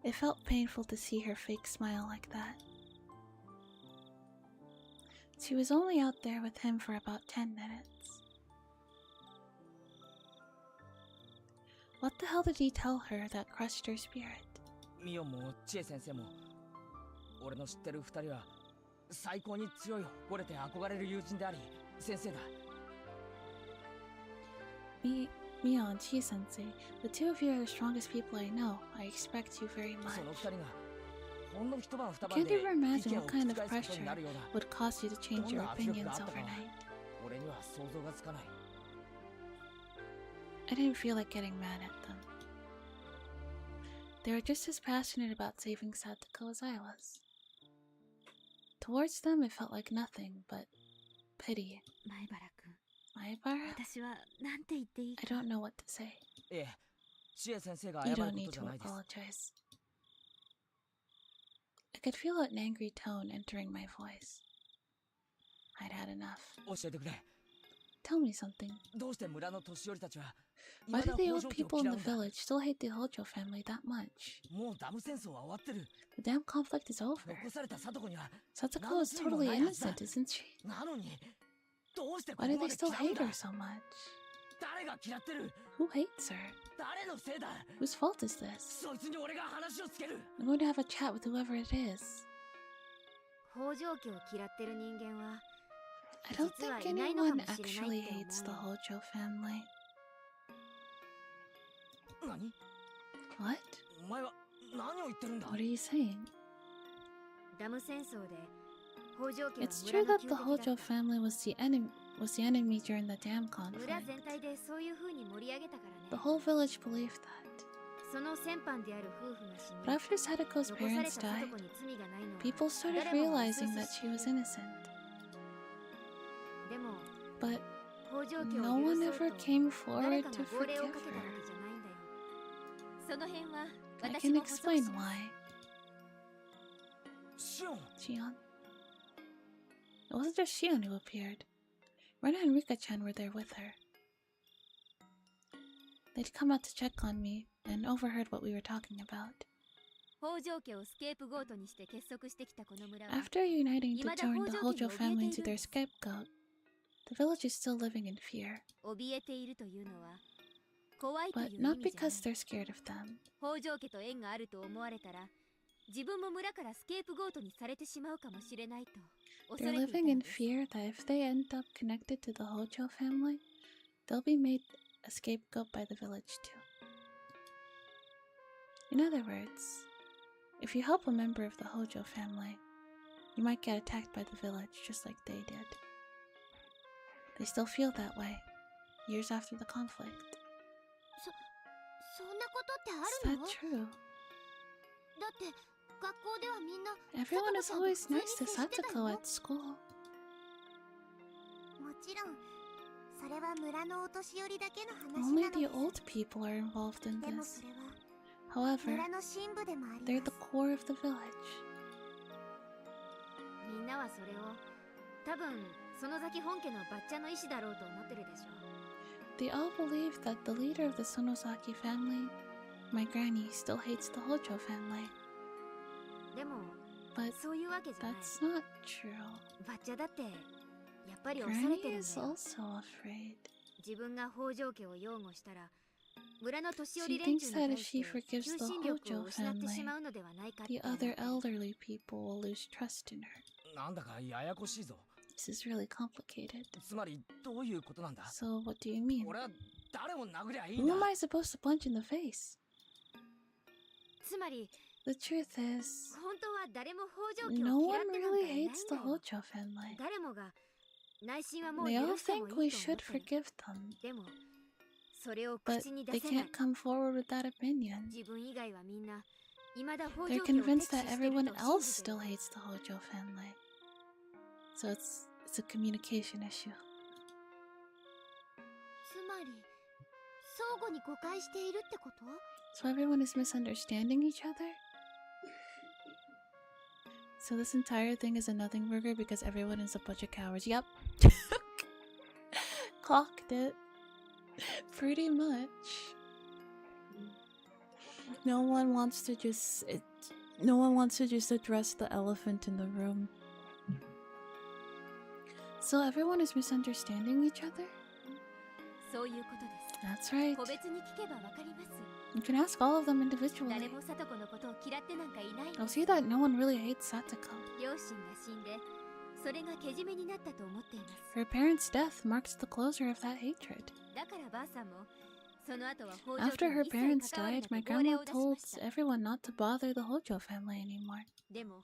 It felt painful to see her fake smile like that. She was only out there with him for about 10 minutes. What the hell did he tell her that crushed her spirit? ミオンも知恵先生も俺の知ってる二人は最高に強い惚れて憧れる友人であり先生だ。Mio and Chi Sensei, the two of you are the strongest people I know. I expect you very much. その二人がほんの一晩二 I 晩 can't で even 意 imagine 見を what kind of 覆すことに pressure なるような would cause you to change どん your な圧力 opinions があったかは overnight. 俺には想像がつかない。 I didn't feel like getting mad at them. They were just as passionate about saving Satoko as I was. Towards them, it felt like nothing but pity. 前原くん、 Maibara? 私はなんて言っていい I か。 don't know what to say. ええ、シエ先生が You 謝る don't こ need とじゃ to ないです。 apologize. I could feel an angry tone entering my voice. I'd had enough. 教えてくれ。 Tell me something. どうして村の年寄りたちは Why 未 do だ the 北 old 条家を people 嫌 in う the んだ。 village still hate the Hojo family that much? もうダム戦争は終わってる。 The damn conflict is over. 残された里子には Satoko is totally innocent, isn't she? なのにどうしてこ Why こ do ま they で still 嫌うん hate だ。 her so much? 誰が嫌ってる。 Who hates her? 誰のせいだ。 Whose fault is this? そいつに俺が話をつける。 I'm going to have a chat with whoever it is. 北条家を嫌ってる人間は I don't 実は think いないのか anyone もしれない actually って hates the 思うよ。 Hojo family. 何？ What? お前は何を言ってるんだ。 What are you saying? ダム戦争で北条家は It's 村 true の that 旧 the 敵だ Hojo った。 family was the enemy during the dam 村 conflict. 全体でそういう風に盛り上げたから The ね。 whole village believed that. その先般である夫婦が死 But に、 after Sadako's 残され parents た died, 里子に罪がないのは people started 誰もが realizing 薄々 that 知 she って was いる。 innocent. でも But 北条家を no 許 one そう ever と came 誰 forward か to が号令 forgive をかけたわ her. けじゃないんだよ。その辺は I 私 can も補足 explain します。 why. シオン。 Shion. It wasn't just Shion who appeared. Rena and Rika-chan were there with her. They'd come out to check on me and overheard what we were talking about. 北条家をスケープゴートにして結束してきたこの村は After uniting to 未だ turn the 北条 Hojo 家に family 怯え into ているん their です。 scapegoat, the village is still living in fear. 怯えているというのは怖いと But いう意 not 味じゃない。 because they're scared of them. 北条家と縁があると思われたら自分も村からスケープゴートにされてしまうかもしれないと恐 They're れていた living の in です。 fear that if they end up connected to the Hojo family, they'll be made a scapegoat by the village too. In other words, if you help a member of the Hojo family, you might get attacked by the village just like they did. They still feel that way, years after the conflict. そんなことってあ Is る that の？ true? だって学校ではみんな Everyone is 里子ちゃんと always 普通に nice to 接してた Satoko よ。 at school. もちろんそれは村のお年寄りだけの話 Only なの the です。 old people are involved in でも this. それは However, 村の深部でもあり they're ま the す。 core of the village. みんなはそれを多分園崎本家のばっちゃの意思だろうと思ってるでしょ。 They all believe that the leader of the Sonosaki family, my granny, still hates the Hojo family. でも But そういうわけじゃない。 that's not true. ばっちゃだってやっぱり恐れて Granny るん is だよ。 also afraid. 自分が北条家を擁護したら村の年寄 She り連 thinks 中 that に if 対して she forgives 求 the 心力を Hojo 失ってし family, まうのではないかって the 思って other elderly people will lose trust in her. なんだかややこしいぞ。 This is really complicated. つまりどういうことなんだ。 So what do you mean? 俺は誰を殴りゃいいん Who だ。 am I supposed to punch in the face? つまり The truth is, 本当は誰も北条家 no を嫌 one ってなんか really いないん hates だ the よ。 Hojo family. 誰もが内心はもう They all 許しても think いい we と思 should ってる。 forgive them, でもそれを but 口に出 they せない can't come forward with that opinion. 自分以外はみんな未だ北 They're 条家を敵 convinced 視 that してる everyone と else 信じて still る。 hates the Hojo family. So it's a communication issue. つまり相互に誤解しているってこと？ So everyone is misunderstanding each other? So this entire thing is a nothing burger because everyone is a bunch of cowards. Yep. Clocked it. Pretty much. No one wants to just address the elephant in the room. So everyone is misunderstanding each other? そういうことです。That's right. 個別に聞けばわかります。 You can ask all of them individually. 誰も聡子のことを嫌ってなんかいない。 You'll see that no one really hates Satoko. 両親が死んで、それがけじめになったと思っています。 Her parents' death marks the closure of that hatred. だからばあさんも、その後は北条 After 家 her に一 parents 切関わる died, な my と号令 grandma を出し told ました。 everyone not to bother the Hojo family anymore. でも、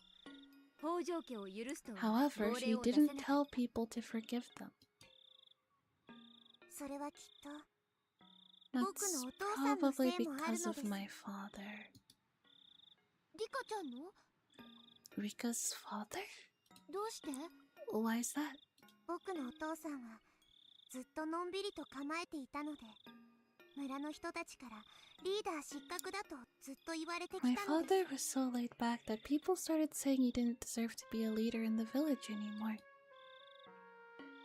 北条家を許すとは However, 号 she 令を出せな didn't かった。 tell people to forgive them. それはきっと That's 僕のお父さんのせ probably いもある because の of です。 my father. リカちゃんの Rika's father? どうして？ Why is that? 僕のお父さんはずっとのんびりと構えていたので、村の人たちからリーダー失格だとずっと言われてき My たのです。 father was so laid back that people started saying he didn't deserve to be a leader in the village anymore.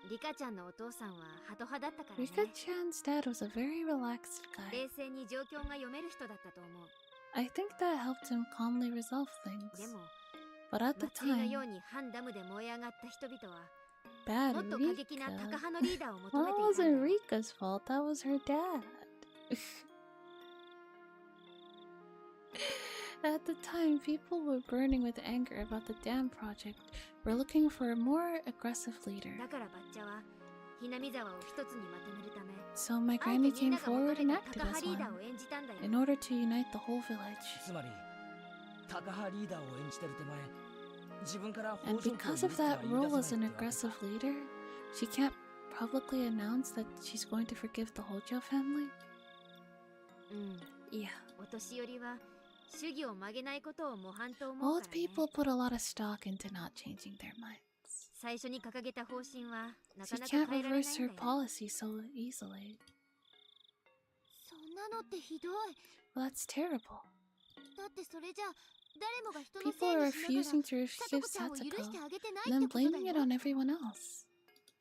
リカちゃんのお父さんはハト派だったからね。 Rika-chan's dad was a very relaxed guy. 冷静に状況が読める人だったと思う。 I think that helped him calmly resolve things. でも、 But at the 祭りの time, ように反ダムで燃え上がった人々は、 bad もっと過激なタカ Rika. 派のリーダーを求 Well, め that ていたんだ wasn't よ。 Rika's fault, that was her dad. At the time, people were burning with anger about the dam project. Were looking for a more aggressive leader. だからバッチャは、ひなみ沢を一つにまとめるため、 So my あえて granny みん came なが求 forward め and たタ acted カ派 as リーダー one を演じたんだよ。 in order to unite the whole village. つまりタカ派リーダーを演じてる手前、自分から And 北条家を because 許 of すとは that 言い role 出 as せ an ないってわけ aggressive か。 leader, she can't publicly announce that she's going to forgive the Hojo family. うん。 Yeah. お年寄りは、主義を曲げないことを模範と思う Old からね。 people put a lot of stock into not changing their minds. 最初に掲げた方針は、なか She なか can't 変えられない reverse ん her だよ。 policy so easily. そんなのってひどい。 Well, that's terrible. だってそれじゃ誰もが人のせ People い are にしな refusing がら to さと forgive こちゃんを許して Satoko あげてない and って then ことだ blaming よ。 it on everyone else.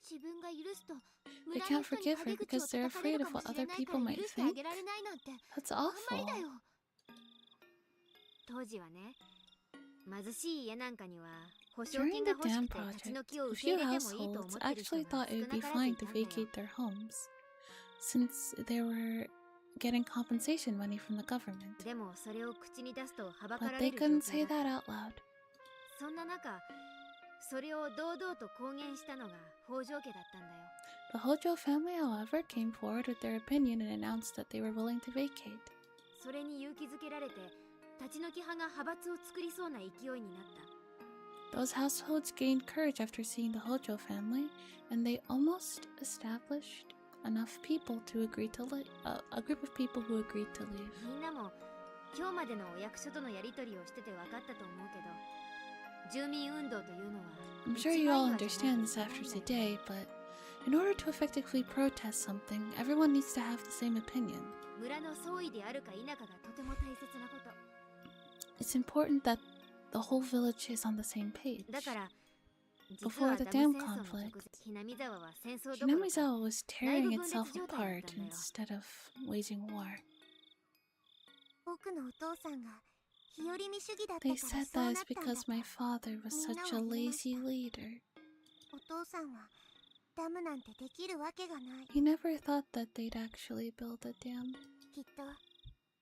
自分が許すと They 村の can't 人に forgive 陰 her 口を because they're 叩かれ afraid る of かも what しれ other ないか people ら might 許してあ think. げられないなんて That's あんまりだ awful. よ。当時はね、貧しい家なんかには保証 During 金が the 欲し dam くて立ち project, 退きを a 受け few 入れてもいいと思 households ってる人 actually が thought it 少 would な be からずい fine た to んだよ。 vacate their homes, since they were getting compensation money from the government. でもそれを口に出すとはばか But ら they れる状 couldn't 況 say だっ that た。 out loud. そんな中、それを堂々と公言したのが北条家だったんだよ。 The Hojo family, however, came forward with their opinion and announced that they were willing to vacate. それに勇気づけられて、立ち退き派が派閥を作りそうな勢いになった。 Those households gained courage after seeing the Hojo family, and they almost established enough people to agree to a group of people who agreed to leave. みんなも今日までのお役所とのやり取りをしてて分かったと思うけど、住民運動というのは I'm sure you all understand this after today, but in order to effectively protest something, everyone needs to have the same opinion. 村の総意であるか否かがとても大切なこと。 It's important that the whole village is on the same page. だから、実 Before は the ダ dam ム戦争の直前、 conflict, ひなみ沢は戦争どころか Hinamizawa was 内 tearing 部分裂 itself 状態だっ apart たんだよ。 instead of waging war. 僕のお父さんが日和見主義だった They から said そう that な is ったんだ because と my father was みんな such は a 言いまし lazy た。 leader. お父さんはダムなんてできるわけがない。 He never thought that they'd actually build a dam. きっと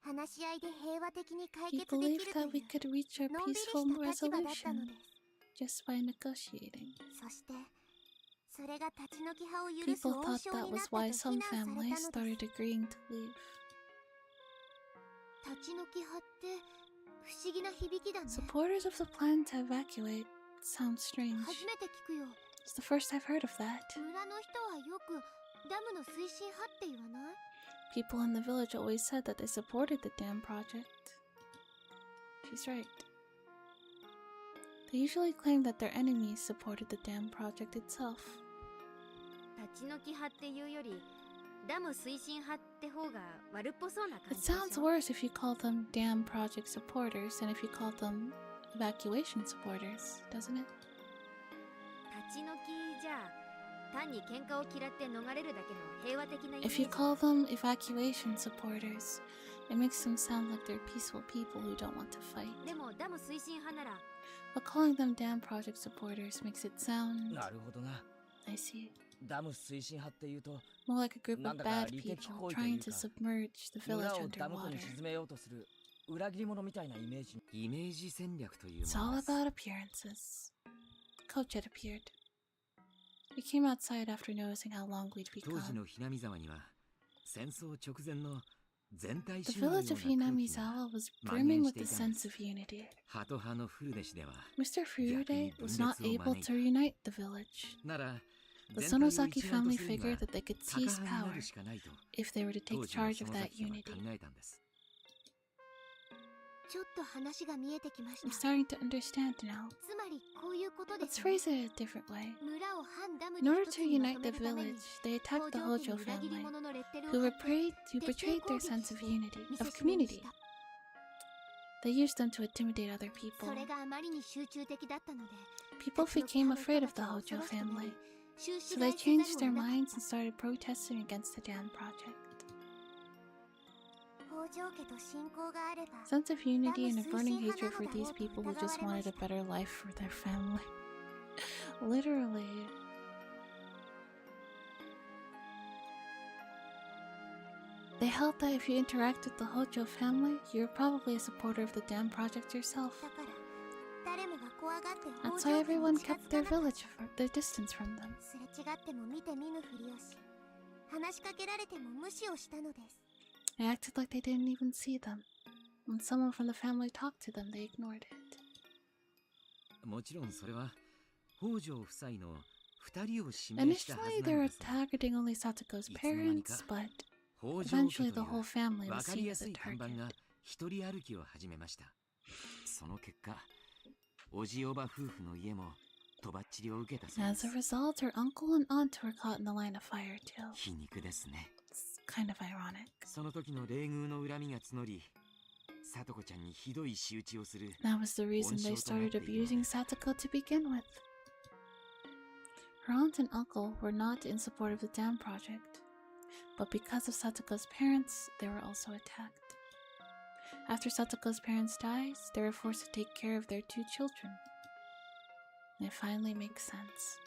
話し合いで平和的に解 He 決でき believed ると that い we う could reach a のんびり peaceful した立場だったの resolution です。 just by negotiating. そしてそれが立ち退き派を許す People 温 thought 床 that になっ was たと why 非 some 難されたの families です。 started agreeing to leave. 立ち退き派って不思議な響きだね。 Supporters of the plan to evacuate sounds strange. 初めて聞くよ。 It's the first I've heard of that. 村の人はよくダムの推進派って言わない？ People in the village always said that they supported the dam project. She's right. They usually claim that their enemies supported the dam project itself. 立ち退き派っていうより、ダム推進派って方が悪っぽそうな感 It じでし sounds ょ。 worse if you call them dam project supporters than if you call them evacuation supporters, doesn't it? 立ち退きじゃあ、単に喧嘩を嫌って逃れるだけの平和的なイメー If ジ。 you call them evacuation supporters, it makes them sound like they're peaceful people who don't want to fight. でもダム推進派なら、 But calling them dam project supporters makes it sound... なるほどな。 I see. More like a group of bad people trying to submerge the village underwater. It's all about appearances. Coach had appeared. We came outside after noticing how long we'd become. The village of Hinamizawa was brimming with a sense of unity. Mr. Furude was not able to reunite the village. The Sonozaki family figured that they could seize power if they were to take charge of that unity. I'm starting to understand now. Let's phrase it a different way. In order to unite the village, they attacked the Hojo family, who betrayed their sense of unity, of community. They used them to intimidate other people. People became afraid of the Hojo family, so they changed their minds and started protesting against the dam project. Sense of unity and a burning hatred for these people who just wanted a better life for their family. Literally. They held that if you interact with the Hojo family, you're probably a supporter of the dam project yourself. That's why everyone kept their village, their distance from them. They acted like they didn't even see them. When someone from the family talked to them, they ignored it. Initially, they were targeting only Satoko's parents, but eventually the whole family was seen as a target. As a result, her uncle and aunt were caught in the line of fire too. It's kind of ironic. That was the reason they started abusing Satoko to begin with. Her aunt and uncle were not in support of the dam project, but because of Satoko's parents, they were also attacked. After Satoko's parents died, they were forced to take care of their 2 children. It finally makes sense.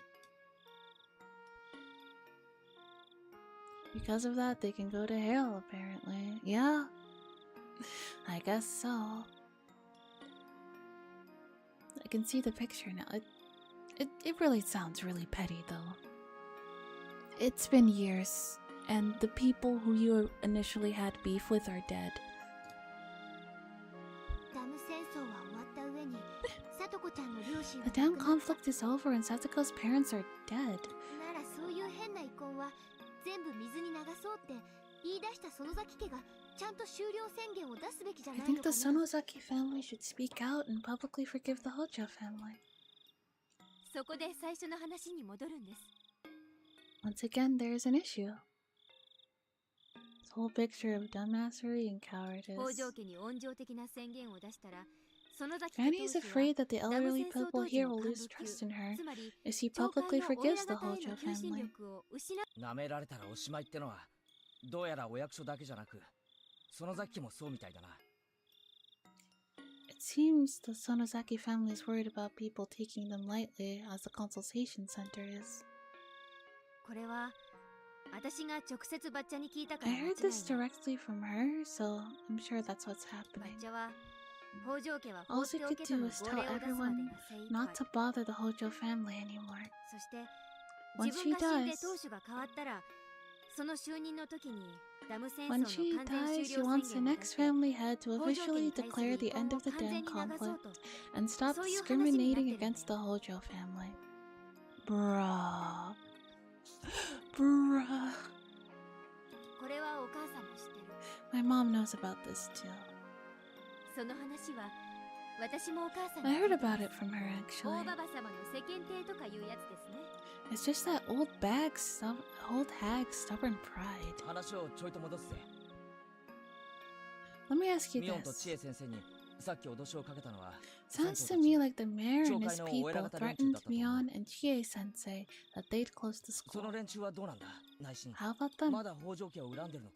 Because of that, they can go to hell, apparently. Yeah, I guess so. I can see the picture now. It really sounds really petty, though. It's been years, and the people who you initially had beef with are dead. The dam conflict is over and Satoko's parents are dead. I think the Sonozaki family should speak out and publicly forgive the Hojo family. Once again, there is an issue. This whole picture of dumbassery and cowardice. Fanny is afraid that the elderly people here will lose trust in her if she publicly forgives the Hojo family. It seems the Sonozaki family is worried about people taking them lightly, as the consultation center is. I heard this directly from her, so I'm sure that's what's happening. All she could do is tell everyone not to bother the Hojo family anymore. Once she dies, she wants the next family head to officially declare the end of the dam conflict and stop discriminating against the Hojo family. Bruh. Bruh. My mom knows about this too. I heard about it from her, actually. It's just that old hag's stubborn pride. Let me ask you this. Sounds to me like the mayor and his people threatened Mion and Chie-sensei that they'd close the school. How about them?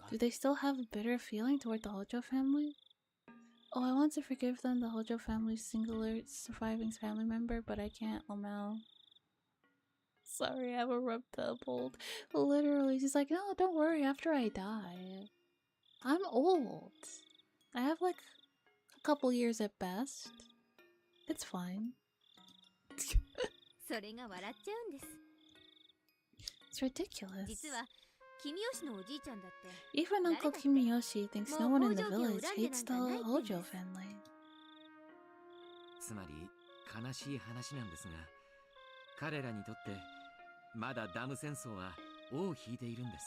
Do they still have a bitter feeling toward the Hojo family? Oh, I want to forgive them, the Hojo family's singular surviving family member, but I can't, Lamau. sorry, I have a rub tub. Literally, she's like, no, don't worry, after I die. I'm old. I have like a couple years at best. It's fine. It's ridiculous. Even Uncle Kimiyoshi thinks no one in the village hates the Hojo family. つまり悲しい話なんですが、彼らにとってまだダム戦争は尾を引いているんです。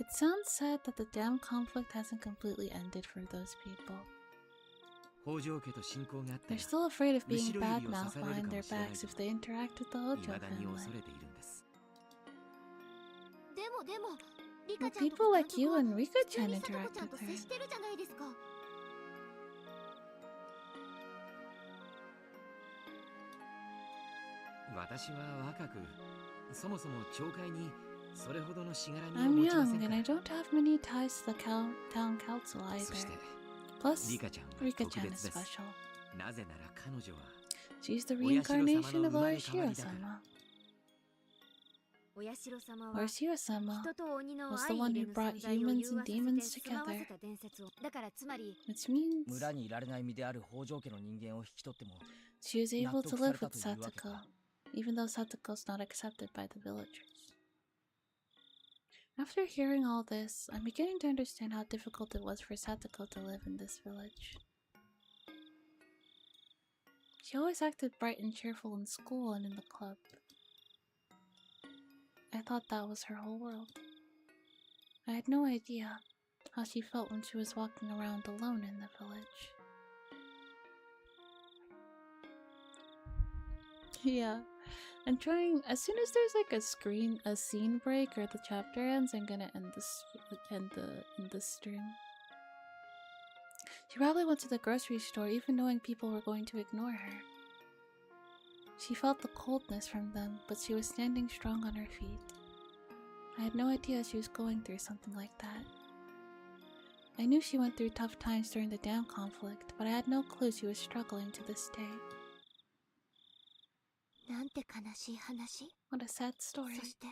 It sounds sad that the dam conflict hasn't completely ended for those people. 北条家と親交があって、 They're still afraid of being 後ろ指を badmouthed 刺される behind かも their しれない backs と if they interact with the Hojo 未だに family. 恐れているんです。リカ Well, ちゃんと people さ like you and Rika 普通 chan にさと interact こちゃん with と her. 接してるじゃないですか。私は若く、そもそも町会にそれほどのしがらみを I'm 持ちませ young んか and ら。 I don't have many ties to the town council そして either. Plus, リカちゃんは Rika 特 chan 別 is です。 special. なぜなら彼女は She's the お社様の reincarnation of 生まれ変わりだから。 Oyashiro-sama. お社様は Oyashiro-sama 人と鬼の was 相 the 入 one れ who ぬ brought 存在を humans 融 and 和させ demons て住まわ together. せた伝説を。だからつまり Which means 村にいられない身である北条家の人間を引き取っても she was able to 納得され live た with というわけか。 Satoko, even though Satoko's not accepted by the villagers. After hearing all this, I'm beginning to understand how difficult it was for Satoko to live in this village. She always acted bright and cheerful in school and in the club. I thought that was her whole world. I had no idea how she felt when she was walking around alone in the village. Yeah, I'm trying. As soon as there's like a scene break or the chapter ends, I'm gonna end the stream. She probably went to the grocery store even knowing people were going to ignore her. She felt the coldness from them, but she was standing strong on her feet. I had no idea she was going through something like that. I knew she went through tough times during the dam conflict, but I had no clue she was struggling to this day. なんて悲しい話。 What a sad story. そして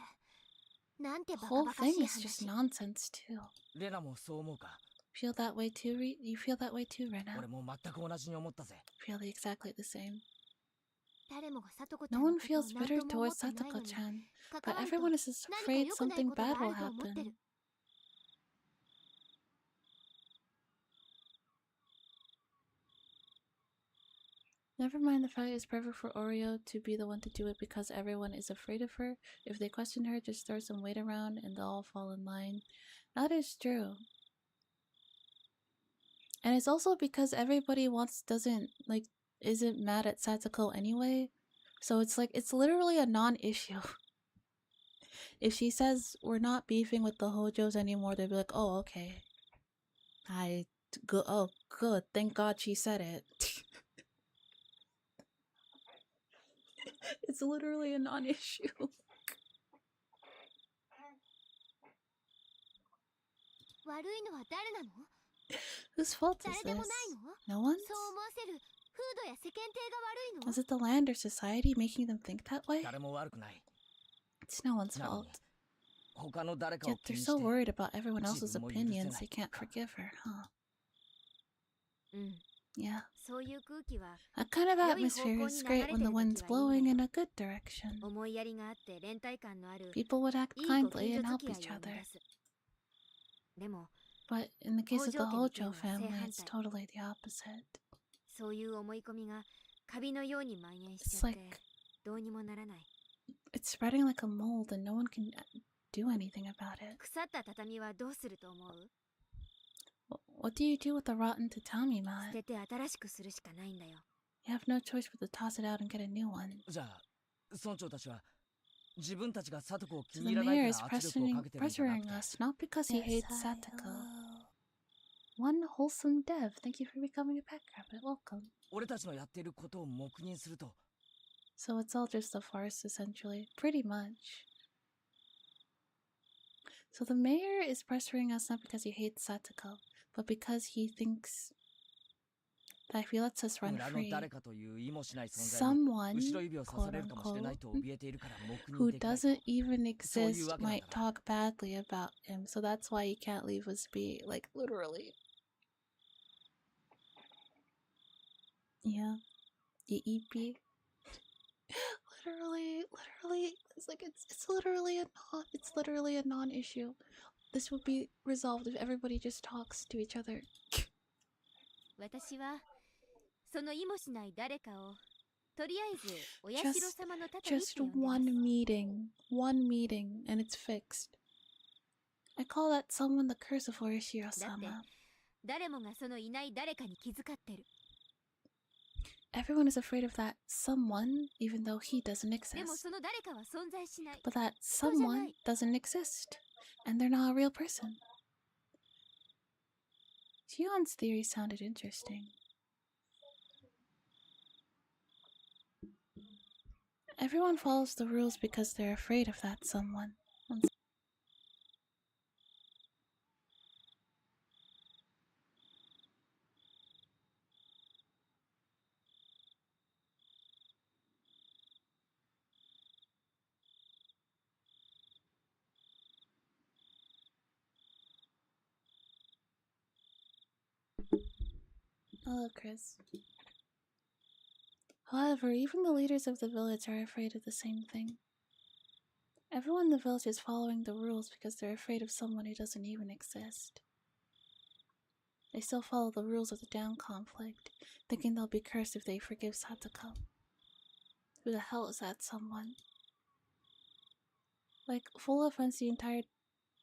なんて The バカ whole バカし thing い is just 話。 nonsense too. レナもそう思うか。 Feel that way too, You feel that way too, Rena? 俺も全く同じに思ったぜ。 Feel exactly the same. 誰もがさとこちゃん No の one ことを feels 何 bitter とも思っ towards てないのに Satoko-chan, 関 but わると everyone is 何か afraid 良くない something ことが bad あ will ると思ってる。 happen. Never mind the fact it's perfect for Oreo to be the one to do it because everyone is afraid of her. If they question her, just throw some weight around and they'll all fall in line. That is true. And it's also because everybody isn't mad at Satoko anyway. So it's like, it's literally a non-issue. If she says we're not beefing with the Hojos anymore, they'll be like, oh, okay. Oh, good. Thank God she said it. It's literally a non-issue. Whose fault is this? No one's? Was it the land or society making them think that way? It's no one's fault. Yet they're so worried about everyone else's opinions they can't forgive her, huh? Yeah. That kind of atmosphere is great when the wind's blowing in a good direction. People would act kindly and help each other. But in the case of the Hojo family, it's totally the opposite. It's like it's spreading like a mold and no one can do anything about it. What do you do with the rotten tatami mat? You have no choice but to toss it out and get a new one. So the mayor is pressuring us not because he hates Satoko. One wholesome dev, thank you for becoming a pet rabbit. Welcome. So it's all just a farce, essentially. Pretty much. So the mayor is pressuring us not because he hates Satoko, but because he thinks that he lets us run free. Someone, quote unquote, who doesn't even exist might talk badly about him, so that's why he can't leave us be. Like, literally. Yeah. EP. literally, it's like it's literally a non-issue. This would be resolved if everybody just talks to each other. 私はその意もしない誰かをとりあえずお社様のたたりって呼んでます。 Just one meeting, and it's fixed. I call that someone the curse of Oyashiro-sama. 誰もがそのいない誰かに気遣ってる。 Everyone is afraid of that someone, even though he doesn't exist. でもその誰かは存在しない。 But that someone doesn't exist, and they're not a real person. Shion's theory sounded interesting. Everyone follows the rules because they're afraid of that someone. Hello, Chris. However, even the leaders of the village are afraid of the same thing. Everyone in the village is following the rules because they're afraid of someone who doesn't even exist. They still follow the rules of the Down conflict, thinking they'll be cursed if they forgive Satoko. Who the hell is that someone? Like, full offense, the entire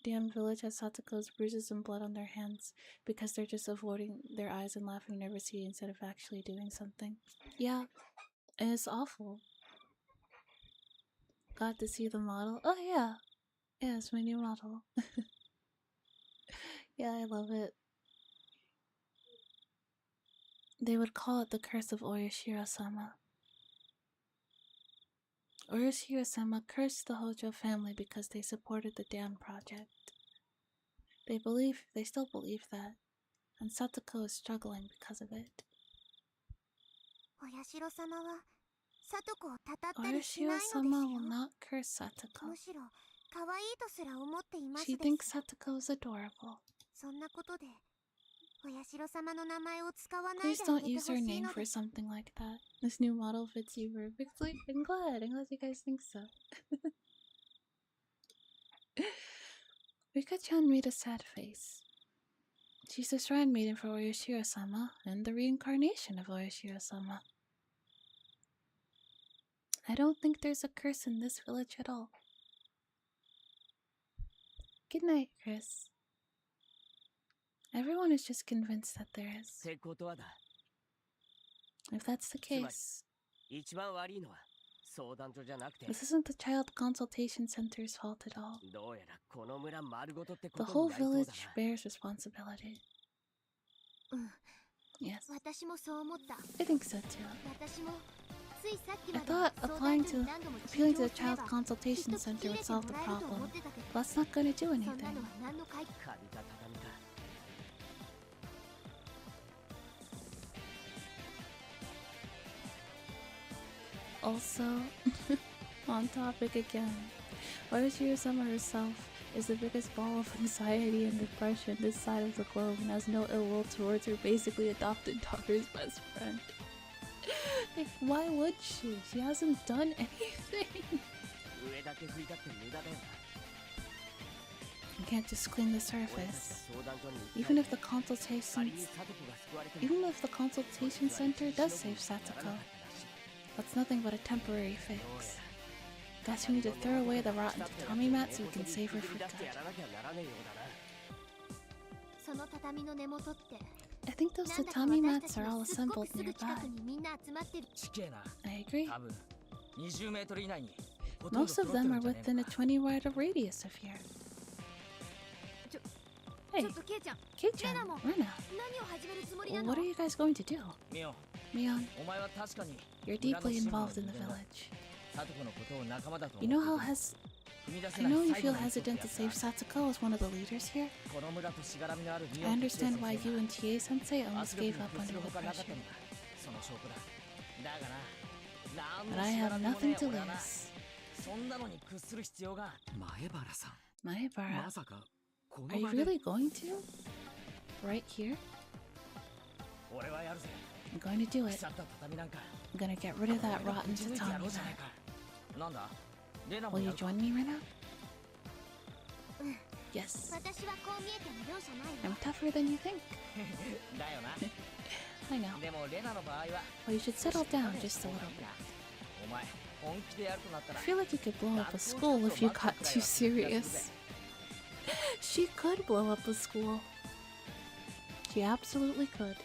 damn village has Satoko's bruises and blood on their hands because they're just avoiding their eyes and laughing nervously instead of actually doing something. Yeah, it's awful. Got to see the model? Oh yeah. Yeah, it's my new model. Yeah, I love it. They would call it the curse of Oyashiro-sama. Oyashiro-sama cursed the Hojo family because they supported the dam project. They still believe that, and Satoko is struggling because of it. Oyashiro-sama will not curse Satoko. She thinks Satoko is adorable. Please don't use her name for something like that. This new model fits you perfectly. I'm glad you guys think so. Rika-chan made a sad face. She's the shrine maiden for Oyashiro-sama and the reincarnation of Oyashiro-sama. I don't think there's a curse in this village at all. Good night, Chris. Everyone is just convinced that there is. If that's the case, this isn't the child consultation center's fault at all. The whole village bears responsibility. Yes, I think so too. I thought appealing to the child consultation center would solve the problem. But that's not going to do anything. Also, on topic again, Oyashiro-sama herself is the biggest ball of anxiety and depression this side of the globe and has no ill will towards her basically adopted daughter's best friend. Like, why would she? She hasn't done anything. You can't just clean the surface. Even if the consultation center does save Satoko, that's nothing but a temporary fix. Guess we need to throw away the rotten tatami mat so we can save her for good. I think those tatami mats are all assembled nearby. I agree. Most of them are within a 20-yard radius of here. Hey, Kei-chan, Rena. What are you guys going to do? Mion, you're deeply involved in the village. You know how I know you feel hesitant to save Satsuko as one of the leaders here. I understand why you and Chie-sensei almost gave up under the pressure. But I have nothing to lose. Maebara, are you really going to? Right here? I'm going to do it. I'm going to get rid of that rotten tatami mat. Will you join me right now? Yes. I'm tougher than you think. I know. Well, you should settle down just a little bit. I feel like you could blow up a school if you got too serious. She could blow up a school. She absolutely could.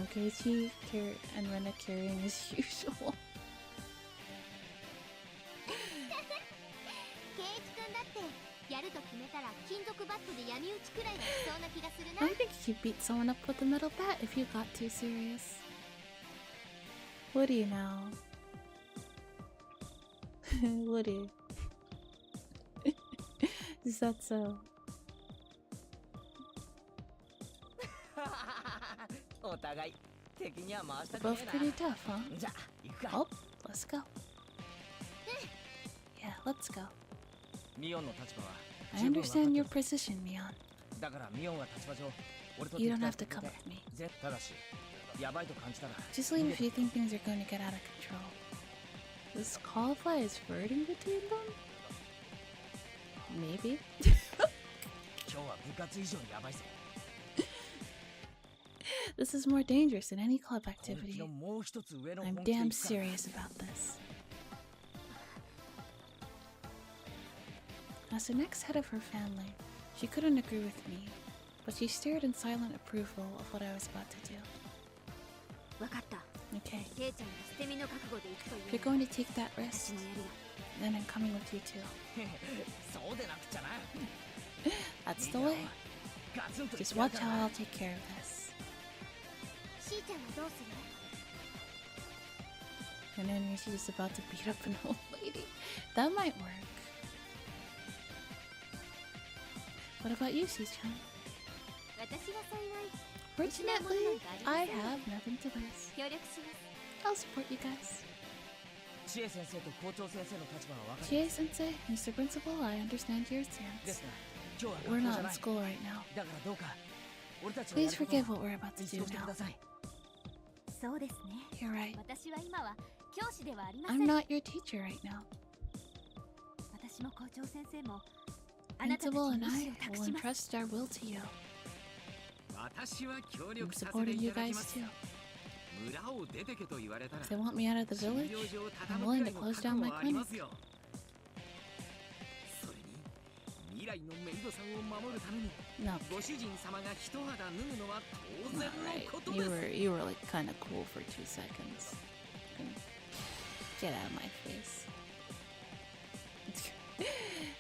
Okay, and Rena carrying as usual. I think you could beat someone up with a metal bat if you got too serious. What do you know? What do you? Is that so? Both pretty tough, huh? Oh, let's go. Yeah, let's go. I understand your position, Mion. You don't have to come with me. Just leave if you think things are going to get out of control. Does this qualify as flirting between them? Maybe. This is more dangerous than any club activity. I'm damn serious about this. As the next head of her family, she couldn't agree with me, but she stared in silent approval of what I was about to do. Okay. If you're going to take that risk, then I'm coming with you too. That's the way. Just watch how I'll take care of this. And then she's just about to beat up an old lady. That might work. What about you, Shi-chan? Fortunately, I have nothing to lose. I'll support you guys. Chie-sensei, Mr. Principal, I understand your stance. We're not in school right now. Please forgive what we're about to do now. You're right. I'm not your teacher right now. Principal and I will entrust our will to you. I'm supporting you guys too. If they want me out of the village, I'm willing to close down my clinic. No. Right. You were like kind of cool for 2 seconds. Get out of my face.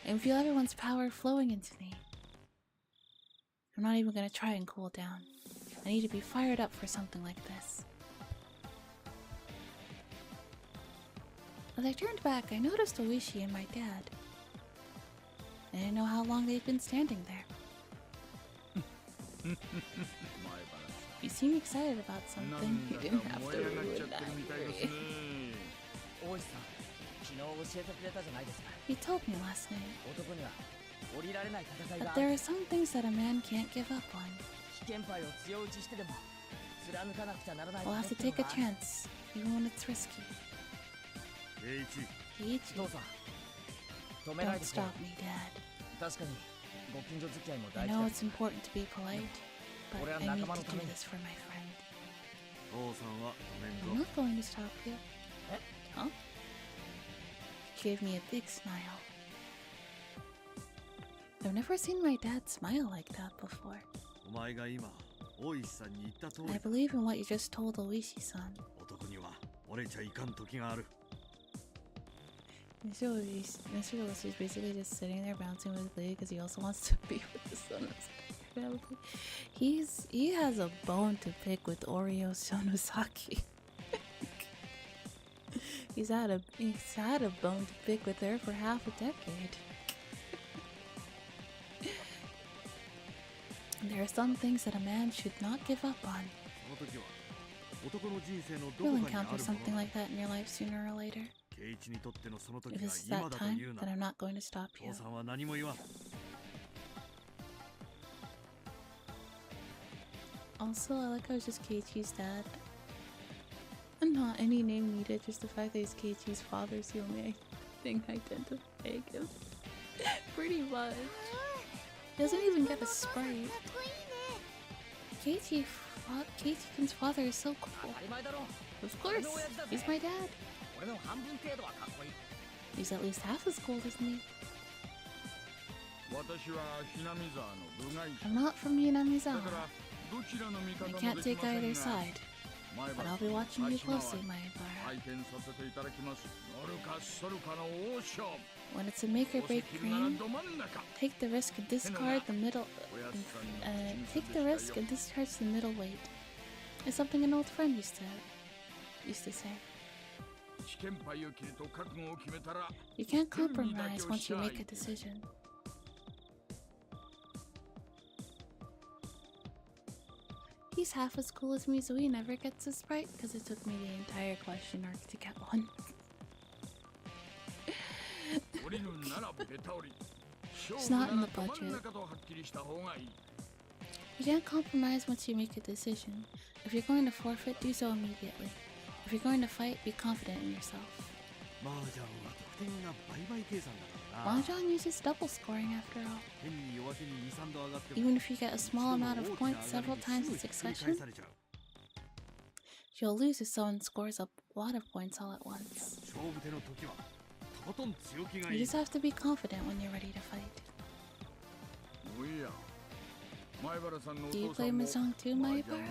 And feel everyone's power flowing into me. I'm not even gonna try and cool down. I need to be fired up for something like this. As I turned back, I noticed Oishi and my dad. I didn't know how long they'd been standing there. You seem excited about something. You didn't have to ruin that. He told me last night. But there are some things that a man can't give up on. We'll have to take a chance, even when it's risky. Eiichi. Don't stop me, Dad. I know it's important to be polite, but I need to do this for my friend. I'm not going to stop you. Huh? He gave me a big smile. I've never seen my dad smile like that before. I believe in what you just told Oishi-san. Mr. is basically just sitting there bouncing with Lee because he also wants to be with the son of family. He has a bone to pick with Oreo Sonosaki. He's had a bone to pick with her for half a decade. There are some things that a man should not give up on. You'll encounter something like that in your life sooner or later. If it's that time, then I'm not going to stop you. Also, I like how it's just Keiichi's dad. Not any name needed, just the fact that he's Keiichi's father is the only thing identifying him. Pretty much. He doesn't even get a sprite. Keiichi-kun's father is so cool. Of course, he's my dad. He's at least half as cool as me. I'm not from Hinamizawa. I can't take either side. But I'll be watching you closely, my Empire. When it's a make or break game, take the risk and discard the middle. Take the risk and discharge the middleweight. It's something an old friend used to say. You can't compromise once you make a decision. He's half as cool as me, so he never gets a sprite because it took me the entire question arc to get one. It's not in the budget. You can't compromise once you make a decision. If you're going to forfeit, do so immediately. If you're going to fight, be confident in yourself. Mahjong uses double scoring after all. Even if you get a small amount of points several times in succession, you'll lose if someone scores a lot of points all at once. You just have to be confident when you're ready to fight. Do you play Mahjong too, Maibara?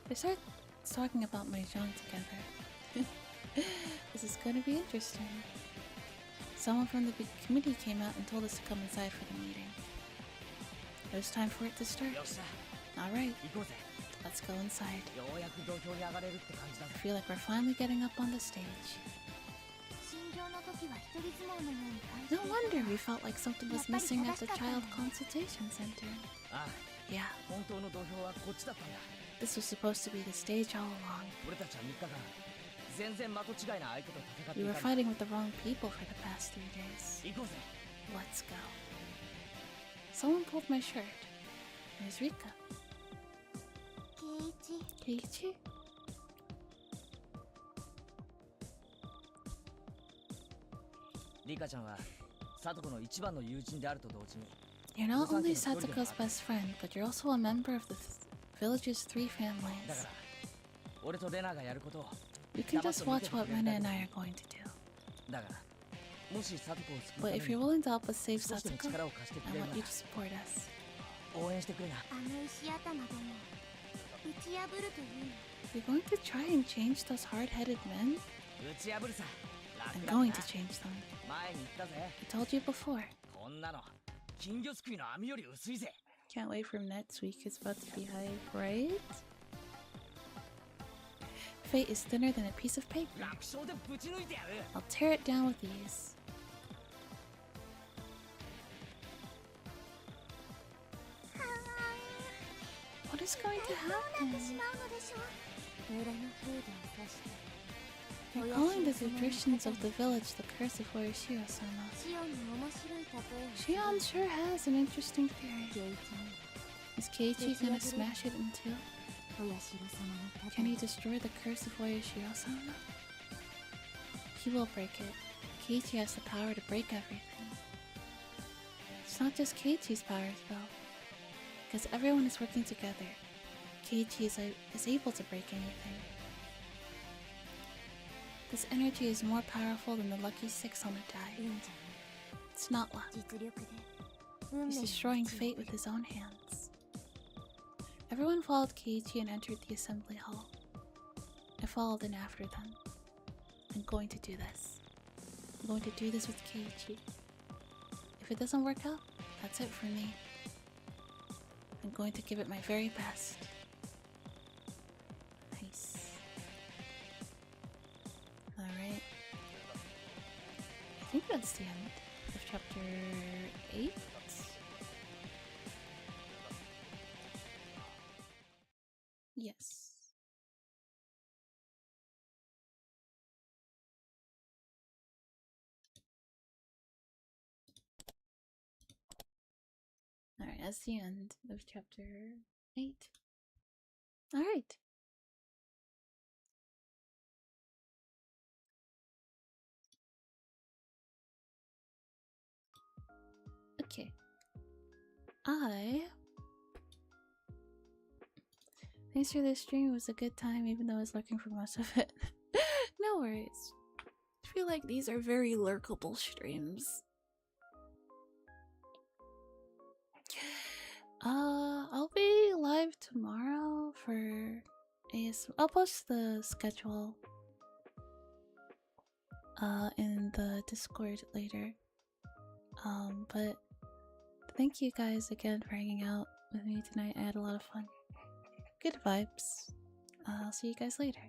They start talking about Mahjong together. This is going to be interesting. Someone from the big committee came out and told us to come inside for the meeting. It was time for it to start. Alright, let's go inside. I feel like we're finally getting up on the stage. No wonder we felt like something was missing at the Child Consultation Center. Yeah. This was supposed to be the stage all along. We were fighting with the wrong people for the past 3 days. Let's go. Someone pulled my shirt. There's Rika. Keiichi? You're not only Satoko's best friend, but you're also a member of the village's 3 families. You can just watch what Rena and I are going to do. But if you're willing to help us save Satoko, I want you to support us. You're going to try and change those hard-headed men? I'm going to change them. I told you before. Can't wait for next week. It's about to be hype, right? Fate is thinner than a piece of paper. I'll tear it down with ease. What is going to happen? They're calling the traditions of the village the curse of Oyashiro-sama. Shion sure has an interesting theory. Is Keiichi gonna smash it in two? Can he destroy the curse of Oyashiro-sama? He will break it. Keiichi has the power to break everything. It's not just Keiichi's powers though. Because everyone is working together. Keiichi is able to break anything. This energy is more powerful than the lucky 6 on a die. It's not luck. He's destroying fate with his own hands. Everyone followed Keiichi and entered the assembly hall. I followed in after them. I'm going to do this. I'm going to do this with Keiichi. If it doesn't work out, that's it for me. I'm going to give it my very best. Nice. think that's the end of chapter 8. Yes. Alright, that's the end of chapter 8. Alright. Okay. Thanks for this stream. It was a good time, even though I was lurking for most of it. No worries. I feel like these are very lurkable streams. I'll be live tomorrow for AS. I'll post the schedule in the Discord later. But thank you guys again for hanging out with me tonight. I had a lot of fun. Good vibes. I'll see you guys later.